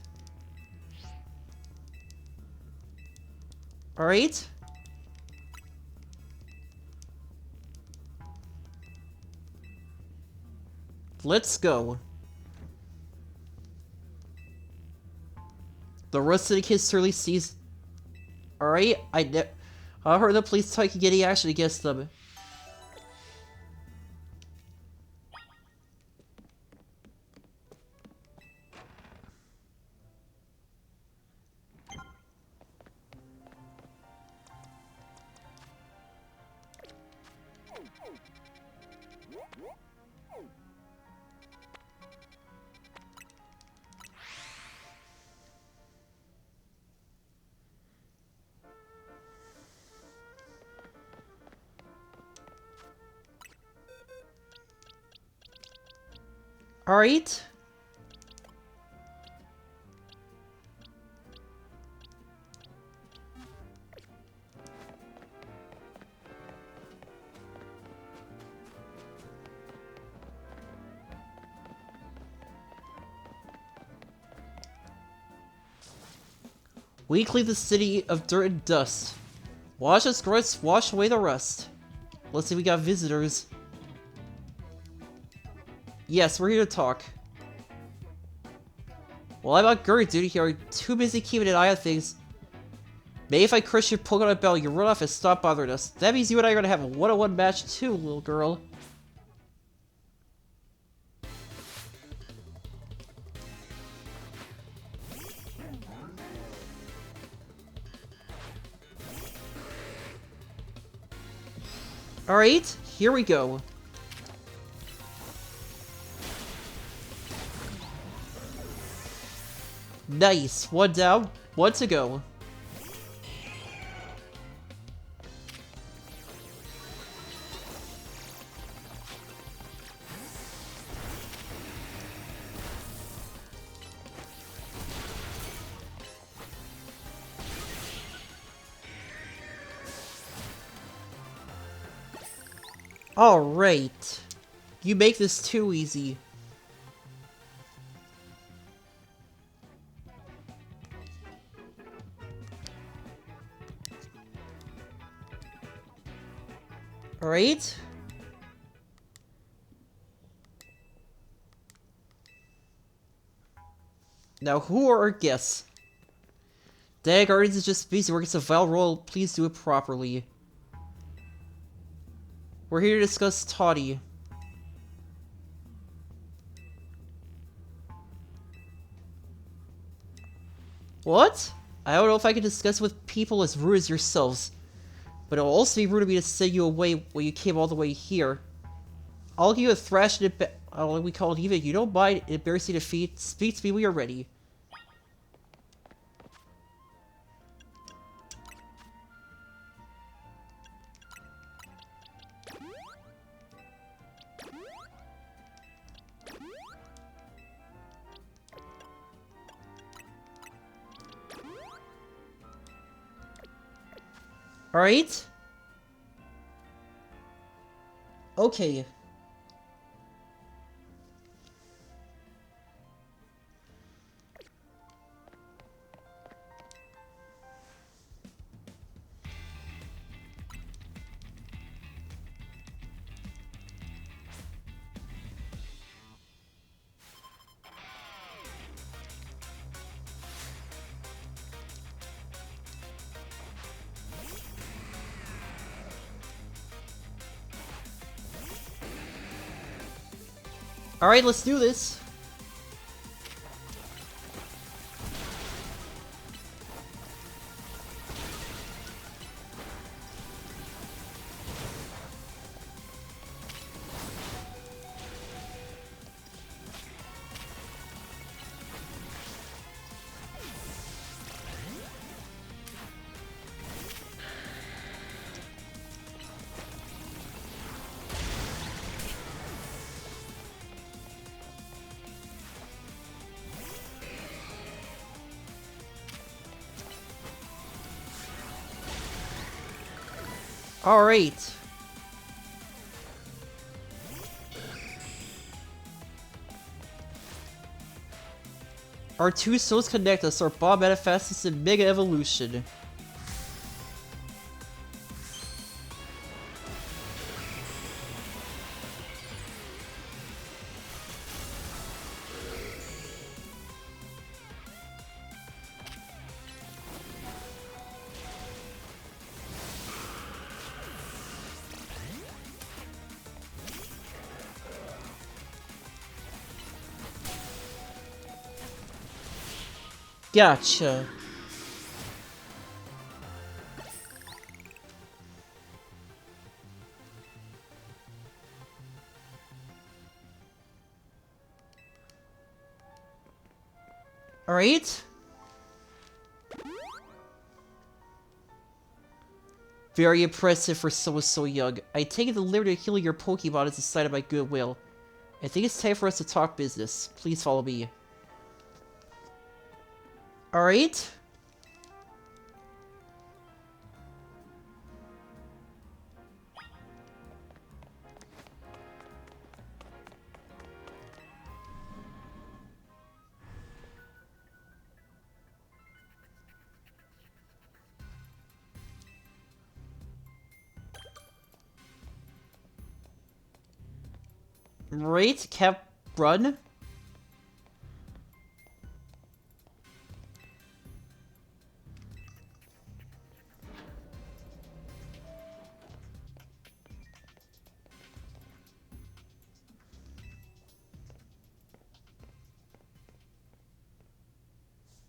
Alright? Let's go. The Rust Syndicate certainly sees... Alright, I heard the police taking any action against them. Alright. We clean the city of dirt and dust. Wash us grunts, wash away the rust. Let's see, we got visitors. Yes, we're here to talk. Well, I'm on guard duty here. I'm too busy keeping an eye on things. Maybe if I crush your Pokemon bell, you run off and stop bothering us. That means you and I are gonna have a one-on-one match too, little girl. Alright, here we go. Nice. One down, one to go. Alright. You make this too easy. Alright. Now, who are our guests? Dang, Guardians is just busy working some Val Royal. Please do it properly. We're here to discuss Toddy. What? I don't know if I can discuss with people as rude as yourselves. But it'll also be rude of me to send you away when you came all the way here. I'll give you a thrash and we call it even. You don't mind embarrassing defeat. Speak to me when you're ready. Alright? Okay. Alright, let's do this. Alright. Our two souls connect us, our bond manifests in Mega Evolution. Gotcha. Alright. Very impressive for someone so young. I take the liberty of healing your Pokemon as a sign of my goodwill. I think it's time for us to talk business. Please follow me. Alright. Right, Cap, run.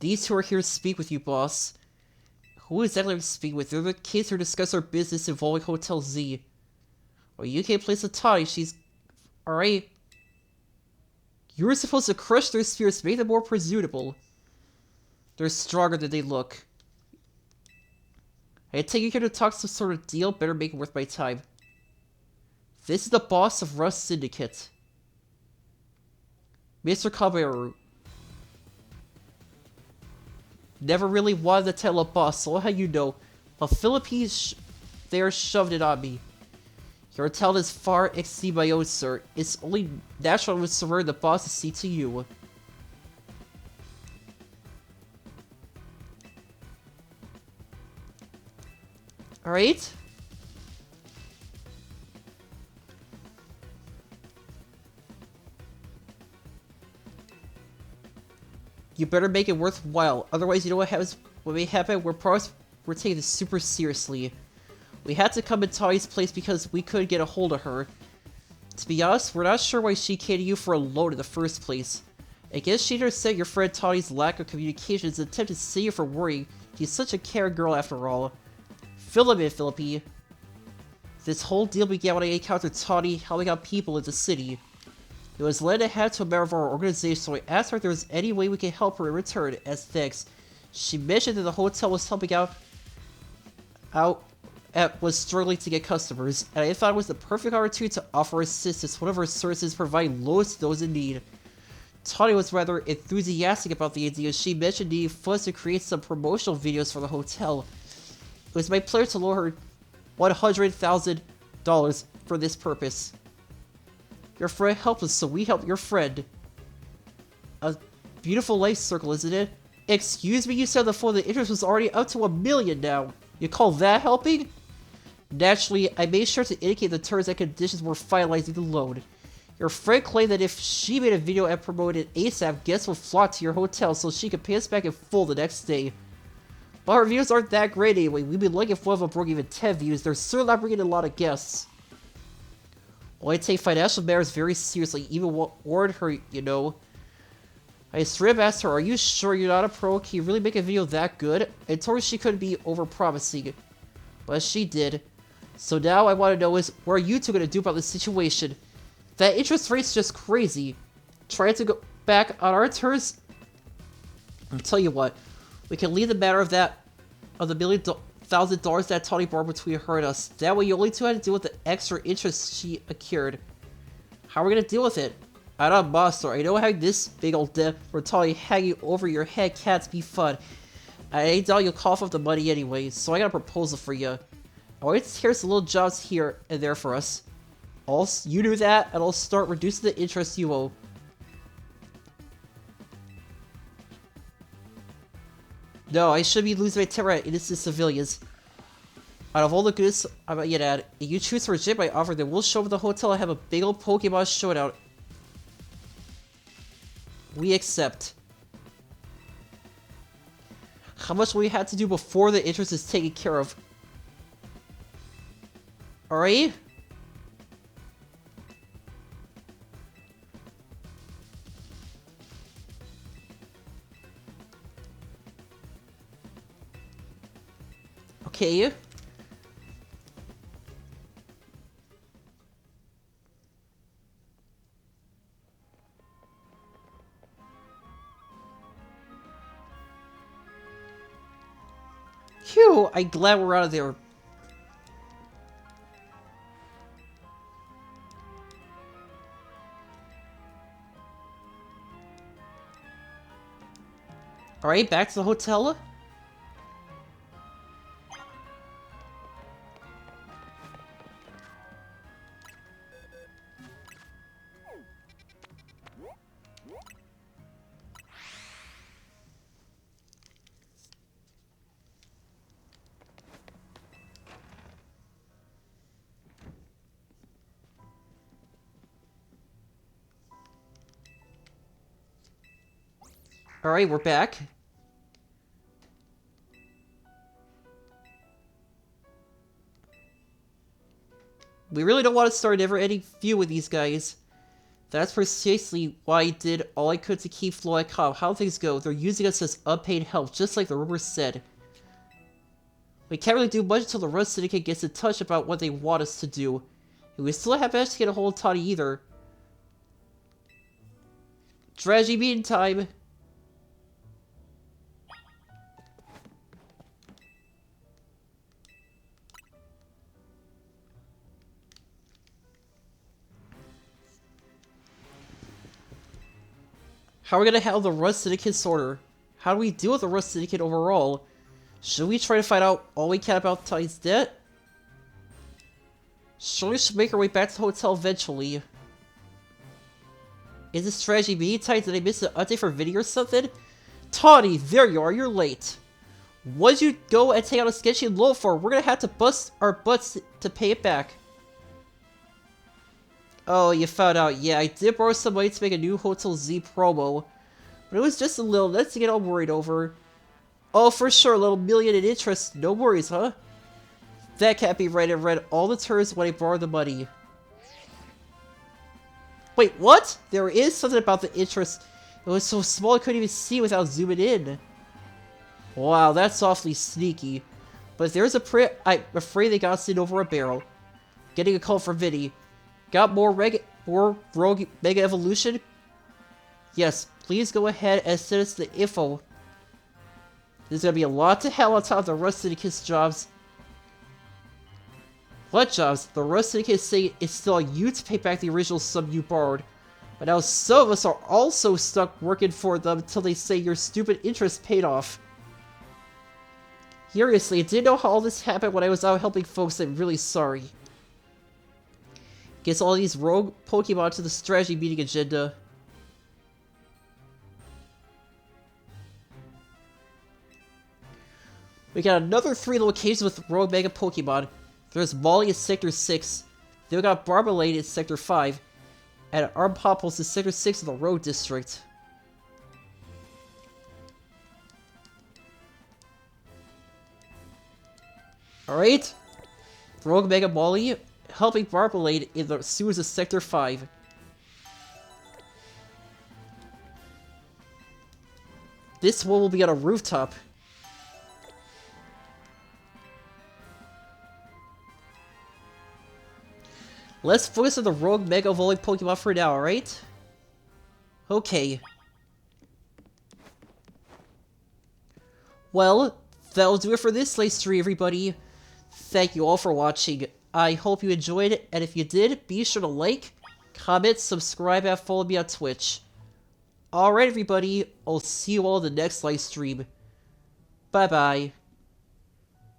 These two are here to speak with you, boss. Who exactly are we speaking with? They're the kids who discuss our business involving Hotel Z. Well, you can't place a Toddy, she's... Alright. You were supposed to crush their spirits, make them more presentable. They're stronger than they look. I take you here to talk some sort of deal, better make it worth my time. This is the boss of Rust Syndicate. Mr. Kaberu. Never really wanted to tell a boss, so how you know. A Philippines they are shoved it on me. Your talent is far exceed my own, sir. It's only natural to surrender the boss's seat to you. Alright? You better make it worthwhile, otherwise you know what may happen? We're taking this super seriously. We had to come in Tawny's place because we couldn't get a hold of her. To be honest, we're not sure why she came to you for a loan in the first place. I guess she understood your friend Tawny's lack of communication and attempted to save you from worrying. She's such a caring girl after all. Fill him in, Philippi. This whole deal began when I encountered Tawny helping out people in the city. It was led ahead to a member of our organization, so I asked her if there was any way we could help her in return as thanks. She mentioned that the hotel was helping out was struggling to get customers, and I thought it was the perfect opportunity to offer assistance. One of our services providing loans to those in need. Tawny was rather enthusiastic about the idea. She mentioned needing funds to create some promotional videos for the hotel. It was my pleasure to loan her $100,000 for this purpose. Your friend helped us, so we helped your friend. A beautiful life circle, isn't it? Excuse me, you said the phone the interest was already up to $1 million now. You call that helping? Naturally, I made sure to indicate the terms and conditions were finalizing the loan. Your friend claimed that if she made a video and promoted it ASAP, guests would flock to your hotel so she could pay us back in full the next day. But our views aren't that great anyway. We'd be lucky if one of them broke even 10 views. They're certainly not bringing in a lot of guests. Well, I take financial matters very seriously, even warned her, you know. I straight up asked her, are you sure you're not a pro? Can you really make a video that good? I told her she couldn't be over-promising. But she did. So now I want to know is, what are you two going to do about this situation? That interest rate's just crazy. Trying to go back on our terms? I'll tell you what. We can leave the matter of the $1,000 that Tawny borrowed between her and us. That way you only two had to deal with the extra interest she accrued. How are we going to deal with it? I'm not a monster. I know having this big old debt for Tawny hanging over your head can't be fun. I doubt you'll cough up the money anyway, so I got a proposal for you. I want to take some little jobs here and there for us. You do that, and I'll start reducing the interest you owe. No, I should be losing my temper at innocent civilians. Out of all the goodness I'm about to add, if you choose to reject my offer, then we'll show up at the hotel and have a big old Pokemon showdown. We accept. How much will we have to do before the interest is taken care of? Alright? Okay. Phew, I'm glad we're out of there. Alright, back to the hotel. Alright, we're back. We really don't want to start a never-ending feud with these guys. That's precisely why I did all I could to keep Floyd calm. How things go, they're using us as unpaid help, just like the rumors said. We can't really do much until the Rust Syndicate gets in touch about what they want us to do. And we still haven't managed to get a hold of Tawny either. Strategy meeting time! How are we gonna handle the Rust Syndicate sorter? How do we deal with the Rust Syndicate overall? Should we try to find out all we can about Tawny's debt? Surely should make our way back to the hotel eventually. Is this strategy meeting time? Did I miss an update for video or something? Tawny, there you are, you're late. What did you go and take out a sketchy loan for? We're gonna have to bust our butts to pay it back. Oh, you found out. Yeah, I did borrow some money to make a new Hotel Z promo. But it was just a little, nothing to get all worried over. Oh, for sure, a little million in interest. No worries, huh? That can't be right. I read all the terms when I borrowed the money. Wait, what? There is something about the interest. It was so small I couldn't even see without zooming in. Wow, that's awfully sneaky. But if there's a print, I'm afraid they got us in over a barrel. Getting a call from Vinny. Got more Rogue Mega Evolution? Yes, please go ahead and send us the info. There's gonna be a lot to hell on top of the Rust Syndicate's jobs. What jobs? The Rust Syndicate say it's still on you to pay back the original sum you borrowed. But now some of us are also stuck working for them until they say your stupid interest paid off. Seriously, I didn't know how all this happened when I was out helping folks. I'm really sorry. Gets all these rogue Pokemon to the strategy meeting agenda. We got another 3 locations with rogue Mega Pokemon. There's Molly in Sector 6. Then we got Barbalade in Sector 5. And Armpopos in Sector 6 of the Rogue District. Alright. Rogue Mega Molly helping Barbalade in the sewers of Sector 5. This one will be on a rooftop. Let's focus on the Rogue Mega Evolving Pokemon for now, alright? Okay. Well, that'll do it for this live stream, everybody. Thank you all for watching. I hope you enjoyed it, and if you did, be sure to like, comment, subscribe, and follow me on Twitch. Alright, everybody, I'll see you all in the next live stream. Bye-bye.